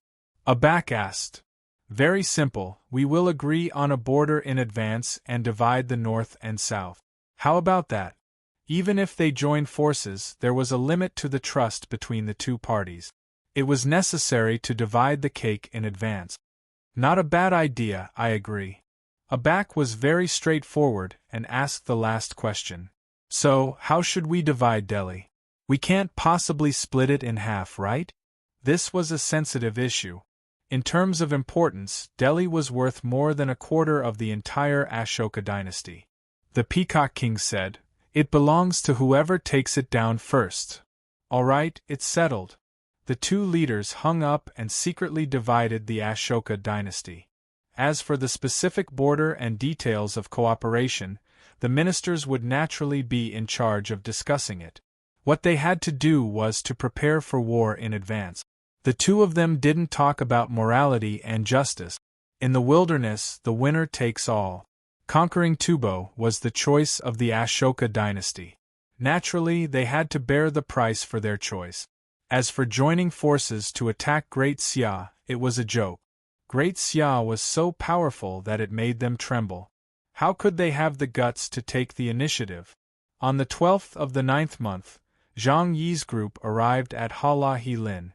Abak asked. Very simple, we will agree on a border in advance and divide the north and south. How about that? Even if they joined forces, there was a limit to the trust between the two parties. It was necessary to divide the cake in advance. Not a bad idea, I agree. Abak was very straightforward and asked the last question. So, how should we divide Delhi? We can't possibly split it in half, right? This was a sensitive issue. In terms of importance, Delhi was worth more than a quarter of the entire Ashoka dynasty. The Peacock King said, It belongs to whoever takes it down first. All right, it's settled. The two leaders hung up and secretly divided the Ashoka dynasty. As for the specific border and details of cooperation, the ministers would naturally be in charge of discussing it. What they had to do was to prepare for war in advance. The two of them didn't talk about morality and justice. In the wilderness, the winner takes all. Conquering Tubo was the choice of the Ashoka dynasty. Naturally, they had to bear the price for their choice. As for joining forces to attack Great Xia, it was a joke. Great Xia was so powerful that it made them tremble. How could they have the guts to take the initiative? On the 12th of the 9th month, Zhang Yi's group arrived at Hala Hilin.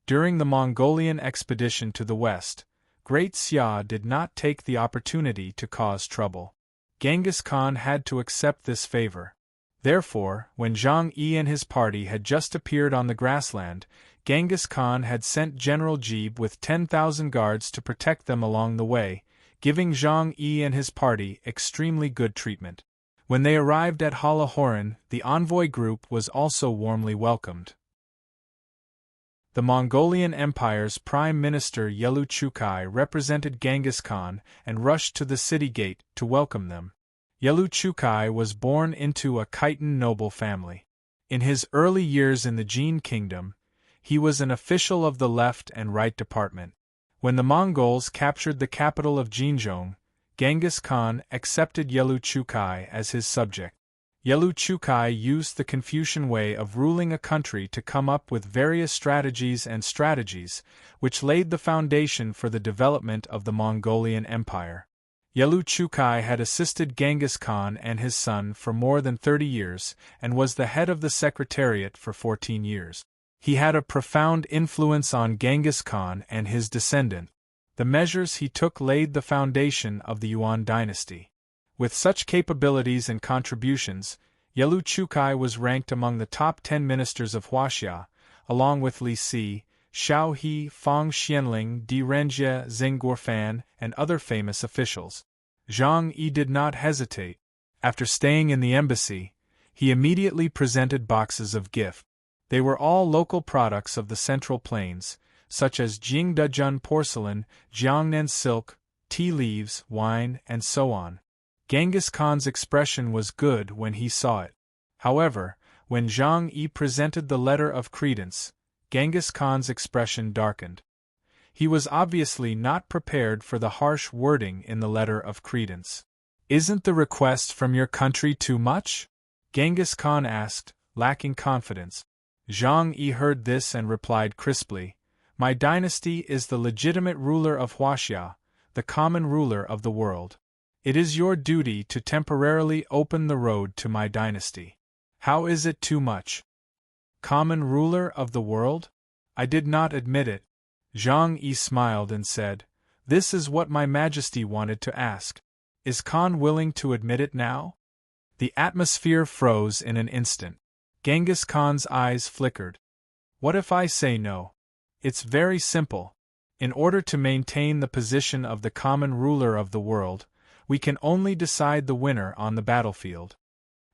During the Mongolian expedition to the west, Great Xia did not take the opportunity to cause trouble. Genghis Khan had to accept this favor. Therefore, when Zhang Yi and his party had just appeared on the grassland, Genghis Khan had sent General Jeeb with 10,000 guards to protect them along the way, giving Zhang Yi and his party extremely good treatment. When they arrived at Hala Horan, the envoy group was also warmly welcomed. The Mongolian Empire's Prime Minister Yelu Chukai represented Genghis Khan and rushed to the city gate to welcome them. Yelu Chukai was born into a Khitan noble family. In his early years in the Jin Kingdom, he was an official of the left and right department. When the Mongols captured the capital of Jinzhong, Genghis Khan accepted Yelu Chukai as his subject. Yelu Chukai used the Confucian way of ruling a country to come up with various strategies, which laid the foundation for the development of the Mongolian Empire. Yelu Chukai had assisted Genghis Khan and his son for more than 30 years, and was the head of the Secretariat for 14 years. He had a profound influence on Genghis Khan and his descendant. The measures he took laid the foundation of the Yuan dynasty. With such capabilities and contributions, Yelu Chukai was ranked among the top 10 ministers of Huaxia, along with Li Si, Xiao He, Fang Xianling, Di Renjie, Zeng Guofan, and other famous officials. Zhang Yi did not hesitate. After staying in the embassy, he immediately presented boxes of gifts. They were all local products of the Central Plains, such as Jingdezhen porcelain, Jiangnan silk, tea leaves, wine, and so on. Genghis Khan's expression was good when he saw it. However, when Zhang Yi presented the letter of credence, Genghis Khan's expression darkened. He was obviously not prepared for the harsh wording in the letter of credence. "Isn't the request from your country too much?" Genghis Khan asked, lacking confidence. Zhang Yi heard this and replied crisply, "My dynasty is the legitimate ruler of Huaxia, the common ruler of the world. It is your duty to temporarily open the road to my dynasty. How is it too much?" "Common ruler of the world? I did not admit it." Zhang Yi smiled and said, "This is what my majesty wanted to ask. Is Khan willing to admit it now?" The atmosphere froze in an instant. Genghis Khan's eyes flickered. "What if I say no?" "It's very simple. In order to maintain the position of the common ruler of the world, we can only decide the winner on the battlefield."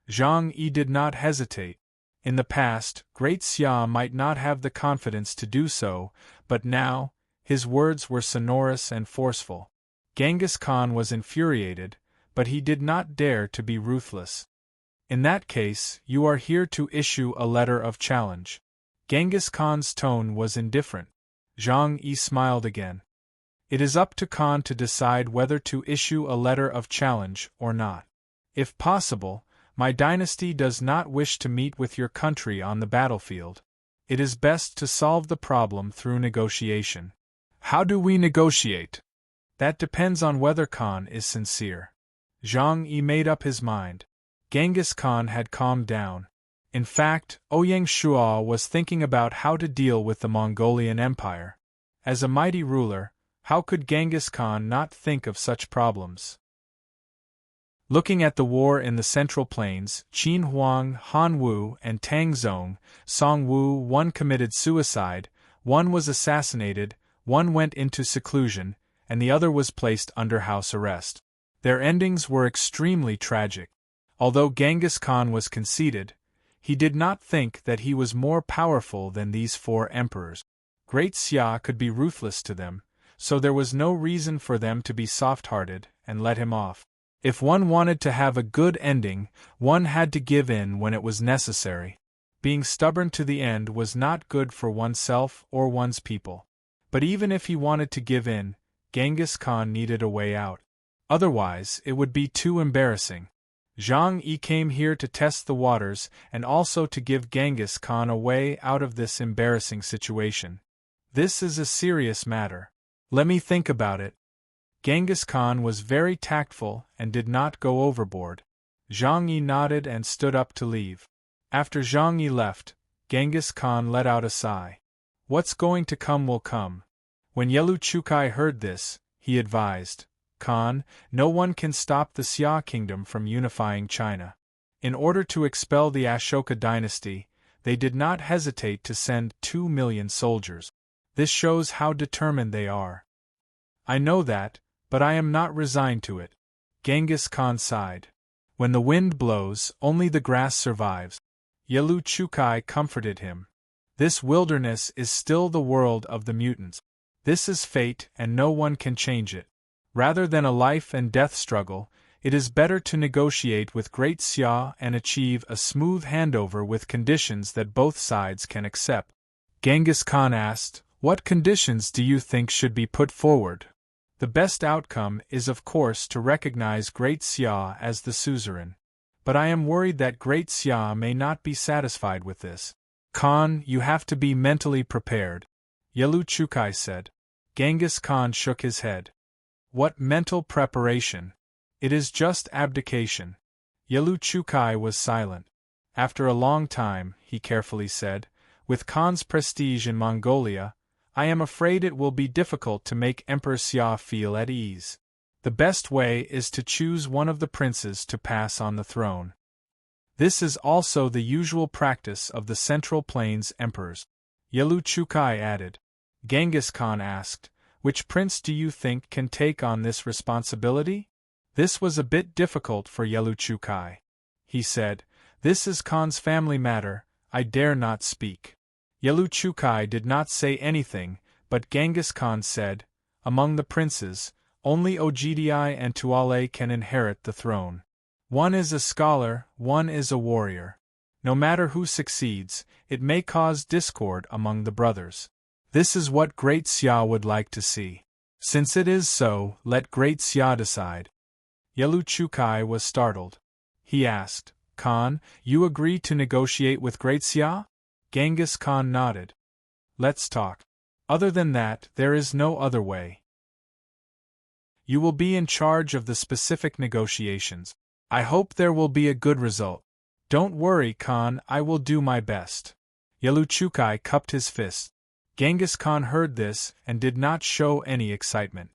Zhang Yi did not hesitate. In the past, Great Xia might not have the confidence to do so, but now, his words were sonorous and forceful. Genghis Khan was infuriated, but he did not dare to be ruthless. "In that case, you are here to issue a letter of challenge." Genghis Khan's tone was indifferent. Zhang Yi smiled again. "It is up to Khan to decide whether to issue a letter of challenge or not. If possible, my dynasty does not wish to meet with your country on the battlefield. It is best to solve the problem through negotiation." "How do we negotiate?" "That depends on whether Khan is sincere." Zhang Yi made up his mind. Genghis Khan had calmed down. In fact, Ouyang Shuo was thinking about how to deal with the Mongolian Empire. As a mighty ruler, how could Genghis Khan not think of such problems? Looking at the war in the Central Plains, Qin Huang, Han Wu, and Tang Zong, Song Wu, one committed suicide, one was assassinated, one went into seclusion, and the other was placed under house arrest. Their endings were extremely tragic. Although Genghis Khan was conceited, he did not think that he was more powerful than these four emperors. Great Xia could be ruthless to them, so there was no reason for them to be soft-hearted and let him off. If one wanted to have a good ending, one had to give in when it was necessary. Being stubborn to the end was not good for oneself or one's people. But even if he wanted to give in, Genghis Khan needed a way out. Otherwise, it would be too embarrassing. Zhang Yi came here to test the waters and also to give Genghis Khan a way out of this embarrassing situation. This is a serious matter. Let me think about it. Genghis Khan was very tactful and did not go overboard. Zhang Yi nodded and stood up to leave. After Zhang Yi left, Genghis Khan let out a sigh. What's going to come will come. When Yelu Chukai heard this, he advised, Khan, no one can stop the Xia kingdom from unifying China. In order to expel the Ashoka dynasty, they did not hesitate to send 2 million soldiers. This shows how determined they are. I know that, but I am not resigned to it. Genghis Khan sighed. When the wind blows, only the grass survives. Yelu Chukai comforted him. This wilderness is still the world of the mutants. This is fate and no one can change it. Rather than a life and death struggle, it is better to negotiate with Great Xia and achieve a smooth handover with conditions that both sides can accept. Genghis Khan asked, what conditions do you think should be put forward? The best outcome is of course to recognize Great Xia as the suzerain. But I am worried that Great Xia may not be satisfied with this. Khan, you have to be mentally prepared. Yelu Chukai said. Genghis Khan shook his head. What mental preparation? It is just abdication. Yelu Chukai was silent. After a long time, he carefully said, with Khan's prestige in Mongolia, I am afraid it will be difficult to make Emperor Xia feel at ease. The best way is to choose one of the princes to pass on the throne. This is also the usual practice of the Central Plains emperors. Yelu Chukai added. Genghis Khan asked, which prince do you think can take on this responsibility? This was a bit difficult for Yelu Chukai. He said, this is Khan's family matter, I dare not speak. Yelu Chukai did not say anything, but Genghis Khan said, among the princes, only Ogdi and Tuale can inherit the throne. One is a scholar, one is a warrior. No matter who succeeds, it may cause discord among the brothers. This is what Great Xia would like to see. Since it is so, let Great Xia decide. Yelu Chukai was startled. He asked, Khan, you agree to negotiate with Great Xia? Genghis Khan nodded. Let's talk. Other than that, there is no other way. You will be in charge of the specific negotiations. I hope there will be a good result. Don't worry, Khan, I will do my best. Yelu Chukai cupped his fist. Genghis Khan heard this and did not show any excitement.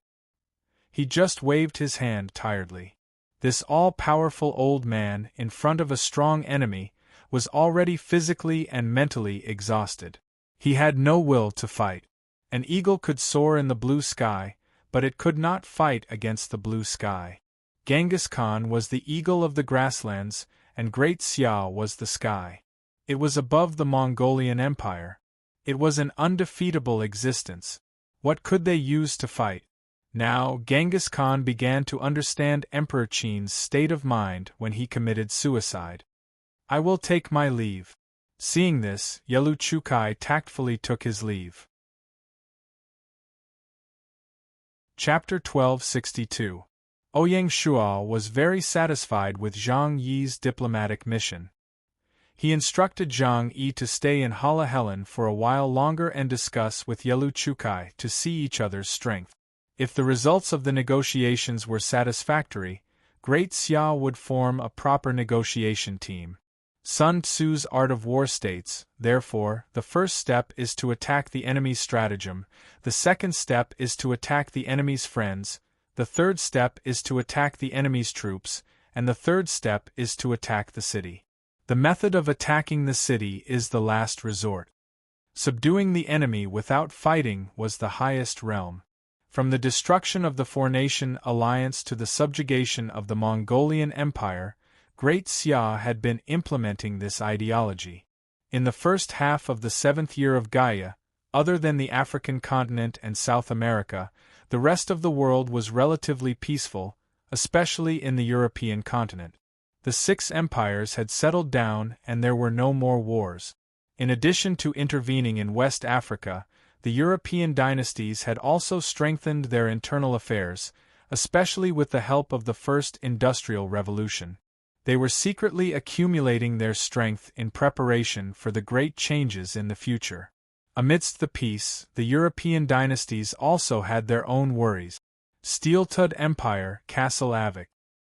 He just waved his hand tiredly. This all-powerful old man, in front of a strong enemy, was already physically and mentally exhausted. He had no will to fight. An eagle could soar in the blue sky, but it could not fight against the blue sky. Genghis Khan was the eagle of the grasslands, and Great Xia was the sky. It was above the Mongolian Empire. It was an undefeatable existence. What could they use to fight? Now, Genghis Khan began to understand Emperor Qin's state of mind when he committed suicide. I will take my leave. Seeing this, Yelu Chukai tactfully took his leave. Chapter 1262. Ouyang Shual was very satisfied with Zhang Yi's diplomatic mission. He instructed Zhang Yi to stay in Hala Helen for a while longer and discuss with Yelu Chukai to see each other's strength. If the results of the negotiations were satisfactory, Great Xia would form a proper negotiation team. Sun Tzu's Art of War states, therefore, the first step is to attack the enemy's stratagem, the second step is to attack the enemy's friends, the third step is to attack the enemy's troops, and the third step is to attack the city. The method of attacking the city is the last resort. Subduing the enemy without fighting was the highest realm. From the destruction of the four-nation alliance to the subjugation of the Mongolian Empire, Great Xia had been implementing this ideology. In the first half of the 7th year of Gaia, other than the African continent and South America, the rest of the world was relatively peaceful, especially in the European continent. The 6 empires had settled down and there were no more wars. In addition to intervening in West Africa, the European dynasties had also strengthened their internal affairs, especially with the help of the First Industrial Revolution. They were secretly accumulating their strength in preparation for the great changes in the future. Amidst the peace, the European dynasties also had their own worries. Steel-toed Empire, Castle Avic.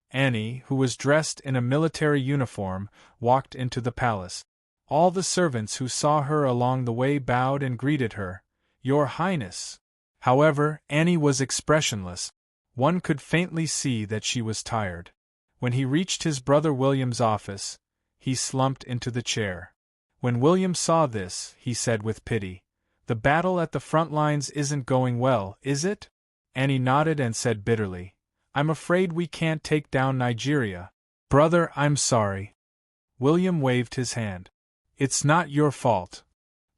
Annie, who was dressed in a military uniform, walked into the palace. All the servants who saw her along the way bowed and greeted her, "Your Highness." However, Annie was expressionless. One could faintly see that she was tired. When he reached his brother William's office, he slumped into the chair. When William saw this, he said with pity, "The battle at the front lines isn't going well, is it?" Annie nodded and said bitterly, "I'm afraid we can't take down Nigeria." "Brother, I'm sorry." William waved his hand. "It's not your fault."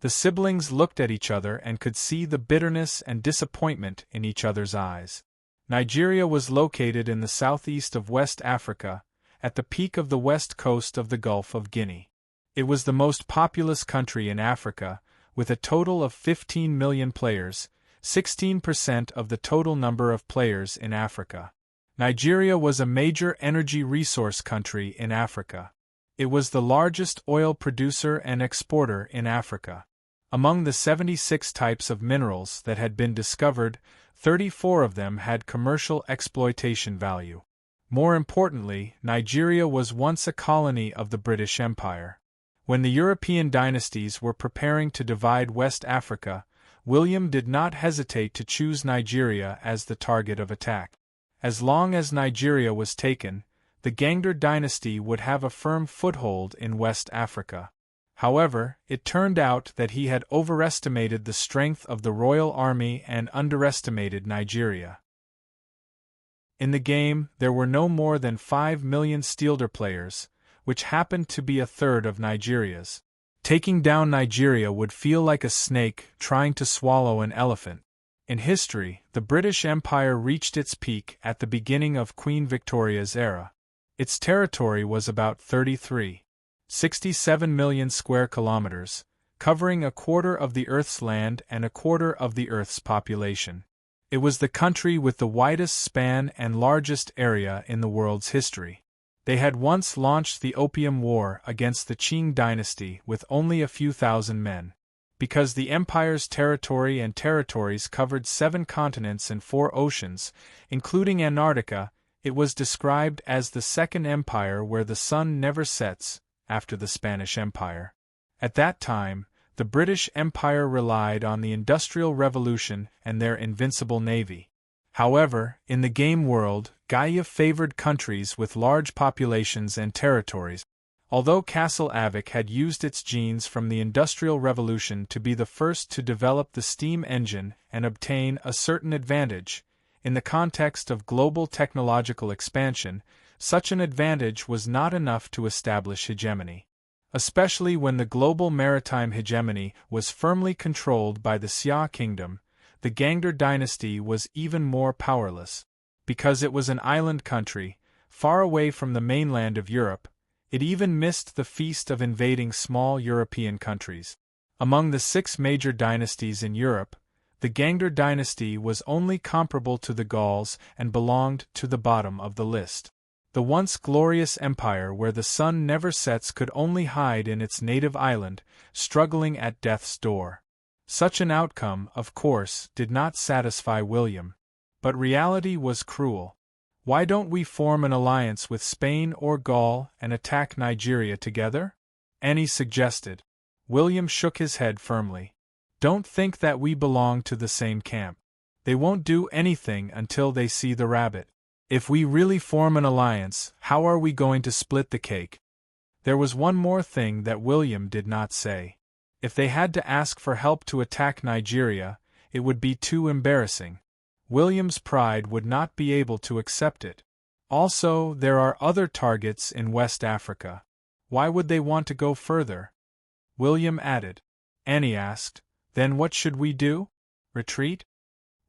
The siblings looked at each other and could see the bitterness and disappointment in each other's eyes. Nigeria was located in the southeast of West Africa, at the peak of the west coast of the Gulf of Guinea. It was the most populous country in Africa, with a total of 15 million players, 16% of the total number of players in Africa. Nigeria was a major energy resource country in Africa. It was the largest oil producer and exporter in Africa. Among the 76 types of minerals that had been discovered, 34 of them had commercial exploitation value. More importantly, Nigeria was once a colony of the British Empire. When the European dynasties were preparing to divide West Africa, William did not hesitate to choose Nigeria as the target of attack. As long as Nigeria was taken, the Gangder dynasty would have a firm foothold in West Africa. However, it turned out that he had overestimated the strength of the royal army and underestimated Nigeria. In the game, there were no more than 5 million Steelder players, which happened to be a third of Nigeria's. Taking down Nigeria would feel like a snake trying to swallow an elephant. In history, the British Empire reached its peak at the beginning of Queen Victoria's era. Its territory was about 33.67 million square kilometers, covering a quarter of the Earth's land and a quarter of the Earth's population. It was the country with the widest span and largest area in the world's history. They had once launched the Opium War against the Qing dynasty with only a few thousand men. Because the empire's territory and territories covered 7 continents and 4 oceans, including Antarctica, it was described as the second empire where the sun never sets, after the Spanish Empire. At that time, the British Empire relied on the Industrial Revolution and their invincible navy. However, in the game world, Gaia favored countries with large populations and territories. Although Castle Avic had used its genes from the Industrial Revolution to be the first to develop the steam engine and obtain a certain advantage, in the context of global technological expansion, such an advantage was not enough to establish hegemony. Especially when the global maritime hegemony was firmly controlled by the Xia kingdom, the Gangder dynasty was even more powerless. Because it was an island country, far away from the mainland of Europe, it even missed the feast of invading small European countries. Among the 6 major dynasties in Europe, the Gangder dynasty was only comparable to the Gauls and belonged to the bottom of the list. The once glorious empire where the sun never sets could only hide in its native island, struggling at death's door. Such an outcome, of course, did not satisfy William. But reality was cruel. "Why don't we form an alliance with Spain or Gaul and attack Nigeria together?" Annie suggested. William shook his head firmly. "Don't think that we belong to the same camp. They won't do anything until they see the rabbit. If we really form an alliance, how are we going to split the cake?" There was one more thing that William did not say. If they had to ask for help to attack Nigeria, it would be too embarrassing. William's pride would not be able to accept it. Also, there are other targets in West Africa. Why would they want to go further? William added. Annie asked, "Then what should we do? Retreat?"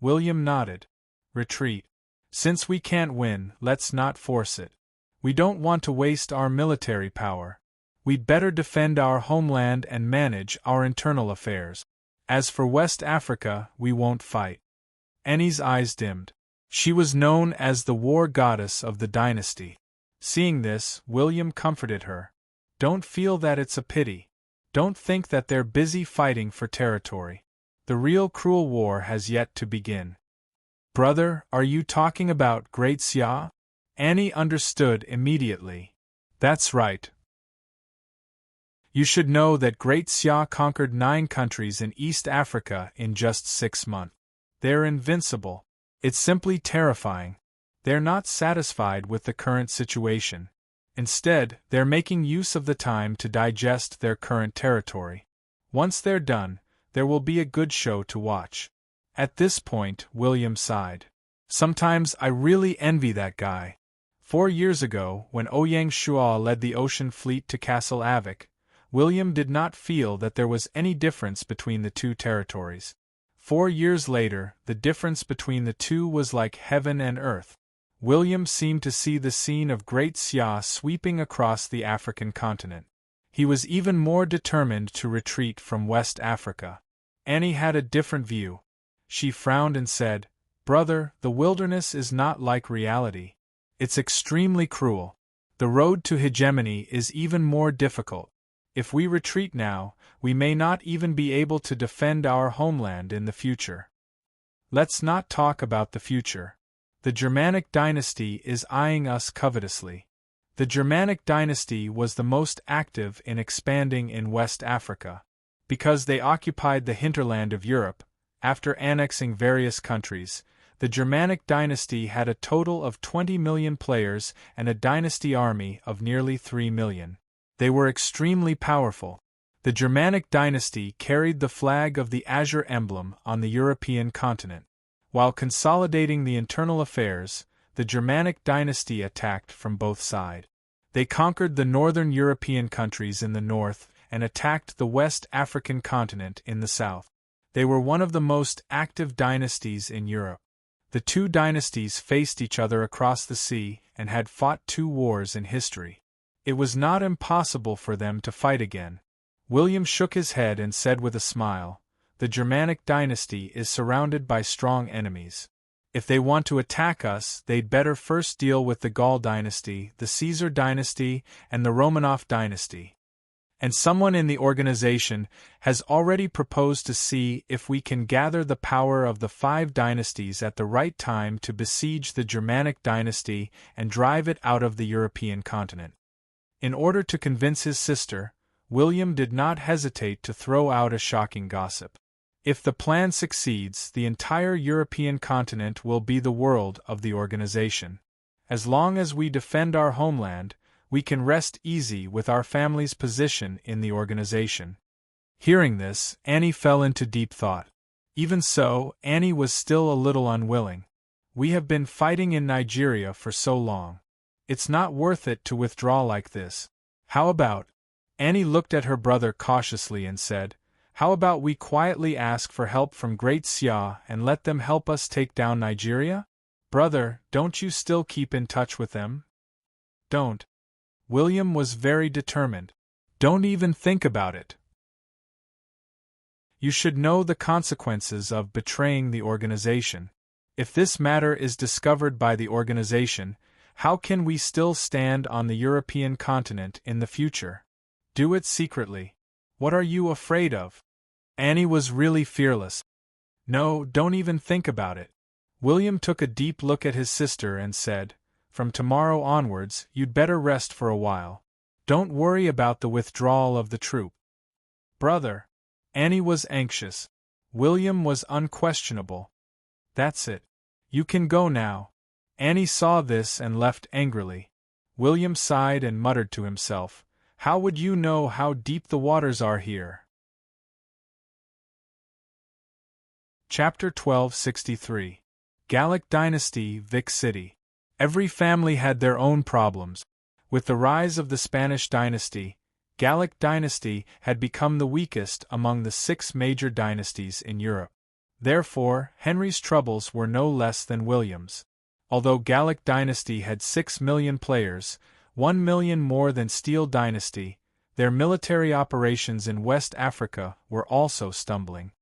William nodded. "Retreat. Since we can't win, let's not force it. We don't want to waste our military power. We'd better defend our homeland and manage our internal affairs." As for West Africa, we won't fight. Annie's eyes dimmed. She was known as the war goddess of the dynasty. Seeing this, William comforted her. Don't feel that it's a pity. Don't think that they're busy fighting for territory. The real cruel war has yet to begin. Brother, are you talking about Great Xia? Annie understood immediately. That's right. You should know that Great Xia conquered 9 countries in East Africa in just 6 months. They're invincible. It's simply terrifying. They're not satisfied with the current situation. Instead, they're making use of the time to digest their current territory. Once they're done, there will be a good show to watch. At this point, William sighed. Sometimes I really envy that guy. 4 years ago, when Ouyang Shuo led the ocean fleet to Castle Avik, William did not feel that there was any difference between the two territories. 4 years later, the difference between the two was like heaven and earth. William seemed to see the scene of Great Xia sweeping across the African continent. He was even more determined to retreat from West Africa. Annie had a different view. She frowned and said, "Brother, the wilderness is not like reality. It's extremely cruel. The road to hegemony is even more difficult. If we retreat now, we may not even be able to defend our homeland in the future." Let's not talk about the future. The Germanic dynasty is eyeing us covetously. The Germanic dynasty was the most active in expanding in West Africa. Because they occupied the hinterland of Europe, after annexing various countries, the Germanic dynasty had a total of 20 million players and a dynasty army of nearly 3 million. They were extremely powerful. The Germanic dynasty carried the flag of the azure emblem on the European continent. While consolidating the internal affairs, the Germanic dynasty attacked from both sides. They conquered the northern European countries in the north and attacked the West African continent in the south. They were one of the most active dynasties in Europe. The two dynasties faced each other across the sea and had fought 2 wars in history. It was not impossible for them to fight again. William shook his head and said with a smile, "The Germanic dynasty is surrounded by strong enemies. If they want to attack us, they'd better first deal with the Gaul dynasty, the Caesar dynasty, and the Romanov dynasty. And someone in the organization has already proposed to see if we can gather the power of the 5 dynasties at the right time to besiege the Germanic dynasty and drive it out of the European continent." In order to convince his sister, William did not hesitate to throw out a shocking gossip. If the plan succeeds, the entire European continent will be the world of the organization. As long as we defend our homeland, we can rest easy with our family's position in the organization. Hearing this, Annie fell into deep thought. Even so, Annie was still a little unwilling. We have been fighting in Nigeria for so long. It's not worth it to withdraw like this. How about? Annie looked at her brother cautiously and said, "How about we quietly ask for help from Great Xia and let them help us take down Nigeria? Brother, don't you still keep in touch with them?" "Don't." William was very determined. "Don't even think about it. You should know the consequences of betraying the organization. If this matter is discovered by the organization, how can we still stand on the European continent in the future? Do it secretly. What are you afraid of?" Annie was really fearless. "No, don't even think about it." William took a deep look at his sister and said, "From tomorrow onwards, you'd better rest for a while. Don't worry about the withdrawal of the troop." "Brother." Annie was anxious. William was unquestionable. "That's it. You can go now." Annie saw this and left angrily. William sighed and muttered to himself, "How would you know how deep the waters are here?" Chapter 1263. Gallic Dynasty, Vic City. Every family had their own problems. With the rise of the Spanish dynasty, Gallic dynasty had become the weakest among the 6 major dynasties in Europe. Therefore, Henry's troubles were no less than William's. Although Gallic dynasty had 6 million players, 1 million more than Steel dynasty, their military operations in West Africa were also stumbling.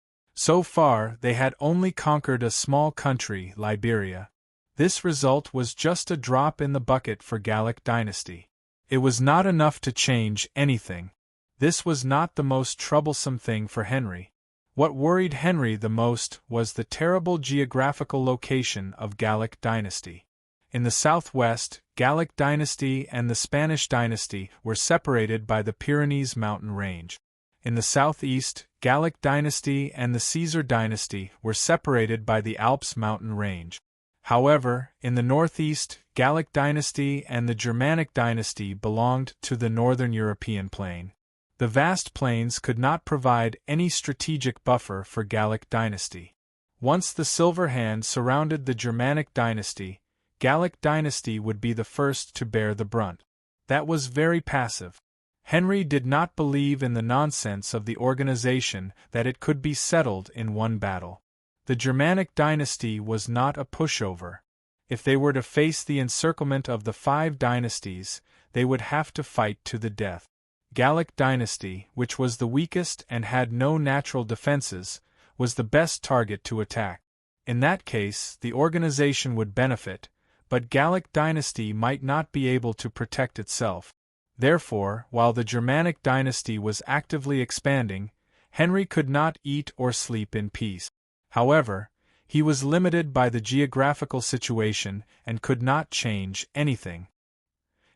So far, they had only conquered a small country, Liberia. This result was just a drop in the bucket for Gallic dynasty. It was not enough to change anything. This was not the most troublesome thing for Henry. What worried Henry the most was the terrible geographical location of Gallic dynasty. In the southwest, Gallic dynasty and the Spanish dynasty were separated by the Pyrenees mountain range. In the southeast, Gallic dynasty and the Caesar dynasty were separated by the Alps mountain range. However, in the northeast, Gallic dynasty and the Germanic dynasty belonged to the northern European plain. The vast plains could not provide any strategic buffer for Gallic dynasty. Once the silver hand surrounded the Germanic dynasty, Gallic dynasty would be the first to bear the brunt. That was very passive. Henry did not believe in the nonsense of the organization that it could be settled in one battle. The Germanic dynasty was not a pushover. If they were to face the encirclement of the 5 dynasties, they would have to fight to the death. Gallic dynasty, which was the weakest and had no natural defenses, was the best target to attack. In that case, the organization would benefit, but Gallic dynasty might not be able to protect itself. Therefore, while the Germanic dynasty was actively expanding, Henry could not eat or sleep in peace. However, he was limited by the geographical situation and could not change anything.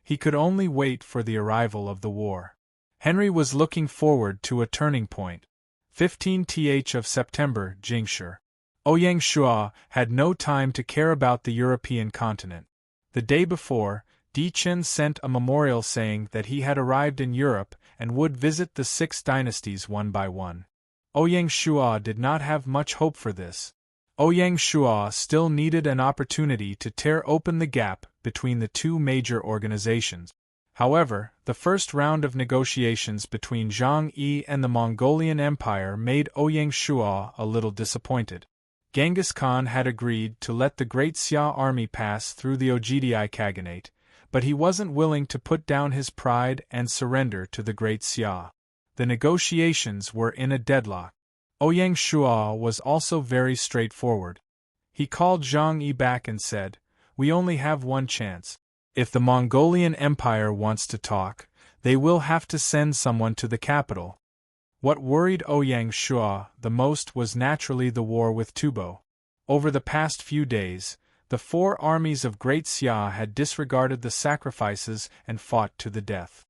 He could only wait for the arrival of the war. Henry was looking forward to a turning point. 15th of September, Jingshire. Ouyang Shua had no time to care about the European continent. The day before, Di Chen sent a memorial saying that he had arrived in Europe and would visit the 6 dynasties one by one. Ouyang Shua did not have much hope for this. Ouyang Shua still needed an opportunity to tear open the gap between the 2 major organizations. However, the first round of negotiations between Zhang Yi and the Mongolian Empire made Ouyang Shua a little disappointed. Genghis Khan had agreed to let the Great Xia army pass through the Oghidai Khaganate, but he wasn't willing to put down his pride and surrender to the Great Xia. The negotiations were in a deadlock. Ouyang Shua was also very straightforward. He called Zhang Yi back and said, "We only have one chance. If the Mongolian Empire wants to talk, they will have to send someone to the capital." What worried Ouyang Shua the most was naturally the war with Tubo. Over the past few days, the 4 armies of Great Xia had disregarded the sacrifices and fought to the death.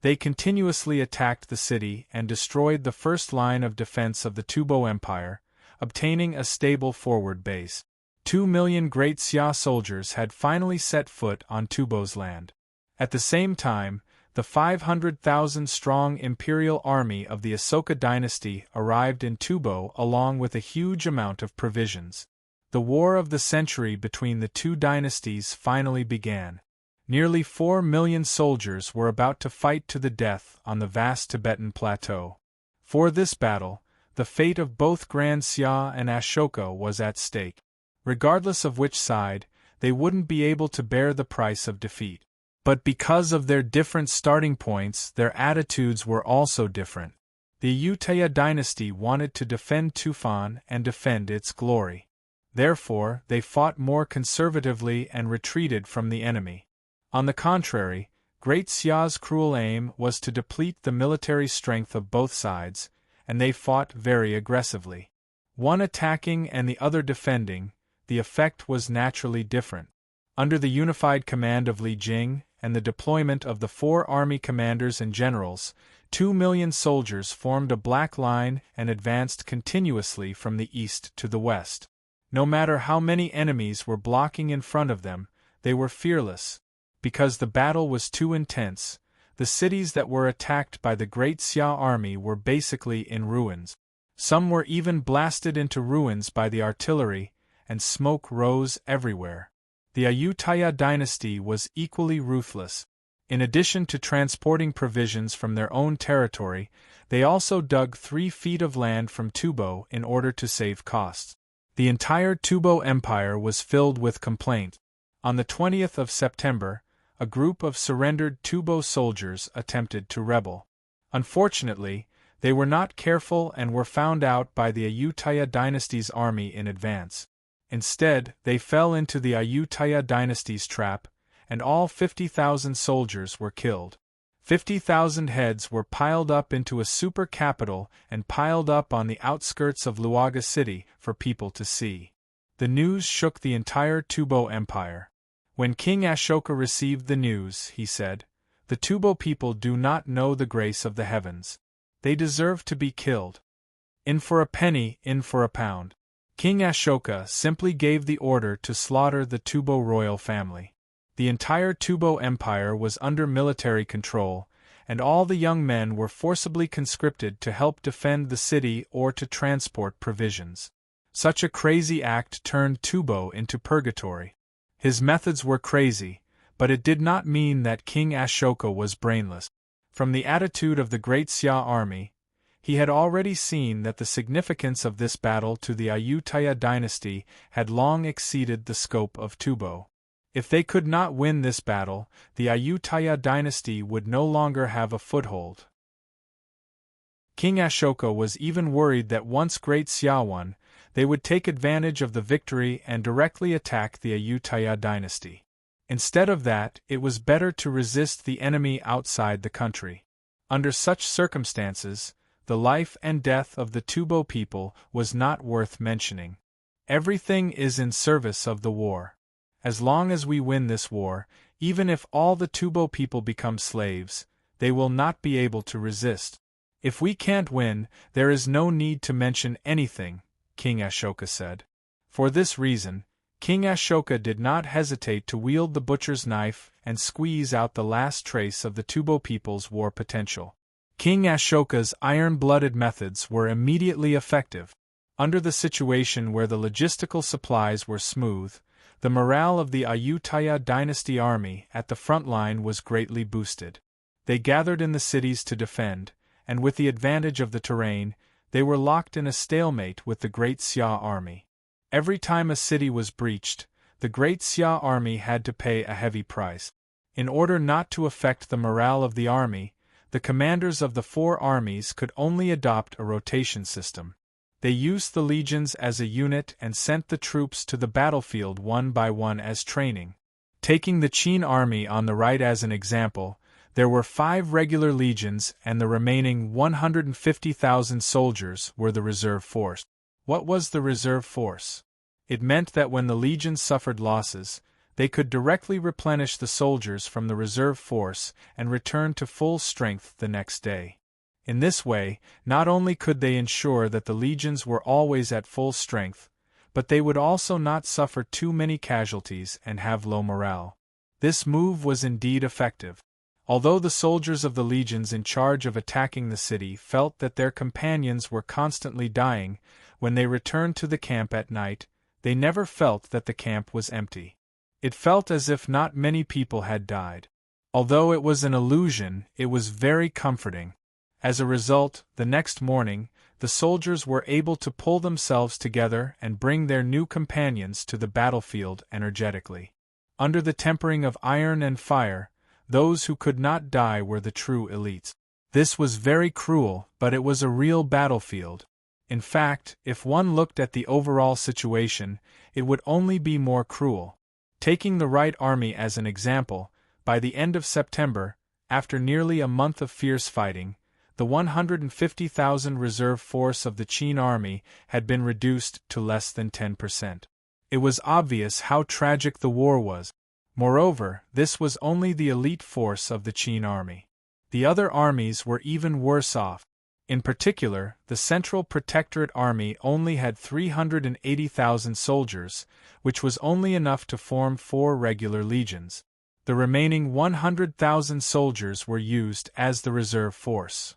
They continuously attacked the city and destroyed the first line of defense of the Tubo Empire, obtaining a stable forward base. 2 million Great Xia soldiers had finally set foot on Tubo's land. At the same time, the 500,000-strong imperial army of the Asoka dynasty arrived in Tubo along with a huge amount of provisions. The war of the century between the 2 dynasties finally began. Nearly 4 million soldiers were about to fight to the death on the vast Tibetan plateau. For this battle, the fate of both Grand Xia and Ashoka was at stake. Regardless of which side, they wouldn't be able to bear the price of defeat. But because of their different starting points, their attitudes were also different. The Ayutthaya dynasty wanted to defend Tufan and defend its glory. Therefore, they fought more conservatively and retreated from the enemy. On the contrary, Great Xia's cruel aim was to deplete the military strength of both sides, and they fought very aggressively. One attacking and the other defending, the effect was naturally different. Under the unified command of Li Jing and the deployment of the 4 army commanders and generals, 2 million soldiers formed a black line and advanced continuously from the east to the west. No matter how many enemies were blocking in front of them, they were fearless. Because the battle was too intense, the cities that were attacked by the Great Xia army were basically in ruins. Some were even blasted into ruins by the artillery, and smoke rose everywhere. The Ayutthaya dynasty was equally ruthless. In addition to transporting provisions from their own territory, they also dug 3 feet of land from Tubo in order to save costs. The entire Tubo Empire was filled with complaint. On the 20th of September, a group of surrendered Tubo soldiers attempted to rebel. Unfortunately, They were not careful and were found out by the Ayutthaya dynasty's army in advance. Instead, they fell into the Ayutthaya dynasty's trap, and all 50,000 soldiers were killed. 50,000 heads were piled up into a super capital and piled up on the outskirts of Luaga city for people to see. The news shook the entire Tubo Empire. When King Ashoka received the news, he said, "The Tubo people do not know the grace of the heavens. They deserve to be killed. In for a penny, in for a pound." King Ashoka simply gave the order to slaughter the Tubo royal family. The entire Tubo Empire was under military control, and all the young men were forcibly conscripted to help defend the city or to transport provisions. Such a crazy act turned Tubo into purgatory. His methods were crazy, but it did not mean that King Ashoka was brainless. From the attitude of the great Xia army, he had already seen that the significance of this battle to the Ayutthaya dynasty had long exceeded the scope of Tubo. If they could not win this battle, the Ayutthaya dynasty would no longer have a foothold. King Ashoka was even worried that once Great Xia won, they would take advantage of the victory and directly attack the Ayutthaya dynasty. Instead of that, it was better to resist the enemy outside the country. Under such circumstances, the life and death of the Tubo people was not worth mentioning. Everything is in service of the war. As long as we win this war, even if all the Tubo people become slaves, they will not be able to resist. If we can't win, there is no need to mention anything, King Ashoka said. For this reason, King Ashoka did not hesitate to wield the butcher's knife and squeeze out the last trace of the Tubo people's war potential. King Ashoka's iron-blooded methods were immediately effective. Under the situation where the logistical supplies were smooth, the morale of the Ayutthaya dynasty army at the front line was greatly boosted. They gathered in the cities to defend, and with the advantage of the terrain, they were locked in a stalemate with the Great Xia army. Every time a city was breached, the Great Xia army had to pay a heavy price. In order not to affect the morale of the army, the commanders of the four armies could only adopt a rotation system. They used the legions as a unit and sent the troops to the battlefield one by one as training. Taking the Qin army on the right as an example, there were 5 regular legions and the remaining 150,000 soldiers were the reserve force. What was the reserve force? It meant that when the legions suffered losses, they could directly replenish the soldiers from the reserve force and return to full strength the next day. In this way, not only could they ensure that the legions were always at full strength, but they would also not suffer too many casualties and have low morale. This move was indeed effective. Although the soldiers of the legions in charge of attacking the city felt that their companions were constantly dying, when they returned to the camp at night, they never felt that the camp was empty. It felt as if not many people had died. Although it was an illusion, it was very comforting. As a result, the next morning, the soldiers were able to pull themselves together and bring their new companions to the battlefield energetically. Under the tempering of iron and fire, those who could not die were the true elites. This was very cruel, but it was a real battlefield. In fact, if one looked at the overall situation, it would only be more cruel. Taking the Right Army as an example, by the end of September, after nearly a month of fierce fighting, the 150,000 reserve force of the Qin army had been reduced to less than 10%. It was obvious how tragic the war was. Moreover, this was only the elite force of the Qin army. The other armies were even worse off. In particular, the Central Protectorate Army only had 380,000 soldiers, which was only enough to form 4 regular legions. The remaining 100,000 soldiers were used as the reserve force.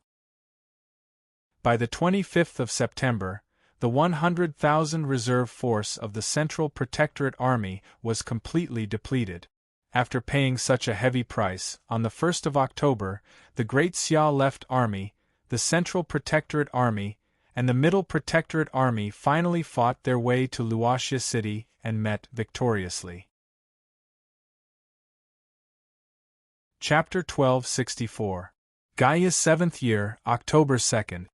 By the 25th of September, the 100,000 reserve force of the Central Protectorate Army was completely depleted. After paying such a heavy price, on the 1st of October, the Great Xia Left Army, the Central Protectorate Army, and the Middle Protectorate Army finally fought their way to Luoxia City and met victoriously. Chapter 1264. Gaia's 7th year, October 2nd.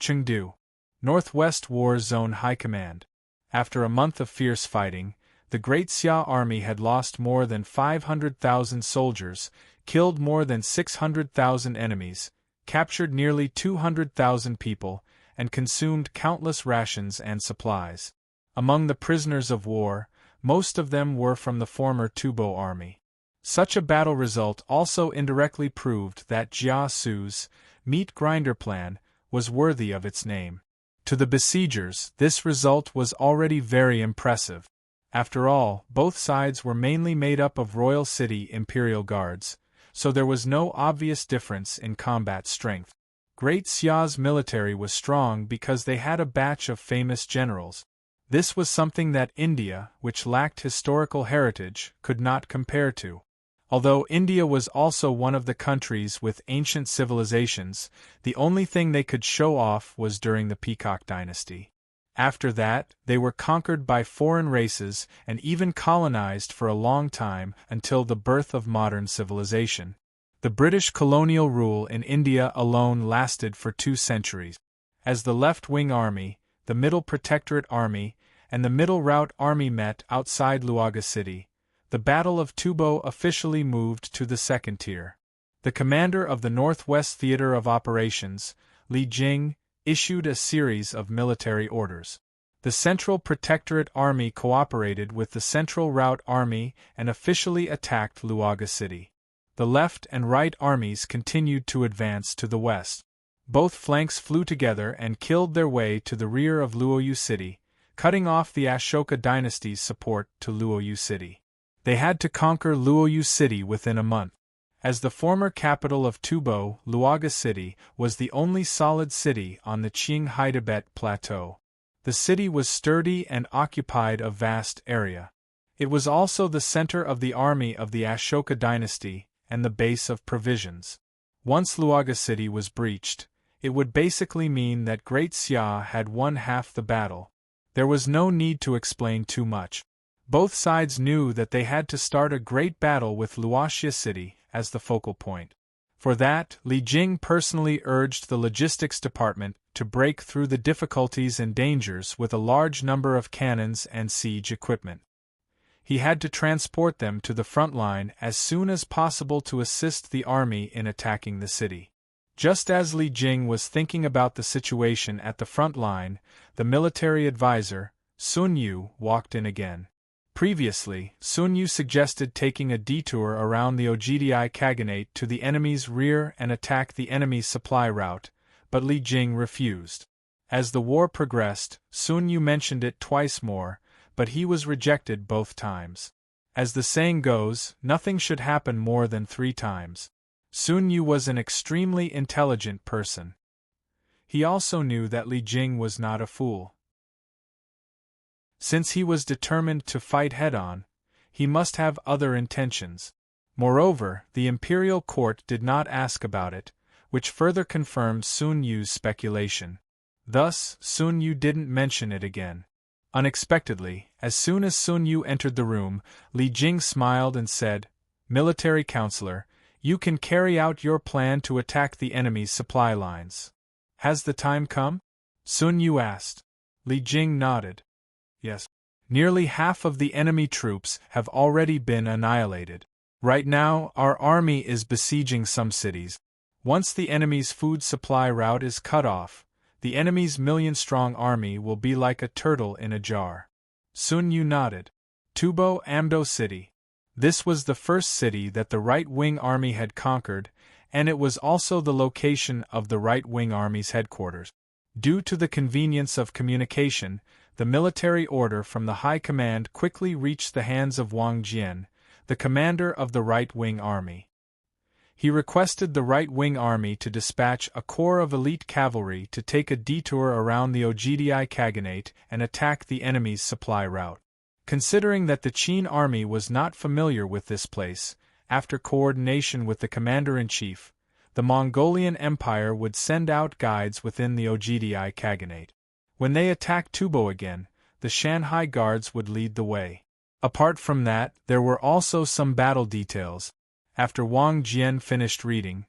Chengdu. Northwest War Zone High Command. After a month of fierce fighting, the Great Xia Army had lost more than 500,000 soldiers, killed more than 600,000 enemies, captured nearly 200,000 people, and consumed countless rations and supplies. Among the prisoners of war, most of them were from the former Tubo army. Such a battle result also indirectly proved that Jia Su's meat grinder plan was worthy of its name. To the besiegers, this result was already very impressive. After all, both sides were mainly made up of Royal City Imperial Guards, so there was no obvious difference in combat strength. Great Xia's military was strong because they had a batch of famous generals. This was something that India, which lacked historical heritage, could not compare to. Although India was also one of the countries with ancient civilizations, the only thing they could show off was during the Peacock dynasty. After that, they were conquered by foreign races and even colonized for a long time until the birth of modern civilization. The British colonial rule in India alone lasted for 2 centuries. As the left-wing army, the Middle Protectorate Army, and the Middle Route Army met outside Luoga City, the Battle of Tubo officially moved to the second tier. The commander of the Northwest Theater of Operations, Li Jing, issued a series of military orders. The Central Protectorate Army cooperated with the Central Route Army and officially attacked Luoga City. The left and right armies continued to advance to the west. Both flanks flew together and killed their way to the rear of Luoyu City, cutting off the Ashoka dynasty's support to Luoyu City. They had to conquer Luoyu City within a month. As the former capital of Tubo, Luoga City was the only solid city on the Qinghai Tibet Plateau. The city was sturdy and occupied a vast area. It was also the center of the army of the Ashoka dynasty and the base of provisions. Once Luoga City was breached, it would basically mean that Great Xia had won half the battle. There was no need to explain too much. Both sides knew that they had to start a great battle with Luoxia City as the focal point. For that, Li Jing personally urged the logistics department to break through the difficulties and dangers with a large number of cannons and siege equipment. He had to transport them to the front line as soon as possible to assist the army in attacking the city. Just as Li Jing was thinking about the situation at the front line, the military advisor, Sun Yu, walked in again. Previously, Sun Yu suggested taking a detour around the Ogdi Khaganate to the enemy's rear and attack the enemy's supply route, but Li Jing refused. As the war progressed, Sun Yu mentioned it twice more, but he was rejected both times. As the saying goes, nothing should happen more than 3 times. Sun Yu was an extremely intelligent person. He also knew that Li Jing was not a fool. Since he was determined to fight head-on, he must have other intentions. Moreover, the imperial court did not ask about it, which further confirmed Sun Yu's speculation. Thus, Sun Yu didn't mention it again. Unexpectedly, as soon as Sun Yu entered the room, Li Jing smiled and said, "Military counselor, you can carry out your plan to attack the enemy's supply lines. Has the time come?" Sun Yu asked. Li Jing nodded. "Yes. Nearly half of the enemy troops have already been annihilated. Right now, our army is besieging some cities. Once the enemy's food supply route is cut off, the enemy's million-strong army will be like a turtle in a jar." Sun Yu nodded. Tubo Amdo City. This was the first city that the right-wing army had conquered, and it was also the location of the right-wing army's headquarters. Due to the convenience of communication, the military order from the High Command quickly reached the hands of Wang Jian, the commander of the right-wing army. He requested the right-wing army to dispatch a corps of elite cavalry to take a detour around the Ogdi Khaganate and attack the enemy's supply route. Considering that the Qin army was not familiar with this place, after coordination with the commander-in-chief, the Mongolian Empire would send out guides within the Ogdi Khaganate. When they attacked Tubo again, the Shanhai Guards would lead the way. Apart from that, there were also some battle details. After Wang Jian finished reading,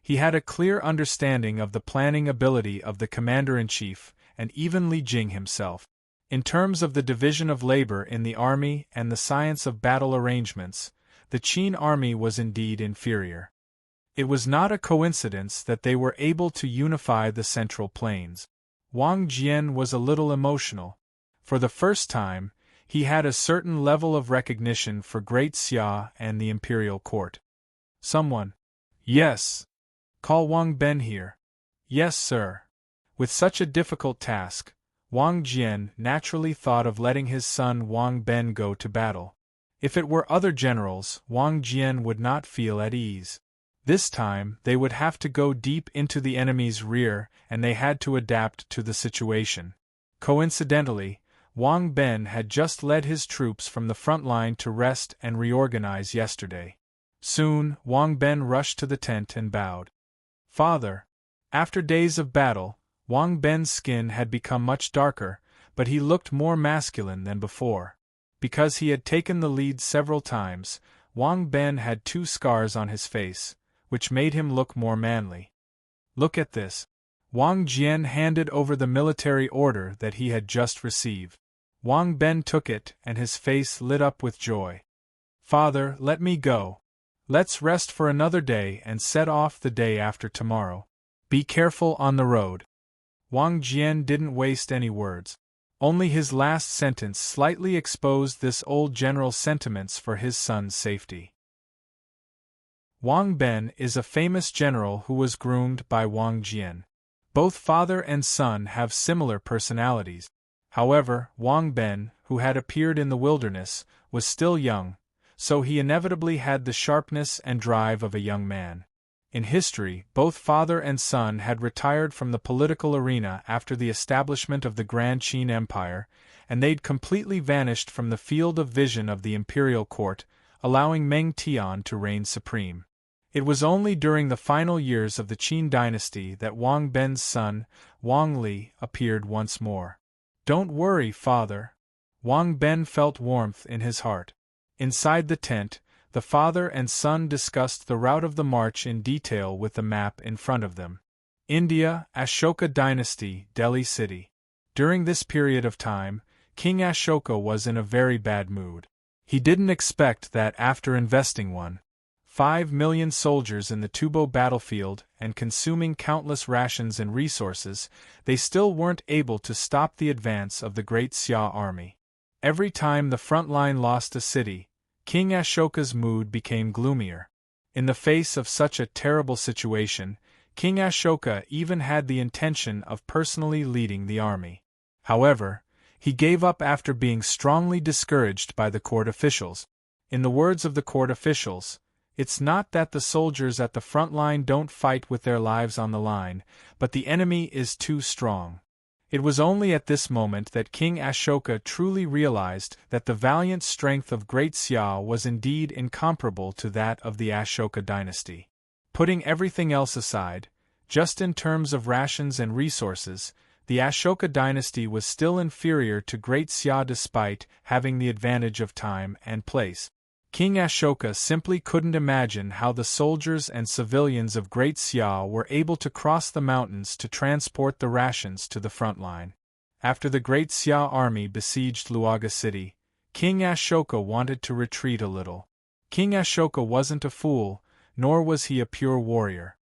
He had a clear understanding of the planning ability of the commander-in-chief, and even Li Jing himself. In terms of the division of labor in the army and the science of battle arrangements, the Qin army was indeed inferior. It was not a coincidence that they were able to unify the Central Plains. Wang Jian was a little emotional. For the first time, he had a certain level of recognition for Great Xia and the imperial court. Someone. Yes. Call Wang Ben here. Yes, sir. With such a difficult task, Wang Jian naturally thought of letting his son Wang Ben go to battle. If it were other generals, Wang Jian would not feel at ease. This time, they would have to go deep into the enemy's rear, and they had to adapt to the situation. Coincidentally, Wang Ben had just led his troops from the front line to rest and reorganize yesterday. Soon, Wang Ben rushed to the tent and bowed. Father. After days of battle, Wang Ben's skin had become much darker, but he looked more masculine than before. Because he had taken the lead several times, Wang Ben had 2 scars on his face, which made him look more manly. Look at this. Wang Jian handed over the military order that he had just received. Wang Ben took it, and his face lit up with joy. Father, let me go. Let's rest for another day and set off the day after tomorrow. Be careful on the road. Wang Jian didn't waste any words. Only his last sentence slightly exposed this old general's sentiments for his son's safety. Wang Ben is a famous general who was groomed by Wang Jian. Both father and son have similar personalities. However, Wang Ben, who had appeared in the wilderness, was still young, so he inevitably had the sharpness and drive of a young man. In history, both father and son had retired from the political arena after the establishment of the Grand Qin Empire, and they'd completely vanished from the field of vision of the imperial court, allowing Meng Tian to reign supreme. It was only during the final years of the Qin dynasty that Wang Ben's son, Wang Li, appeared once more. Don't worry, father. Wang Ben felt warmth in his heart. Inside the tent, the father and son discussed the route of the march in detail with the map in front of them. India, Ashoka Dynasty, Delhi City. During this period of time, King Ashoka was in a very bad mood. He didn't expect that after investing 1.5 million soldiers in the Tubo battlefield and consuming countless rations and resources, they still weren't able to stop the advance of the Great Xia army. Every time the front line lost a city, King Ashoka's mood became gloomier. In the face of such a terrible situation, King Ashoka even had the intention of personally leading the army. However, he gave up after being strongly discouraged by the court officials. In the words of the court officials, it's not that the soldiers at the front line don't fight with their lives on the line, but the enemy is too strong. It was only at this moment that King Ashoka truly realized that the valiant strength of Great Xia was indeed incomparable to that of the Ashoka dynasty. Putting everything else aside, just in terms of rations and resources, the Ashoka dynasty was still inferior to Great Xia despite having the advantage of time and place. King Ashoka simply couldn't imagine how the soldiers and civilians of Great Xia were able to cross the mountains to transport the rations to the front line. After the Great Xia army besieged Luoga city, King Ashoka wanted to retreat a little. King Ashoka wasn't a fool, nor was he a pure warrior.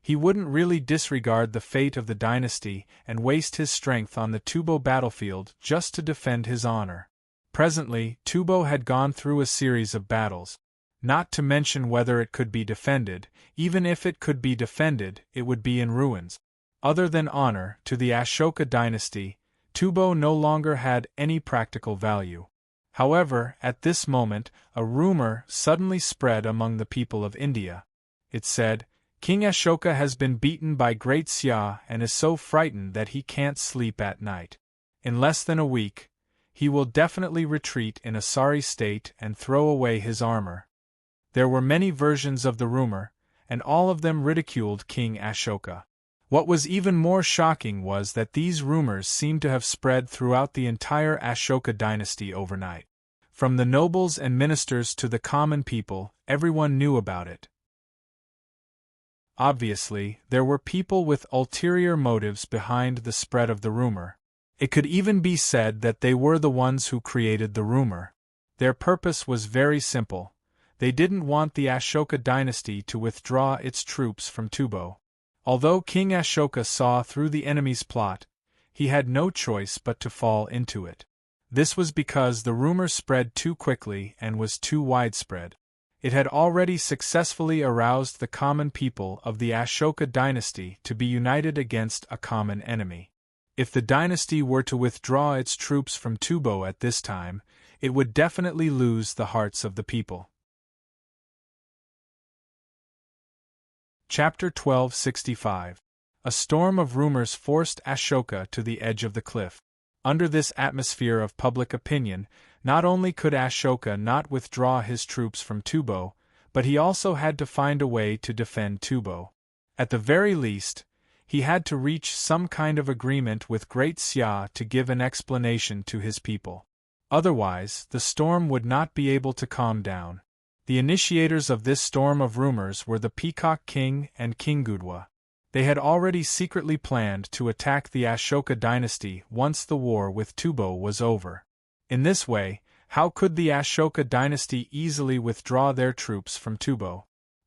He wouldn't really disregard the fate of the dynasty and waste his strength on the Tubo battlefield just to defend his honor. Presently, Tubo had gone through a series of battles. Not to mention whether it could be defended. Even if it could be defended, it would be in ruins. Other than honor, to the Ashoka dynasty, Tubo no longer had any practical value. However, at this moment, a rumor suddenly spread among the people of India. It said, King Ashoka has been beaten by Great Xia and is so frightened that he can't sleep at night. In less than a week, he will definitely retreat in a sorry state and throw away his armor. There were many versions of the rumor, and all of them ridiculed King Ashoka. What was even more shocking was that these rumors seemed to have spread throughout the entire Ashoka dynasty overnight. From the nobles and ministers to the common people, everyone knew about it. Obviously, there were people with ulterior motives behind the spread of the rumor. It could even be said that they were the ones who created the rumor. Their purpose was very simple. They didn't want the Ashoka dynasty to withdraw its troops from Tubo. Although King Ashoka saw through the enemy's plot, he had no choice but to fall into it. This was because the rumor spread too quickly and was too widespread. It had already successfully aroused the common people of the Ashoka dynasty to be united against a common enemy. If the dynasty were to withdraw its troops from Tubo at this time, it would definitely lose the hearts of the people. Chapter 1265. A storm of rumors forced Ashoka to the edge of the cliff. Under this atmosphere of public opinion, not only could Ashoka not withdraw his troops from Tubo, but he also had to find a way to defend Tubo. At the very least, he had to reach some kind of agreement with Great Xia to give an explanation to his people. Otherwise, the storm would not be able to calm down. The initiators of this storm of rumors were the Peacock King and King Gudwa. They had already secretly planned to attack the Ashoka dynasty once the war with Tubo was over. In this way, how could the Ashoka dynasty easily withdraw their troops from Tubo?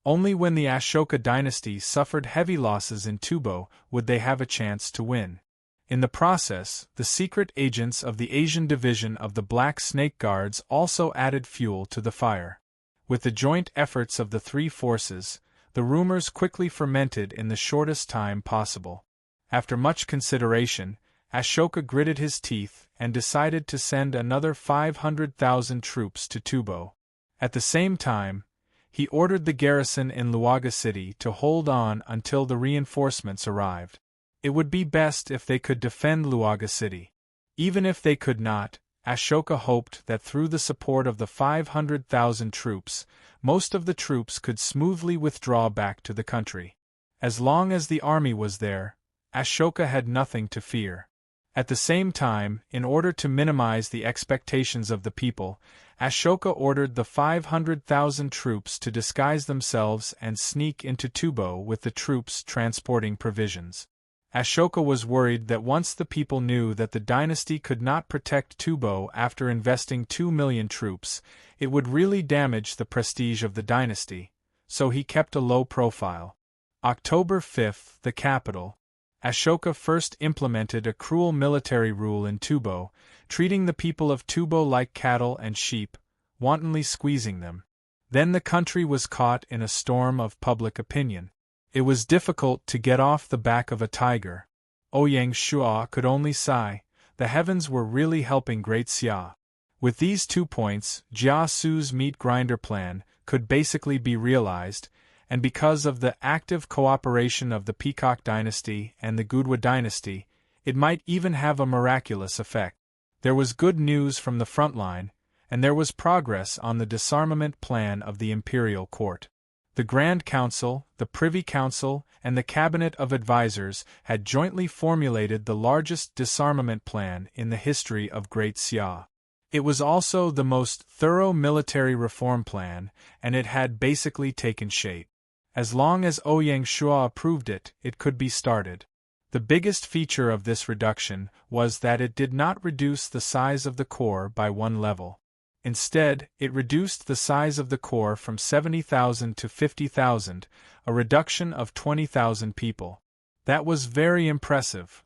Only when the Ashoka dynasty suffered heavy losses in Tubo would they have a chance to win. In the process, the secret agents of the Asian division of the Black Snake Guards also added fuel to the fire. With the joint efforts of the three forces, the rumors quickly fermented in the shortest time possible. After much consideration, Ashoka gritted his teeth and decided to send another 500,000 troops to Tubo. At the same time, he ordered the garrison in Luaga City to hold on until the reinforcements arrived. It would be best if they could defend Luaga City. Even if they could not, Ashoka hoped that through the support of the 500,000 troops, most of the troops could smoothly withdraw back to the country. As long as the army was there, Ashoka had nothing to fear. At the same time, in order to minimize the expectations of the people, Ashoka ordered the 500,000 troops to disguise themselves and sneak into Tubo with the troops transporting provisions. Ashoka was worried that once the people knew that the dynasty could not protect Tubo after investing 2 million troops, it would really damage the prestige of the dynasty, so he kept a low profile. October 5, the capital. Ashoka first implemented a cruel military rule in Tubo, treating the people of Tubo like cattle and sheep, wantonly squeezing them. Then the country was caught in a storm of public opinion. It was difficult to get off the back of a tiger. Ouyang Shua could only sigh. The heavens were really helping Great Xia. With these 2 points, Jia Su's meat grinder plan could basically be realized, and because of the active cooperation of the Peacock dynasty and the Gudwa dynasty, it might even have a miraculous effect. There was good news from the front line, and there was progress on the disarmament plan of the imperial court. The Grand Council, the Privy Council, and the Cabinet of Advisors had jointly formulated the largest disarmament plan in the history of Great Xia. It was also the most thorough military reform plan, and it had basically taken shape. As long as Ouyang Shua approved it, it could be started. The biggest feature of this reduction was that it did not reduce the size of the corps by 1 level. Instead, it reduced the size of the corps from 70,000 to 50,000, a reduction of 20,000 people. That was very impressive.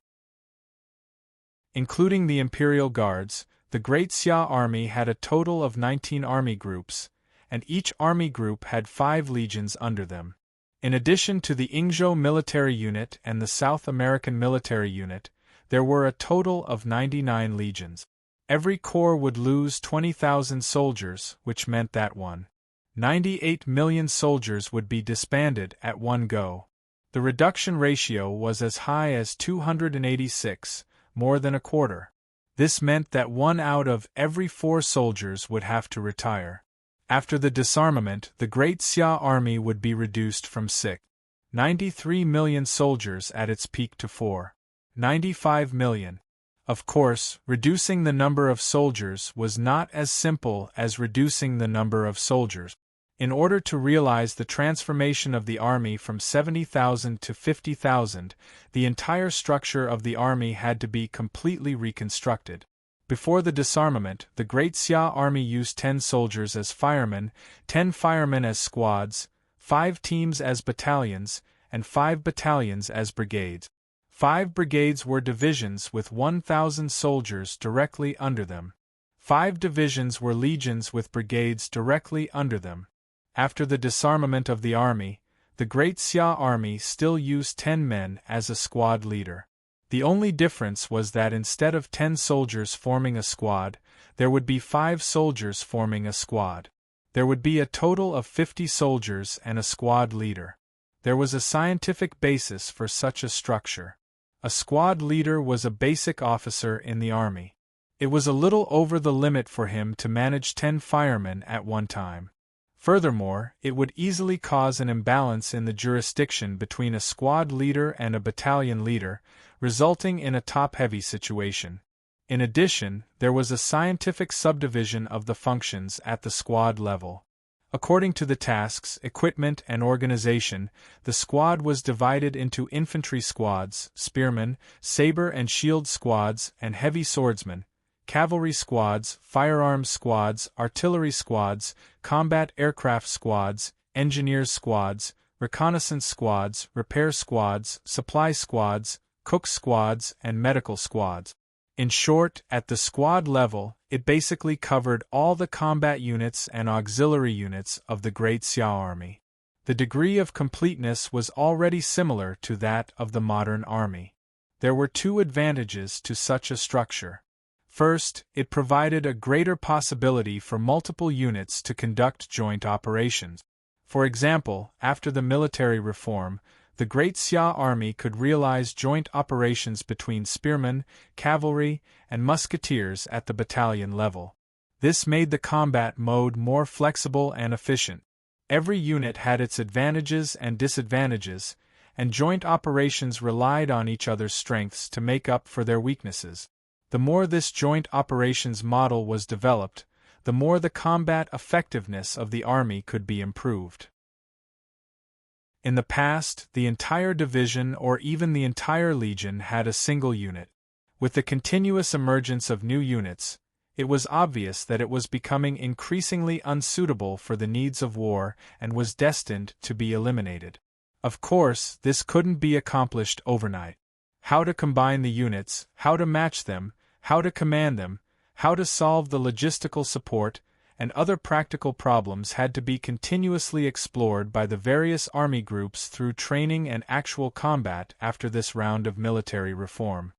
Including the Imperial Guards, the Great Xia Army had a total of 19 army groups, and each army group had 5 legions under them. In addition to the Ingzhou military unit and the South American military unit, there were a total of 99 legions. Every corps would lose 20,000 soldiers, which meant that 1.98 million soldiers would be disbanded at one go. The reduction ratio was as high as 286, more than a quarter. This meant that 1 out of every 4 soldiers would have to retire. After the disarmament, the Great Xia Army would be reduced from 6.93 million soldiers at its peak to 4.95 million. Of course, reducing the number of soldiers was not as simple as reducing the number of soldiers. In order to realize the transformation of the army from 70,000 to 50,000, the entire structure of the army had to be completely reconstructed. Before the disarmament, the Great Xia army used 10 soldiers as firemen, 10 firemen as squads, 5 teams as battalions, and 5 battalions as brigades. 5 brigades were divisions with 1,000 soldiers directly under them. 5 divisions were legions with brigades directly under them. After the disarmament of the army, the Great Xia army still used 10 men as a squad leader. The only difference was that instead of 10 soldiers forming a squad, there would be 5 soldiers forming a squad. There would be a total of 50 soldiers and a squad leader. There was a scientific basis for such a structure. A squad leader was a basic officer in the army. It was a little over the limit for him to manage 10 firemen at one time. Furthermore, it would easily cause an imbalance in the jurisdiction between a squad leader and a battalion leader, resulting in a top-heavy situation. In addition, there was a scientific subdivision of the functions at the squad level. According to the tasks, equipment, and organization, the squad was divided into infantry squads, spearmen, saber and shield squads, and heavy swordsmen, cavalry squads, firearms squads, artillery squads, combat aircraft squads, engineers squads, reconnaissance squads, repair squads, supply squads, cook squads, and medical squads. In short, at the squad level, it basically covered all the combat units and auxiliary units of the Great Xia army. The degree of completeness was already similar to that of the modern army. There were 2 advantages to such a structure. First, it provided a greater possibility for multiple units to conduct joint operations. For example, after the military reform, the Great Xia army could realize joint operations between spearmen, cavalry, and musketeers at the battalion level. This made the combat mode more flexible and efficient. Every unit had its advantages and disadvantages, and joint operations relied on each other's strengths to make up for their weaknesses. The more this joint operations model was developed, the more the combat effectiveness of the army could be improved. In the past, the entire division or even the entire legion had a single unit. With the continuous emergence of new units, it was obvious that it was becoming increasingly unsuitable for the needs of war and was destined to be eliminated. Of course, this couldn't be accomplished overnight. How to combine the units, how to match them, how to command them, how to solve the logistical support, and other practical problems had to be continuously explored by the various army groups through training and actual combat after this round of military reform.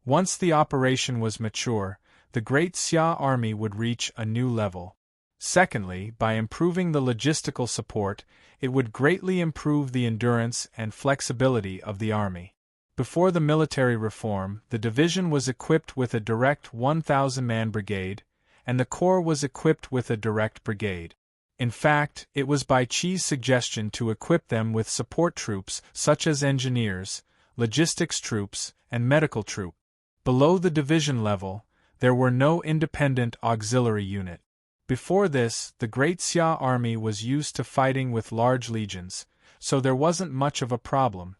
Once the operation was mature, the Great Xia army would reach a new level. Secondly, by improving the logistical support, it would greatly improve the endurance and flexibility of the army. Before the military reform, the division was equipped with a direct 1,000-man brigade, and the corps was equipped with a direct brigade. In fact, it was by Qi's suggestion to equip them with support troops such as engineers, logistics troops, and medical troops. Below the division level, there were no independent auxiliary unit. Before this, the Great Xia army was used to fighting with large legions, so there wasn't much of a problem.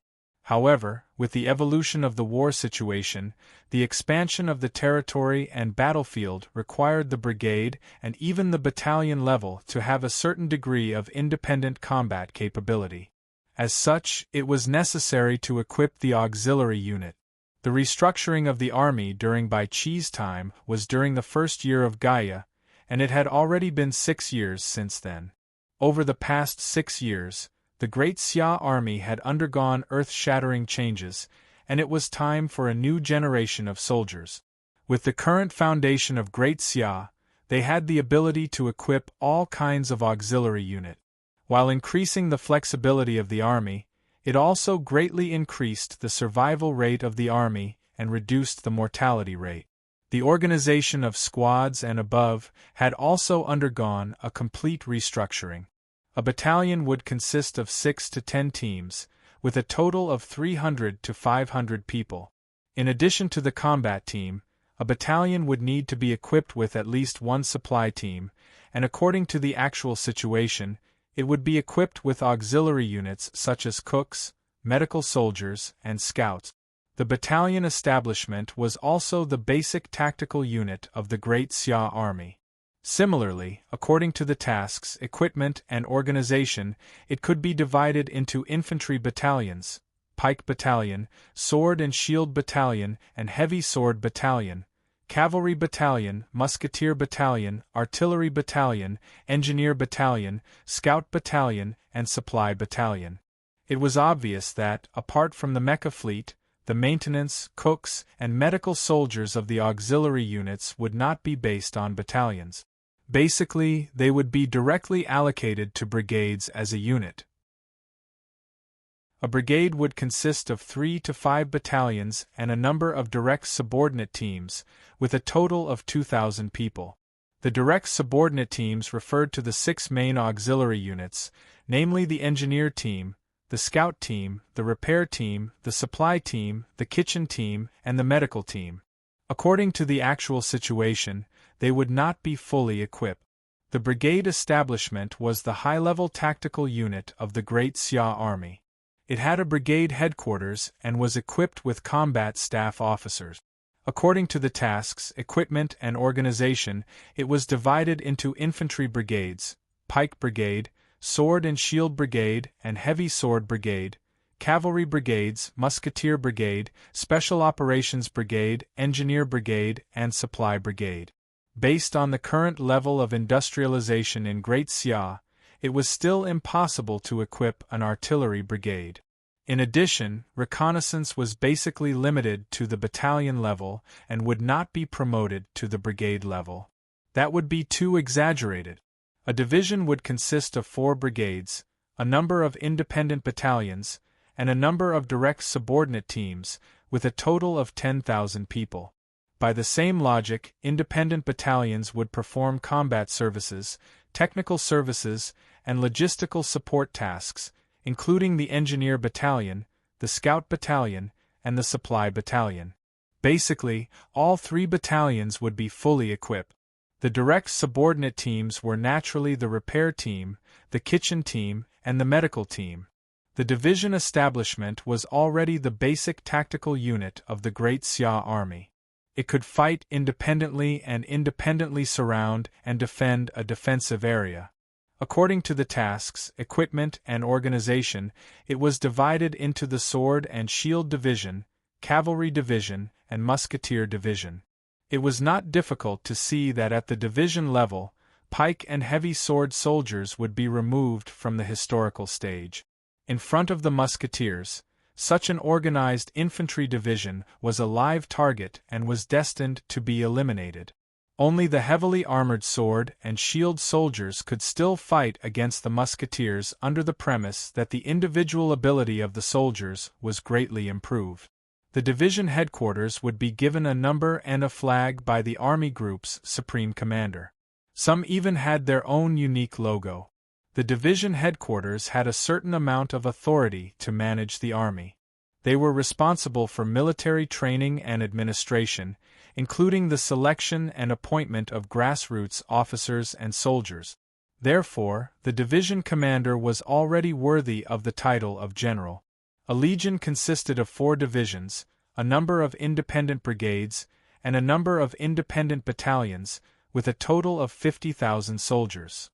However, with the evolution of the war situation, the expansion of the territory and battlefield required the brigade and even the battalion level to have a certain degree of independent combat capability. As such, it was necessary to equip the auxiliary unit. The restructuring of the army during Bai Qi's time was during the first year of Gaia, and it had already been 6 years since then. Over the past 6 years, the Great Xia army had undergone earth-shattering changes, and it was time for a new generation of soldiers. With the current foundation of Great Xia, they had the ability to equip all kinds of auxiliary unit. While increasing the flexibility of the army, it also greatly increased the survival rate of the army and reduced the mortality rate. The organization of squads and above had also undergone a complete restructuring. A battalion would consist of 6 to 10 teams, with a total of 300 to 500 people. In addition to the combat team, a battalion would need to be equipped with at least one supply team, and according to the actual situation, It would be equipped with auxiliary units such as cooks, medical soldiers, and scouts. The battalion establishment was also the basic tactical unit of the Great Xia Army. Similarly, according to the tasks, equipment, and organization, it could be divided into infantry battalions, pike battalion, sword and shield battalion, and heavy sword battalion, cavalry battalion, musketeer battalion, artillery battalion, engineer battalion, scout battalion, and supply battalion. It was obvious that, apart from the mecha fleet, the maintenance, cooks, and medical soldiers of the auxiliary units would not be based on battalions. Basically, they would be directly allocated to brigades as a unit. A brigade would consist of 3 to 5 battalions and a number of direct subordinate teams, with a total of 2,000 people. The direct subordinate teams referred to the 6 main auxiliary units, namely the engineer team, the scout team, the repair team, the supply team, the kitchen team, and the medical team. According to the actual situation, they would not be fully equipped. The brigade establishment was the high-level tactical unit of the Great Xia Army. It had a brigade headquarters and was equipped with combat staff officers. According to the tasks, equipment, and organization, it was divided into infantry brigades, pike brigade, sword and shield brigade, and heavy sword brigade, cavalry brigades, musketeer brigade, special operations brigade, engineer brigade, and supply brigade. Based on the current level of industrialization in Great Xia, it was still impossible to equip an artillery brigade. In addition, reconnaissance was basically limited to the battalion level and would not be promoted to the brigade level. That would be too exaggerated. A division would consist of 4 brigades, a number of independent battalions, and a number of direct subordinate teams, with a total of 10,000 people. By the same logic, independent battalions would perform combat services, technical services, and logistical support tasks, including the engineer battalion, the scout battalion, and the supply battalion. Basically, all 3 battalions would be fully equipped. The direct subordinate teams were naturally the repair team, the kitchen team, and the medical team. The division establishment was already the basic tactical unit of the Great Xia Army. It could fight independently and independently surround and defend a defensive area. According to the tasks, equipment, and organization, it was divided into the sword and shield division, cavalry division, and musketeer division. It was not difficult to see that at the division level, pike and heavy sword soldiers would be removed from the historical stage. In front of the musketeers, such an organized infantry division was a live target and was destined to be eliminated. Only the heavily armored sword and shield soldiers could still fight against the musketeers under the premise that the individual ability of the soldiers was greatly improved. The division headquarters would be given a number and a flag by the army group's supreme commander. Some even had their own unique logo. The division headquarters had a certain amount of authority to manage the army. They were responsible for military training and administration, including the selection and appointment of grassroots officers and soldiers. Therefore, the division commander was already worthy of the title of general. A legion consisted of 4 divisions, a number of independent brigades, and a number of independent battalions, with a total of 50,000 soldiers.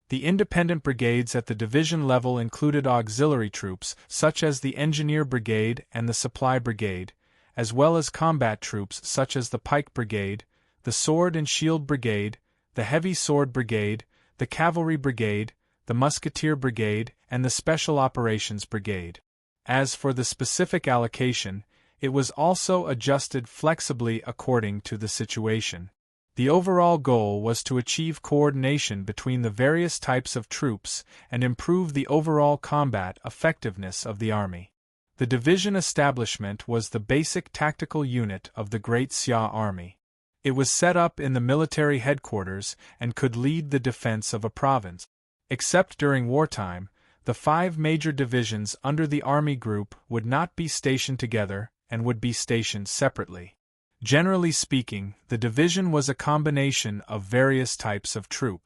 The independent brigades at the division level included auxiliary troops such as the engineer brigade and the supply brigade, as well as combat troops such as the pike brigade, the sword and shield brigade, the heavy sword brigade, the cavalry brigade, the musketeer brigade, and the special operations brigade. As for the specific allocation, it was also adjusted flexibly according to the situation. The overall goal was to achieve coordination between the various types of troops and improve the overall combat effectiveness of the army. The division establishment was the basic tactical unit of the Great Xia Army. It was set up in the military headquarters and could lead the defense of a province. Except during wartime, the 5 major divisions under the army group would not be stationed together and would be stationed separately. Generally speaking, the division was a combination of various types of troop.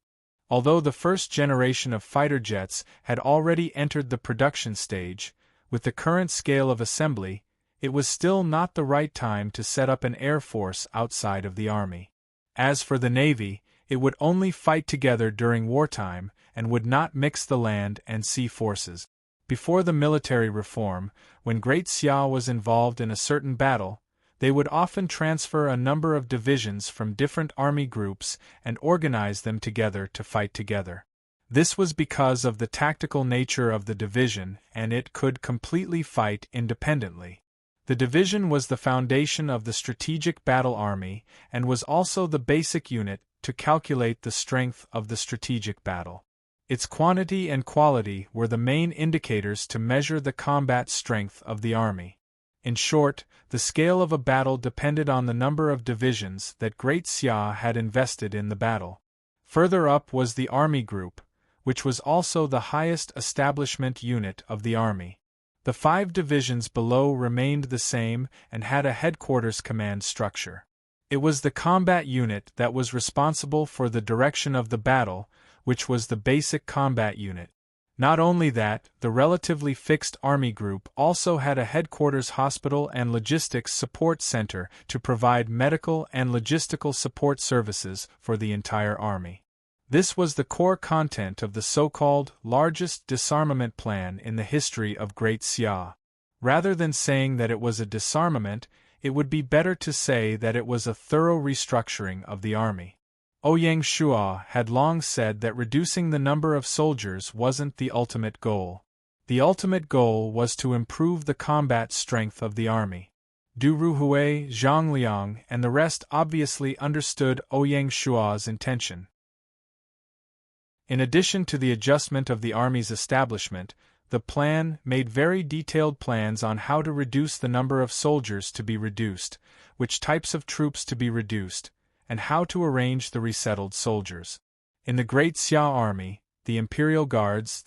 Although the first generation of fighter jets had already entered the production stage, with the current scale of assembly, it was still not the right time to set up an air force outside of the Army. As for the Navy, it would only fight together during wartime and would not mix the land and sea forces. Before the military reform, when Great Xia was involved in a certain battle, they would often transfer a number of divisions from different army groups and organize them together to fight together. This was because of the tactical nature of the division, and it could completely fight independently. The division was the foundation of the strategic battle army and was also the basic unit to calculate the strength of the strategic battle. Its quantity and quality were the main indicators to measure the combat strength of the army. In short, the scale of a battle depended on the number of divisions that Great Xia had invested in the battle. Further up was the army group, which was also the highest establishment unit of the army. The 5 divisions below remained the same and had a headquarters command structure. It was the combat unit that was responsible for the direction of the battle, which was the basic combat unit. Not only that, the relatively fixed army group also had a headquarters hospital and logistics support center to provide medical and logistical support services for the entire army. This was the core content of the so-called largest disarmament plan in the history of Great Xia. Rather than saying that it was a disarmament, it would be better to say that it was a thorough restructuring of the army. Ouyang Shua had long said that reducing the number of soldiers wasn't the ultimate goal. The ultimate goal was to improve the combat strength of the army. Du Ruhui, Zhang Liang, and the rest obviously understood Ouyang Shua's intention. In addition to the adjustment of the army's establishment, the plan made very detailed plans on how to reduce the number of soldiers to be reduced, which types of troops to be reduced, and how to arrange the resettled soldiers. In the Great Xia army, the Imperial Guards,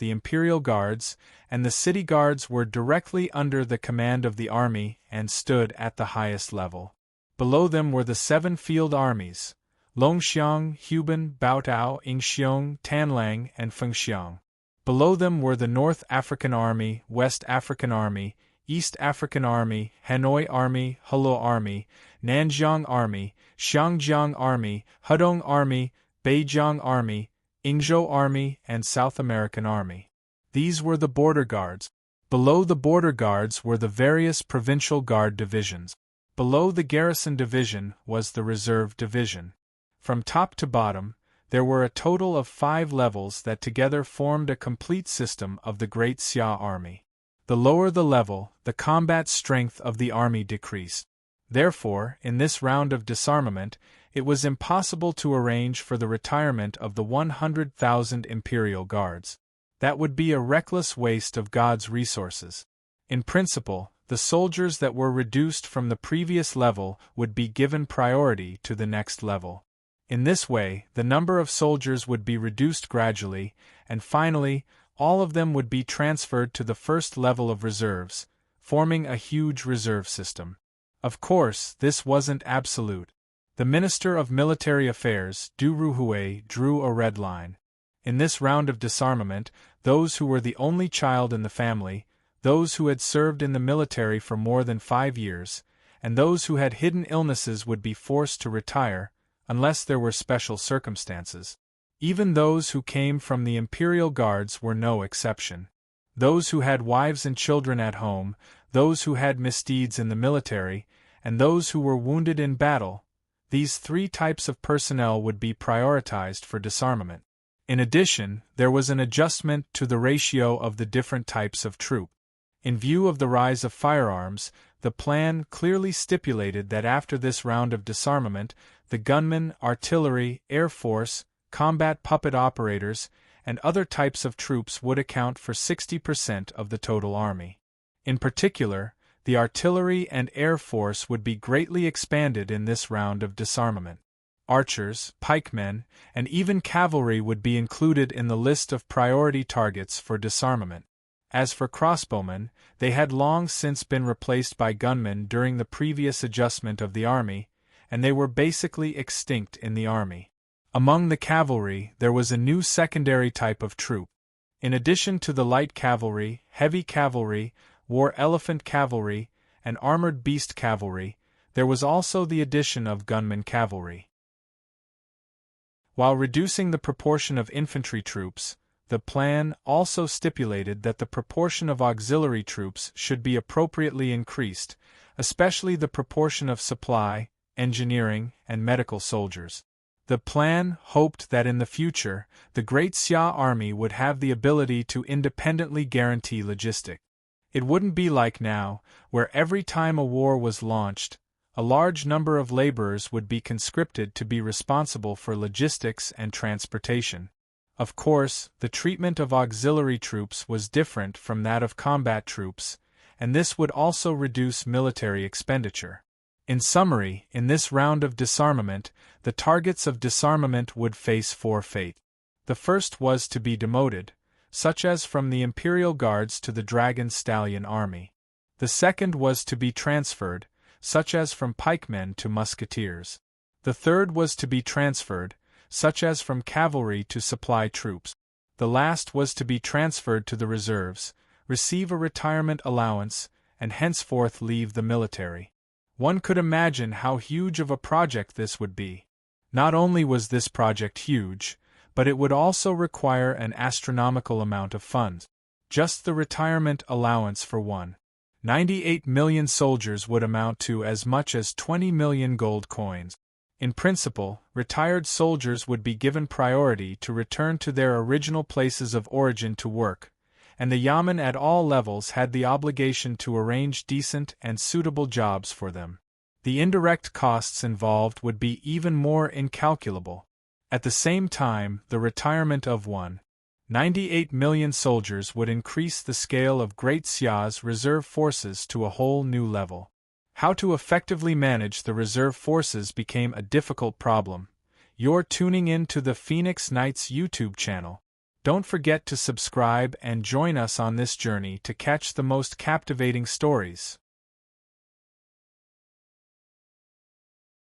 and the City Guards were directly under the command of the army and stood at the highest level. Below them were the 7 field armies: Longxiang, Huban, Baotao, Yingxiong, Tanlang, and Fengxiang. Below them were the North African Army, West African Army, East African Army, Hanoi Army, Hulluo Army, Nanjiang Army, Xiangjiang Army, Hudong Army, Beijiang Army, Yingzhou Army, and South American Army. These were the border guards. Below the border guards were the various provincial guard divisions. Below the garrison division was the reserve division. From top to bottom, there were a total of 5 levels that together formed a complete system of the Great Xia army. The lower the level, the combat strength of the army decreased. Therefore, in this round of disarmament, it was impossible to arrange for the retirement of the 100,000 Imperial Guards. That would be a reckless waste of God's resources. In principle, the soldiers that were reduced from the previous level would be given priority to the next level. In this way, the number of soldiers would be reduced gradually, and finally, all of them would be transferred to the first level of reserves, forming a huge reserve system. Of course, this wasn't absolute. The Minister of Military Affairs, Du Ruhui, drew a red line. In this round of disarmament, those who were the only child in the family, those who had served in the military for more than 5 years, and those who had hidden illnesses would be forced to retire, unless there were special circumstances. Even those who came from the Imperial Guards were no exception. Those who had wives and children at home, those who had misdeeds in the military, and those who were wounded in battle, these 3 types of personnel would be prioritized for disarmament. In addition, there was an adjustment to the ratio of the different types of troop. In view of the rise of firearms, the plan clearly stipulated that after this round of disarmament, the gunmen, artillery, air force, combat puppet operators, and other types of troops would account for 60% of the total army. In particular, the artillery and air force would be greatly expanded in this round of disarmament. Archers, pikemen, and even cavalry would be included in the list of priority targets for disarmament. As for crossbowmen, they had long since been replaced by gunmen during the previous adjustment of the army, and they were basically extinct in the army. Among the cavalry, there was a new secondary type of troop. In addition to the light cavalry, heavy cavalry, war elephant cavalry, and armored beast cavalry, there was also the addition of gunman cavalry. While reducing the proportion of infantry troops, the plan also stipulated that the proportion of auxiliary troops should be appropriately increased, especially the proportion of supply, engineering, and medical soldiers. The plan hoped that in the future, the Great Xia army would have the ability to independently guarantee logistics. It wouldn't be like now, where every time a war was launched, a large number of laborers would be conscripted to be responsible for logistics and transportation. Of course, the treatment of auxiliary troops was different from that of combat troops, and this would also reduce military expenditure. In summary, in this round of disarmament, the targets of disarmament would face four fates. The first was to be demoted, such as from the Imperial Guards to the Dragon Stallion Army. The second was to be transferred, such as from pikemen to musketeers. The third was to be transferred, such as from cavalry to supply troops. The last was to be transferred to the reserves, receive a retirement allowance, and henceforth leave the military. One could imagine how huge of a project this would be. Not only was this project huge, but it would also require an astronomical amount of funds. Just the retirement allowance for 1.98 million soldiers would amount to as much as 20 million gold coins. In principle, retired soldiers would be given priority to return to their original places of origin to work, and the yamen at all levels had the obligation to arrange decent and suitable jobs for them. The indirect costs involved would be even more incalculable. At the same time, the retirement of 1.98 million soldiers would increase the scale of Great Xia's reserve forces to a whole new level. How to effectively manage the reserve forces became a difficult problem. You're tuning in to the Phoenix Knights YouTube channel. Don't forget to subscribe and join us on this journey to catch the most captivating stories.